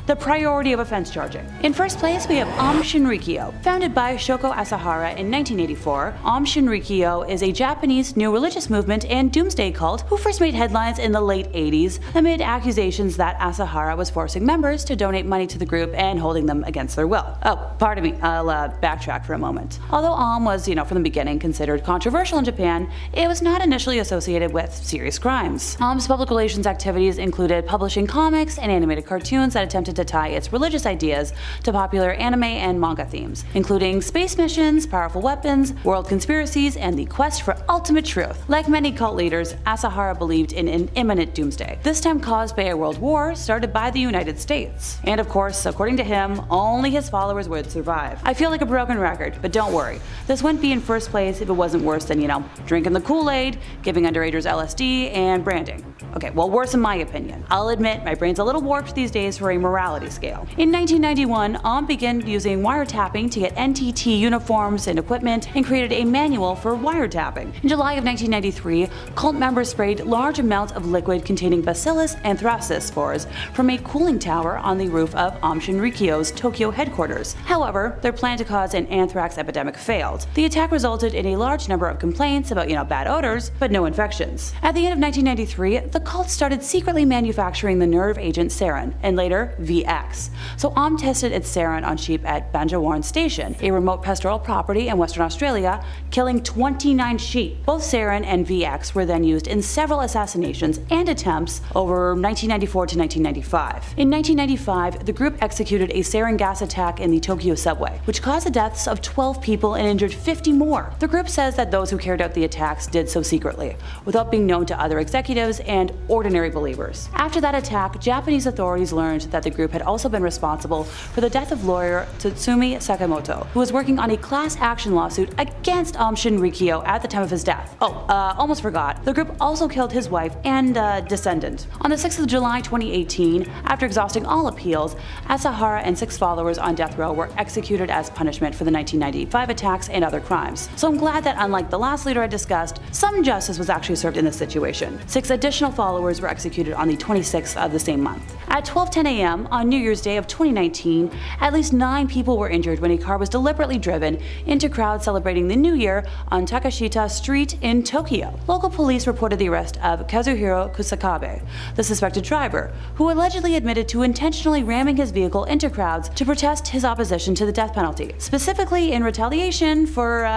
the priority of offense charging. In first place, we have Aum Shinrikyo. Founded by Shoko Asahara in 1984, Aum Shinrikyo is a Japanese new religious movement and doomsday cult who first made headlines in the late 80s amid accusations that Asahara was forcing members to donate money to the group and holding them against their will. Oh, pardon me, I'll backtrack for a moment. Although Aum was, from the beginning considered controversial in Japan, it was not initially associated with serious crimes. Aum's public relations activities included publishing comics and animated cartoons that attempted to tie its religious ideas to popular anime and manga themes, including space missions, powerful weapons, world conspiracies, and the quest for ultimate truth. Like many cult leaders, Asahara believed in an imminent doomsday, this time caused by a world war started by the United States. And of course, according to him, only his followers would survive. I feel like a broken record, but don't worry. This wouldn't be in first place if it wasn't worse than, drinking the Kool-Aid, giving underagers LSD, and branding. Okay, well, worse in my opinion. I'll admit my brain's a little warped these days for a morality scale. In 1991, Aum began using wiretapping to get NTT uniforms and equipment and created a manual for wiretapping. In July of 1993, cult members sprayed large amounts of liquid containing Bacillus anthracis spores from a cooling tower on the roof of Aum Shinrikyo's Tokyo headquarters. However, their plan to cause an anthrax epidemic failed. The attack resulted in a large number of complaints about, bad odors, but no infections. At the end of 1993, the cult started secretly manufacturing the nerve agent sarin, and later VX. So Aum tested its sarin on sheep at Banjawarn Station, a remote pastoral property in Western Australia, killing 29 sheep. Both sarin and VX were then used in several assassinations and attempts over 1994 to 1995. In 1995, the group executed a sarin gas attack in the Tokyo subway, which caused the deaths of 12 people and injured 50 more. The group says that those who carried out the attacks did so secretly, without being known to other executives and ordinary believers. After that attack, Japanese authorities learned that the group had also been responsible for the death of lawyer Tsutsumi Sakamoto, who was working on a class action lawsuit against Aum Shinrikyo at the time of his death. Almost forgot. The group also killed his wife and descendant. On the 6th of July 2018, after exhausting all appeals, Asahara and 6 followers on death row were executed as punishment for the 1995 attacks and other crimes. So I'm glad that, unlike the last leader I discussed, some justice was actually served in this situation. 6 additional followers were executed on the 26th of the same month. At 12:10 a.m. on New Year's Day of 2019, at least 9 people were injured when a car was deliberately driven into crowds celebrating the New Year on Takashita Street in Tokyo. Local police reported the arrest of Kazuhiro Kusakabe, the suspected driver, who allegedly admitted to intentionally ramming his vehicle into crowds to protest his opposition to the death penalty, specifically in retaliation for,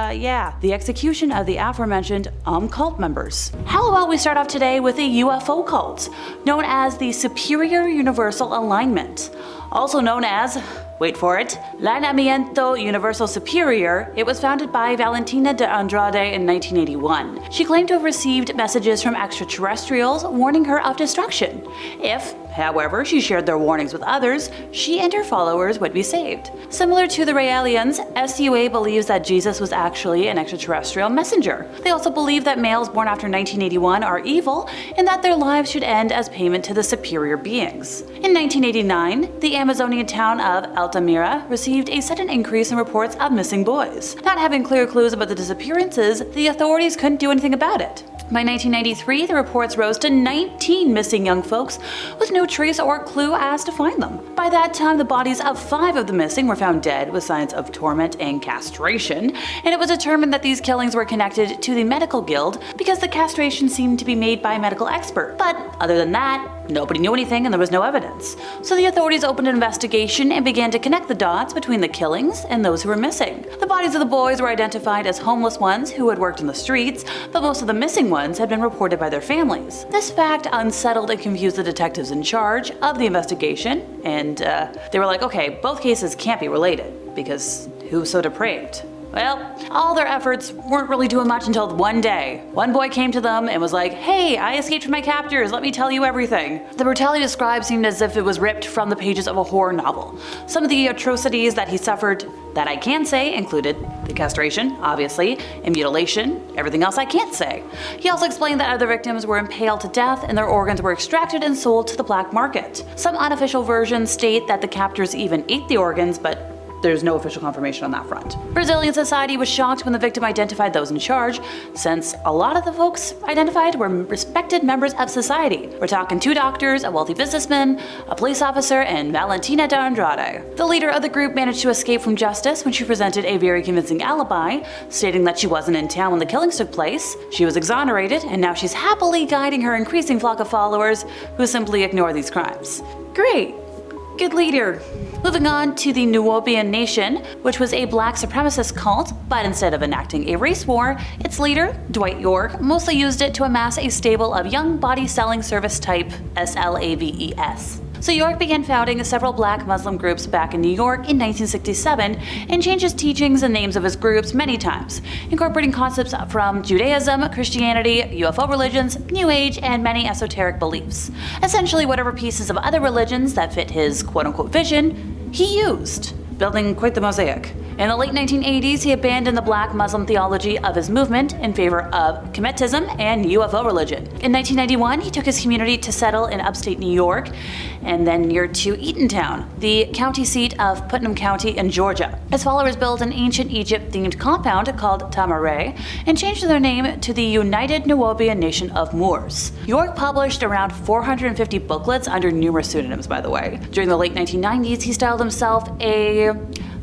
the execution of the aforementioned cult members. How about we start off today with a UFO cult, known as the Superior Universal Alignment, also known as, wait for it, Lineamiento Universal Superior. It was founded by Valentina de Andrade in 1981. She claimed to have received messages from extraterrestrials warning her of destruction. If, however, she shared their warnings with others, she and her followers would be saved. Similar to the Raelians, SUA believes that Jesus was actually an extraterrestrial messenger. They also believe that males born after 1981 are evil and that their lives should end as payment to the superior beings. In 1989, the Amazonian town of Altamira received a sudden increase in reports of missing boys. Not having clear clues about the disappearances, the authorities couldn't do anything about it. By 1993, the reports rose to 19 missing young folks with no trace or clue as to find them. By that time, the bodies of 5 of the missing were found dead with signs of torment and castration, and it was determined that these killings were connected to the medical guild because the castration seemed to be made by a medical expert. But other than that, Nobody knew anything and there was no evidence. So the authorities opened an investigation and began to connect the dots between the killings and those who were missing. The bodies of the boys were identified as homeless ones who had worked in the streets, but most of the missing ones had been reported by their families. This fact unsettled and confused the detectives in charge of the investigation, and they were like, okay, both cases can't be related, because who's so depraved? Well, all their efforts weren't really doing much until one day. One boy came to them and was like, hey, I escaped from my captors, let me tell you everything. The brutality described seemed as if it was ripped from the pages of a horror novel. Some of the atrocities that he suffered that I can say included the castration, obviously, and mutilation, everything else I can't say. He also explained that other victims were impaled to death and their organs were extracted and sold to the black market. Some unofficial versions state that the captors even ate the organs, but there's no official confirmation on that front. Brazilian society was shocked when the victim identified those in charge, since a lot of the folks identified were respected members of society. We're talking 2 doctors, a wealthy businessman, a police officer, and Valentina de Andrade. The leader of the group managed to escape from justice when she presented a very convincing alibi, stating that she wasn't in town when the killings took place. She was exonerated, and now she's happily guiding her increasing flock of followers who simply ignore these crimes. Great. Good leader. Moving on to the Nubian Nation, which was a black supremacist cult, but instead of enacting a race war, its leader, Dwight York, mostly used it to amass a stable of young body-selling service type SLAVES. So York began founding several black Muslim groups back in New York in 1967 and changed his teachings and names of his groups many times, incorporating concepts from Judaism, Christianity, UFO religions, New Age, and many esoteric beliefs. Essentially whatever pieces of other religions that fit his quote-unquote vision, he used, building quite the mosaic. In the late 1980s, he abandoned the black Muslim theology of his movement in favor of Kemetism and UFO religion. In 1991, he took his community to settle in upstate New York and then near to Eatontown, the county seat of Putnam County in Georgia. His followers built an ancient Egypt-themed compound called Tamaray and changed their name to the United Nubian Nation of Moors. York published around 450 booklets under numerous pseudonyms, by the way. During the late 1990s, he styled himself a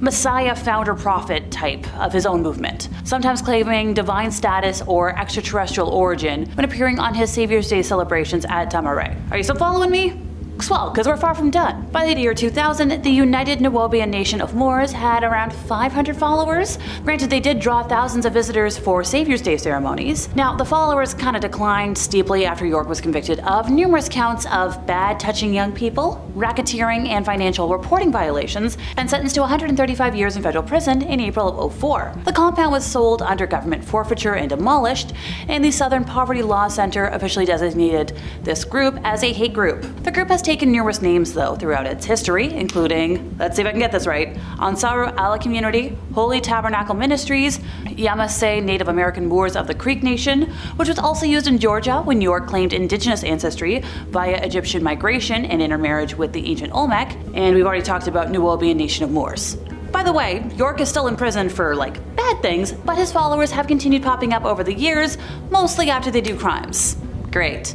Messiah founder prophet type of his own movement, sometimes claiming divine status or extraterrestrial origin when appearing on his Savior's Day celebrations at Tamaray. Are you still following me? Swell, because we're far from done. By the year 2000, the United Nubian Nation of Moors had around 500 followers. Granted, they did draw thousands of visitors for Savior's Day ceremonies. Now, the followers kind of declined steeply after York was convicted of numerous counts of bad touching young people, racketeering, and financial reporting violations, and sentenced to 135 years in federal prison in April of 2004. The compound was sold under government forfeiture and demolished, and the Southern Poverty Law Center officially designated this group as a hate group. The group has taken numerous names though throughout its history, including, let's see if I can get this right, Ansaru Allah Community, Holy Tabernacle Ministries, Yamasee Native American Moors of the Creek Nation, which was also used in Georgia when York claimed indigenous ancestry via Egyptian migration and intermarriage with the ancient Olmec, and we've already talked about Nubian Nation of Moors. By the way, York is still in prison for, bad things, but his followers have continued popping up over the years, mostly after they do crimes. Great.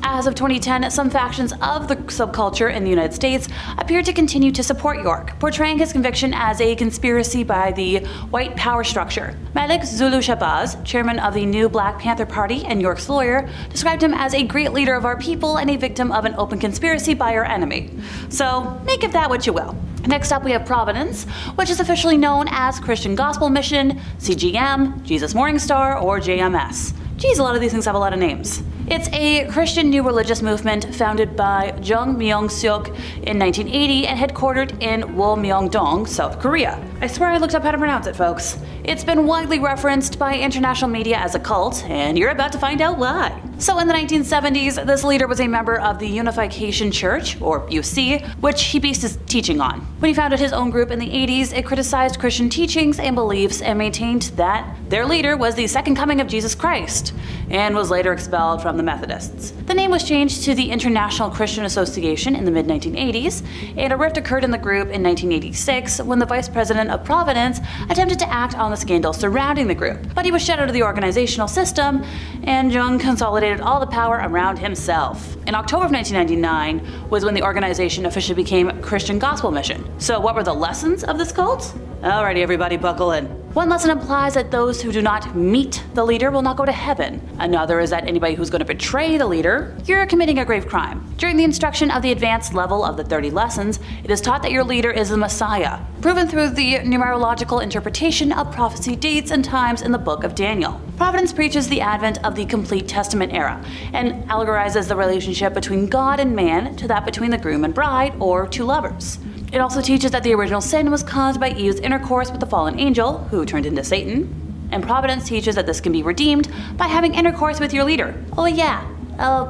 As of 2010, some factions of the subculture in the United States appeared to continue to support York, portraying his conviction as a conspiracy by the white power structure. Malik Zulu Shabazz, chairman of the new Black Panther Party and York's lawyer, described him as a great leader of our people and a victim of an open conspiracy by our enemy. So, make of that what you will. Next up we have Providence, which is officially known as Christian Gospel Mission, CGM, Jesus Morning Star, or JMS. Geez, a lot of these things have a lot of names. It's a Christian new religious movement founded by Jung Myung-suk in 1980 and headquartered in Wolmyongdong, South Korea. I swear I looked up how to pronounce it, folks. It's been widely referenced by international media as a cult, and you're about to find out why. So in the 1970s, this leader was a member of the Unification Church, or UC, which he based his teaching on. When he founded his own group in the 80s, it criticized Christian teachings and beliefs and maintained that their leader was the second coming of Jesus Christ, and was later expelled from the Methodists. The name was changed to the International Christian Association in the mid-1980s, and a rift occurred in the group in 1986 when the vice president of Providence attempted to act on the scandal surrounding the group. But he was shut out of the organizational system, and Jung consolidated all the power around himself. In October of 1999 was when the organization officially became Christian Gospel Mission. So what were the lessons of this cult? Alrighty everybody, buckle in. One lesson implies that those who do not meet the leader will not go to heaven. Another is that anybody who's going to betray the leader, you're committing a grave crime. During the instruction of the advanced level of the 30 lessons, it is taught that your leader is the Messiah, proven through the numerological interpretation of prophecy dates and times in the book of Daniel. Providence preaches the advent of the complete Testament era and allegorizes the relationship between God and man to that between the groom and bride, or two lovers. It also teaches that the original sin was caused by Eve's intercourse with the fallen angel, who turned into Satan. And Providence teaches that this can be redeemed by having intercourse with your leader. Oh yeah,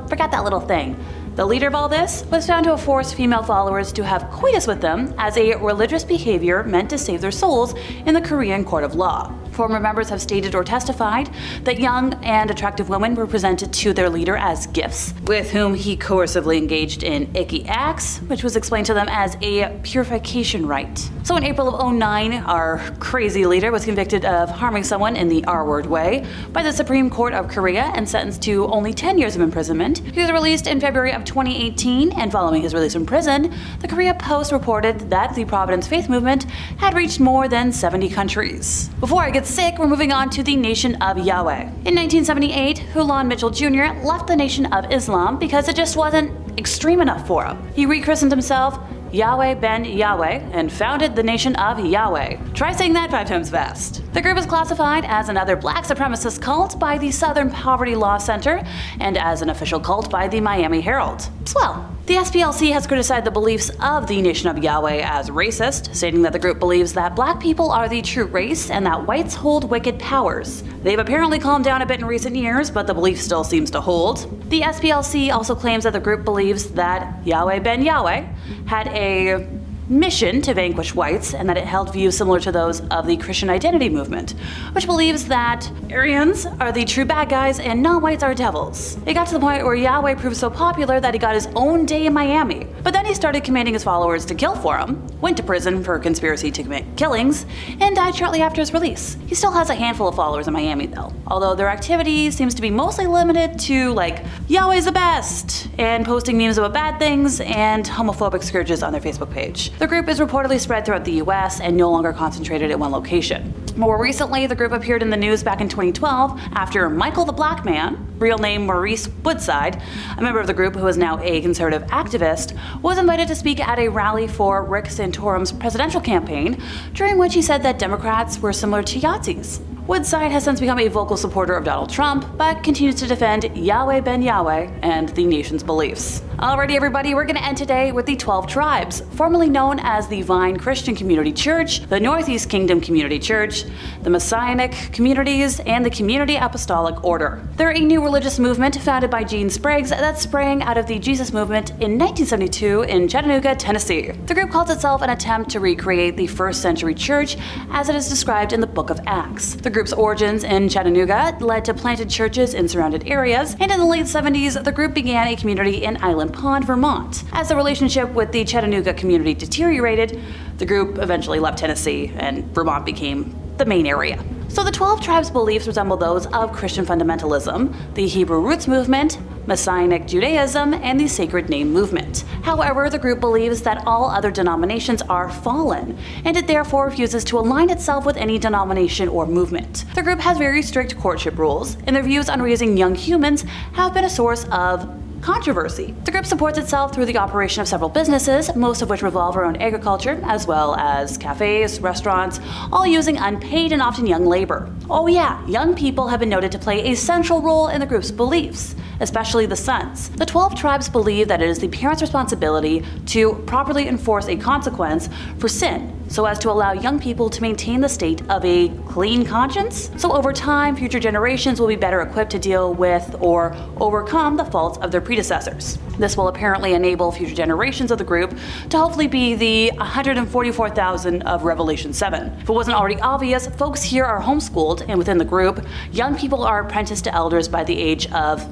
forgot that little thing. The leader of all this was found to have forced female followers to have coitus with them as a religious behavior meant to save their souls in the Korean court of law. Former members have stated or testified that young and attractive women were presented to their leader as gifts, with whom he coercively engaged in icky acts, which was explained to them as a purification rite. So in April of 2009, our crazy leader was convicted of harming someone in the R-word way by the Supreme Court of Korea and sentenced to only 10 years of imprisonment. He was released in February of 2018, and following his release from prison, the Korea Post reported that the Providence faith movement had reached more than 70 countries. Before I get sick, we're moving on to the Nation of Yahweh. In 1978, Hulan Mitchell Jr. left the Nation of Islam because it just wasn't extreme enough for him. He rechristened himself Yahweh Ben Yahweh and founded the Nation of Yahweh. Try saying that 5 times fast. The group is classified as another black supremacist cult by the Southern Poverty Law Center and as an official cult by the Miami Herald. Swell. The SPLC has criticized the beliefs of the Nation of Yahweh as racist, stating that the group believes that black people are the true race and that whites hold wicked powers. They've apparently calmed down a bit in recent years, but the belief still seems to hold. The SPLC also claims that the group believes that Yahweh Ben Yahweh had a mission to vanquish whites and that it held views similar to those of the Christian identity movement, which believes that Aryans are the true bad guys and non-whites are devils. It got to the point where Yahweh proved so popular that he got his own day in Miami, but then he started commanding his followers to kill for him, went to prison for conspiracy to commit killings, and died shortly after his release. He still has a handful of followers in Miami though, although their activity seems to be mostly limited to like, Yahweh's the best, and posting memes about bad things and homophobic scourges on their Facebook page. The group is reportedly spread throughout the US and no longer concentrated in one location. More recently, the group appeared in the news back in 2012 after Michael the Black Man, real name Maurice Woodside, a member of the group who is now a conservative activist, was invited to speak at a rally for Rick Santorum's presidential campaign, during which he said that Democrats were similar to Yazis. Woodside has since become a vocal supporter of Donald Trump, but continues to defend Yahweh Ben Yahweh and the nation's beliefs. Alrighty everybody, we're going to end today with the 12 tribes, formerly known as the Vine Christian Community Church, the Northeast Kingdom Community Church, the Messianic Communities, and the Community Apostolic Order. They're a new religious movement founded by Gene Spriggs that sprang out of the Jesus movement in 1972 in Chattanooga, Tennessee. The group calls itself an attempt to recreate the first century church as it is described in the book of Acts. The group's origins in Chattanooga led to planted churches in surrounded areas, and in the late 70s, the group began a community in Island Pond, Vermont. As the relationship with the Chattanooga community deteriorated, the group eventually left Tennessee, and Vermont became the main area. So the 12 tribes' beliefs resemble those of Christian fundamentalism, the Hebrew Roots movement, Messianic Judaism, and the Sacred Name movement. However, the group believes that all other denominations are fallen, and it therefore refuses to align itself with any denomination or movement. The group has very strict courtship rules, and their views on raising young humans have been a source of controversy. The group supports itself through the operation of several businesses, most of which revolve around agriculture, as well as cafes, restaurants, all using unpaid and often young labor. Oh yeah, young people have been noted to play a central role in the group's beliefs, especially the sons. The 12 tribes believe that it is the parents' responsibility to properly enforce a consequence for sin, so as to allow young people to maintain the state of a clean conscience. So over time, future generations will be better equipped to deal with or overcome the faults of their predecessors. This will apparently enable future generations of the group to hopefully be the 144,000 of Revelation 7. If it wasn't already obvious, folks here are homeschooled, and within the group, young people are apprenticed to elders by the age of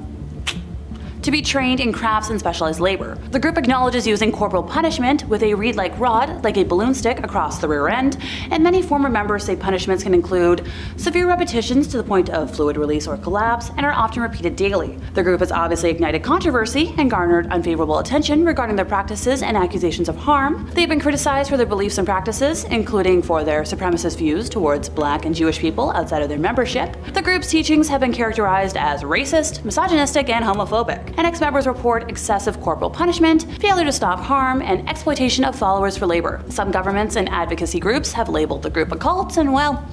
to be trained in crafts and specialized labor. The group acknowledges using corporal punishment with a reed-like rod, like a balloon stick, across the rear end, and many former members say punishments can include severe repetitions to the point of fluid release or collapse, and are often repeated daily. The group has obviously ignited controversy and garnered unfavorable attention regarding their practices and accusations of harm. They've been criticized for their beliefs and practices, including for their supremacist views towards Black and Jewish people outside of their membership. The group's teachings have been characterized as racist, misogynistic, and homophobic, and ex-members report excessive corporal punishment, failure to stop harm, and exploitation of followers for labor. Some governments and advocacy groups have labeled the group a cult, and well,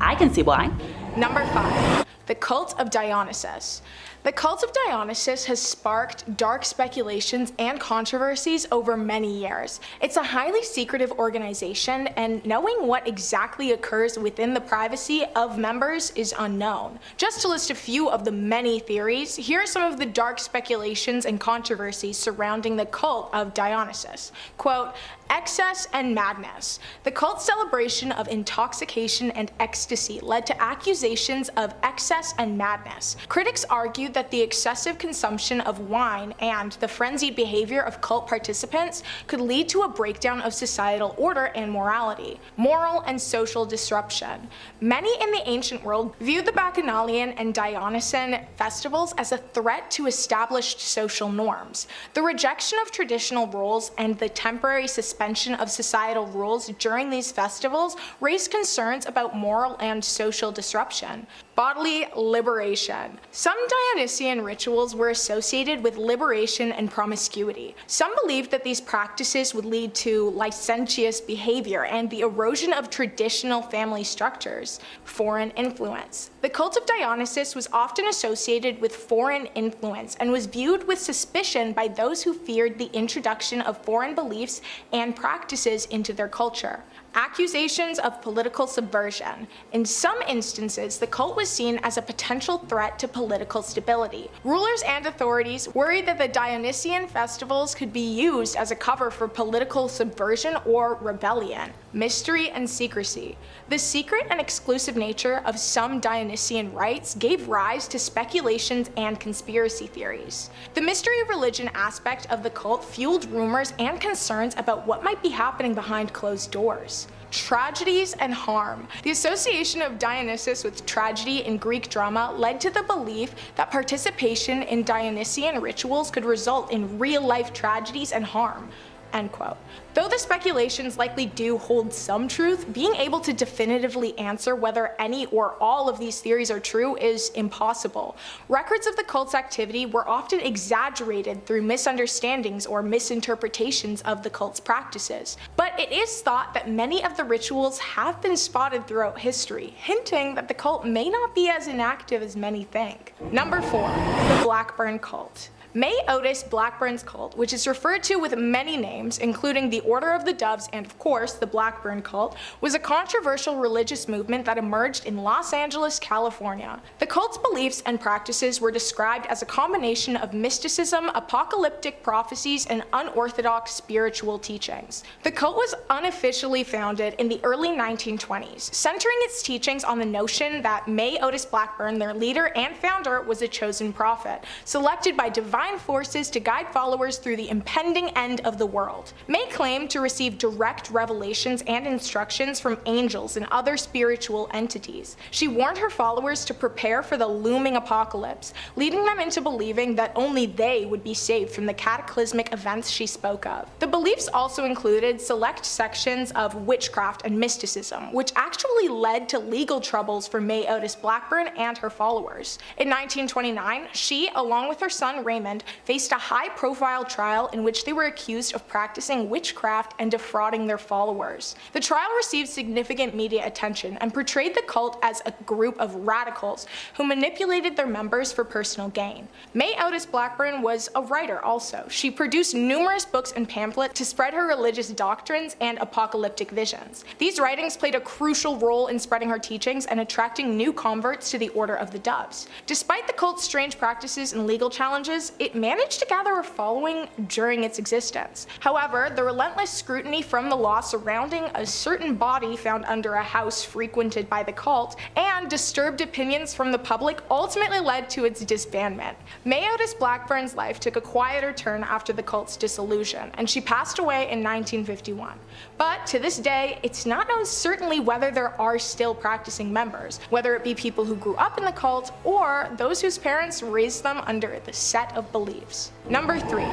I can see why. Number 5. The Cult of Dionysus. The Cult of Dionysus has sparked dark speculations and controversies over many years. It's a highly secretive organization, and knowing what exactly occurs within the privacy of members is unknown. Just to list a few of the many theories, here are some of the dark speculations and controversies surrounding the Cult of Dionysus. Quote, excess and madness. The cult's celebration of intoxication and ecstasy led to accusations of excess and madness. Critics argued that the excessive consumption of wine and the frenzied behavior of cult participants could lead to a breakdown of societal order and morality, moral and social disruption. Many in the ancient world viewed the Bacchanalian and Dionysian festivals as a threat to established social norms. The rejection of traditional roles and the temporary suspension of societal rules during these festivals raised concerns about moral and social disruption. Bodily liberation. Some Dionysian rituals were associated with liberation and promiscuity. Some believed that these practices would lead to licentious behavior and the erosion of traditional family structures. Foreign influence. The cult of Dionysus was often associated with foreign influence and was viewed with suspicion by those who feared the introduction of foreign beliefs and practices into their culture. Accusations of political subversion. In some instances, the cult was seen as a potential threat to political stability. Rulers and authorities worried that the Dionysian festivals could be used as a cover for political subversion or rebellion. Mystery and secrecy. The secret and exclusive nature of some Dionysian rites gave rise to speculations and conspiracy theories. The mystery of religion aspect of the cult fueled rumors and concerns about what might be happening behind closed doors. Tragedies and harm. The association of Dionysus with tragedy in Greek drama led to the belief that participation in Dionysian rituals could result in real-life tragedies and harm. End quote. Though the speculations likely do hold some truth, being able to definitively answer whether any or all of these theories are true is impossible. Records of the cult's activity were often exaggerated through misunderstandings or misinterpretations of the cult's practices. But it is thought that many of the rituals have been spotted throughout history, hinting that the cult may not be as inactive as many think. Number 4. The Blackburn Cult. May Otis Blackburn's cult, which is referred to with many names, including the Order of the Doves and, of course, the Blackburn cult, was a controversial religious movement that emerged in Los Angeles, California. The cult's beliefs and practices were described as a combination of mysticism, apocalyptic prophecies, and unorthodox spiritual teachings. The cult was unofficially founded in the early 1920s, centering its teachings on the notion that May Otis Blackburn, their leader and founder, was a chosen prophet, selected by divine forces to guide followers through the impending end of the world. May claimed to receive direct revelations and instructions from angels and other spiritual entities. She warned her followers to prepare for the looming apocalypse, leading them into believing that only they would be saved from the cataclysmic events she spoke of. The beliefs also included select sections of witchcraft and mysticism, which actually led to legal troubles for May Otis Blackburn and her followers. In 1929, she, along with her son Raymond, faced a high-profile trial in which they were accused of practicing witchcraft and defrauding their followers. The trial received significant media attention and portrayed the cult as a group of radicals who manipulated their members for personal gain. May Otis Blackburn was a writer also. She produced numerous books and pamphlets to spread her religious doctrines and apocalyptic visions. These writings played a crucial role in spreading her teachings and attracting new converts to the Order of the Doves. Despite the cult's strange practices and legal challenges, it managed to gather a following during its existence. However, the relentless scrutiny from the law surrounding a certain body found under a house frequented by the cult and disturbed opinions from the public ultimately led to its disbandment. Mae Otis Blackburn's life took a quieter turn after the cult's dissolution, and she passed away in 1951. But to this day, it's not known certainly whether there are still practicing members, whether it be people who grew up in the cult or those whose parents raised them under the set of beliefs. Number 3.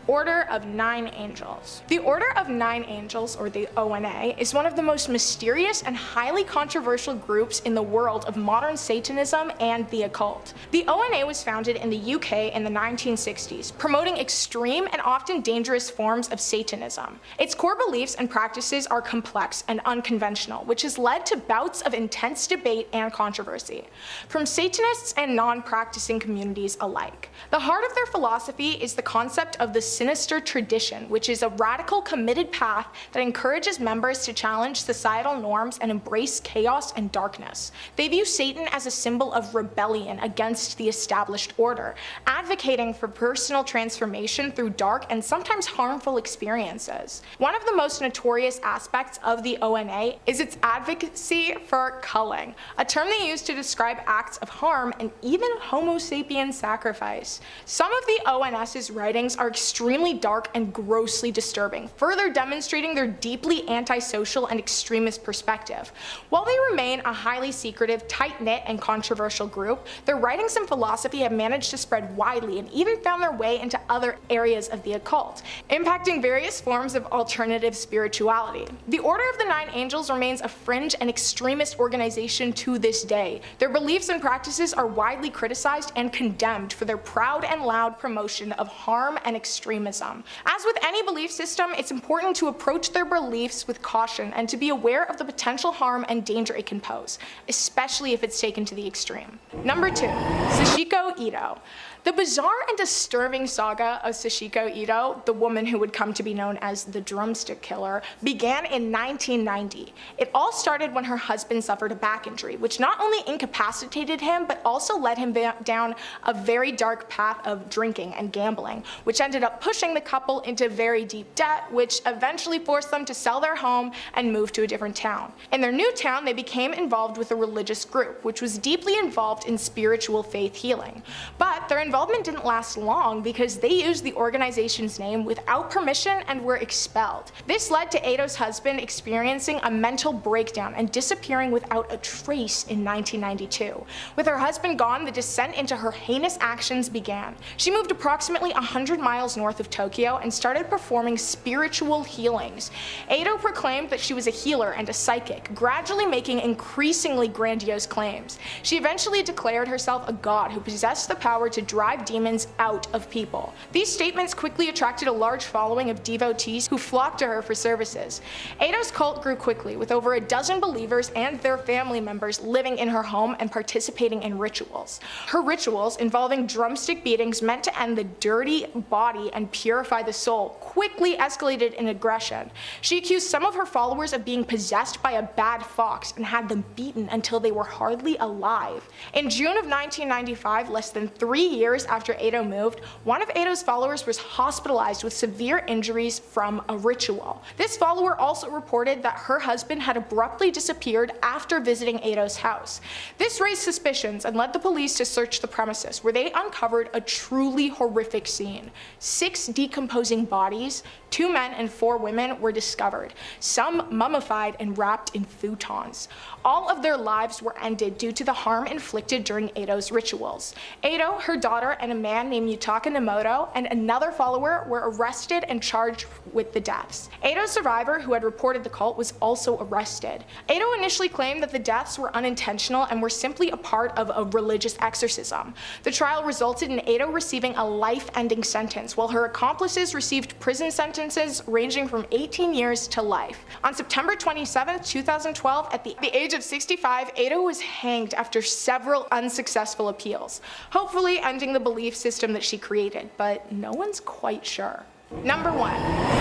Order of Nine Angels. The Order of Nine Angels, or the ONA, is one of the most mysterious and highly controversial groups in the world of modern Satanism and the occult. The ONA was founded in the UK in the 1960s, promoting extreme and often dangerous forms of Satanism. Its core beliefs and practices are complex and unconventional, which has led to bouts of intense debate and controversy from Satanists and non-practicing communities alike. The heart of their philosophy is the concept of the sinister tradition, which is a radical, committed path that encourages members to challenge societal norms and embrace chaos and darkness. They view Satan as a symbol of rebellion against the established order, advocating for personal transformation through dark and sometimes harmful experiences. One of the most notorious aspects of the ONA is its advocacy for culling, a term they use to describe acts of harm and even Homo sapien sacrifice. Some of the ONS's writings are extremely dark and grossly disturbing, further demonstrating their deeply antisocial and extremist perspective. While they remain a highly secretive, tight-knit, and controversial group, their writings and philosophy have managed to spread widely and even found their way into other areas of the occult, impacting various forms of alternative spirituality. The Order of the Nine Angels remains a fringe and extremist organization to this day. Their beliefs and practices are widely criticized and condemned for their proud and loud promotion of harm and extremism. As with any belief system, it's important to approach their beliefs with caution and to be aware of the potential harm and danger it can pose, especially if it's taken to the extreme. Number 2. Sashiko Ido. The bizarre and disturbing saga of Sashiko Ido, the woman who would come to be known as the Drumstick Killer, began in 1990. It all started when her husband suffered a back injury, which not only incapacitated him, but also led him down a very dark path of drinking and gambling, which ended up pushing the couple into very deep debt, which eventually forced them to sell their home and move to a different town. In their new town, they became involved with a religious group, which was deeply involved in spiritual faith healing. But their involvement didn't last long because they used the organization's name without permission and were expelled. This led to Ido's husband experiencing a mental breakdown and disappearing without a trace in 1992. With her husband gone, the descent into her heinous actions began. She moved approximately 100 miles north of Tokyo and started performing spiritual healings. Ido proclaimed that she was a healer and a psychic, gradually making increasingly grandiose claims. She eventually declared herself a god who possessed the power to drive demons out of people. These statements quickly attracted a large following of devotees who flocked to her for services. Ido's cult grew quickly, with over a dozen believers and their family members living in her home and participating in rituals. Her rituals, involving drumstick beatings meant to end the dirty body and purify the soul, quickly escalated in aggression. She accused some of her followers of being possessed by a bad fox and had them beaten until they were hardly alive. In June of 1995, less than 3 years after Ido moved, one of Ido's followers was hospitalized with severe injuries from a ritual. This follower also reported that her husband had abruptly disappeared after visiting Ido's house. This raised suspicions and led the police to search the premises, where they uncovered a truly horrific scene. 6 decomposing bodies, 2 men and 4 women, were discovered, some mummified and wrapped in futons. All of their lives were ended due to the harm inflicted during Ido's rituals. Ido, her daughter, and a man named Yutaka Nemoto and another follower were arrested and charged with the deaths. Ido's survivor, who had reported the cult, was also arrested. Ido initially claimed that the deaths were unintentional and were simply a part of a religious exorcism. The trial resulted in Ido receiving a life-ending sentence, while her accomplices received prison sentences ranging from 18 years to life. On September 27, 2012, at the age of 65, Ido was hanged after several unsuccessful appeals, hopefully ending the belief system that she created, but no one's quite sure. Number 1.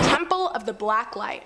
Temple of the Black Light.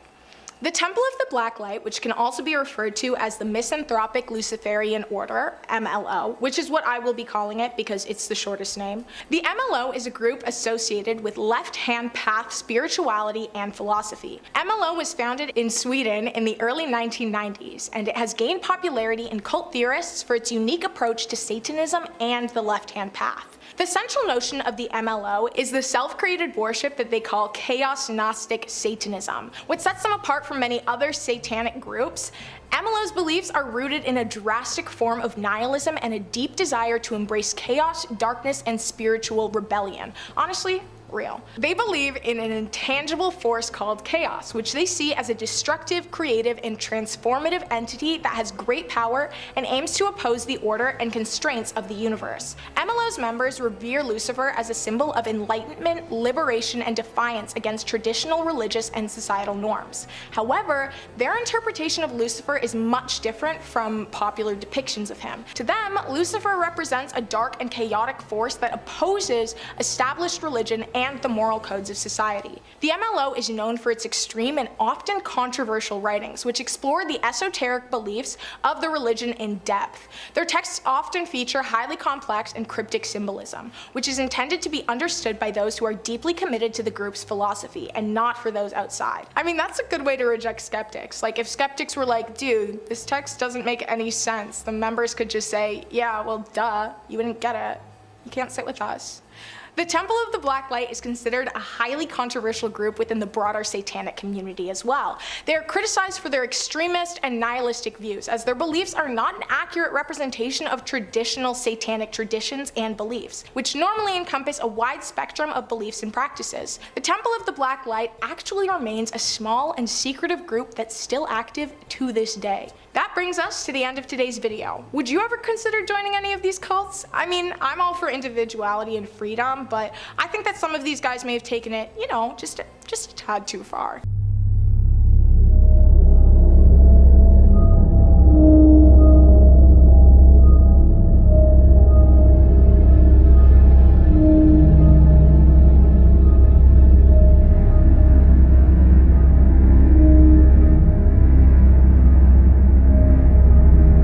The Temple of the Black Light, which can also be referred to as the Misanthropic Luciferian Order, MLO, which is what I will be calling it because it's the shortest name. The MLO is a group associated with left-hand path spirituality and philosophy. MLO was founded in Sweden in the early 1990s, and it has gained popularity in cult theorists for its unique approach to Satanism and the left-hand path. The central notion of the MLO is the self-created worship that they call Chaos Gnostic Satanism. What sets them apart from many other satanic groups, MLO's beliefs are rooted in a drastic form of nihilism and a deep desire to embrace chaos, darkness, and spiritual rebellion. Honestly, real. They believe in an intangible force called chaos, which they see as a destructive, creative, and transformative entity that has great power and aims to oppose the order and constraints of the universe. MLO's members revere Lucifer as a symbol of enlightenment, liberation, and defiance against traditional religious and societal norms. However, their interpretation of Lucifer is much different from popular depictions of him. To them, Lucifer represents a dark and chaotic force that opposes established religion and the moral codes of society. The MLO is known for its extreme and often controversial writings, which explore the esoteric beliefs of the religion in depth. Their texts often feature highly complex and cryptic symbolism, which is intended to be understood by those who are deeply committed to the group's philosophy and not for those outside. I mean, that's a good way to reject skeptics. Like, if skeptics were like, dude, this text doesn't make any sense, the members could just say, yeah, well, duh, you wouldn't get it. You can't sit with us. The Temple of the Black Light is considered a highly controversial group within the broader satanic community as well. They are criticized for their extremist and nihilistic views, as their beliefs are not an accurate representation of traditional satanic traditions and beliefs, which normally encompass a wide spectrum of beliefs and practices. The Temple of the Black Light actually remains a small and secretive group that's still active to this day. That brings us to the end of today's video. Would you ever consider joining any of these cults? I mean, I'm all for individuality and freedom, but I think that some of these guys may have taken it, you know, just a tad too far.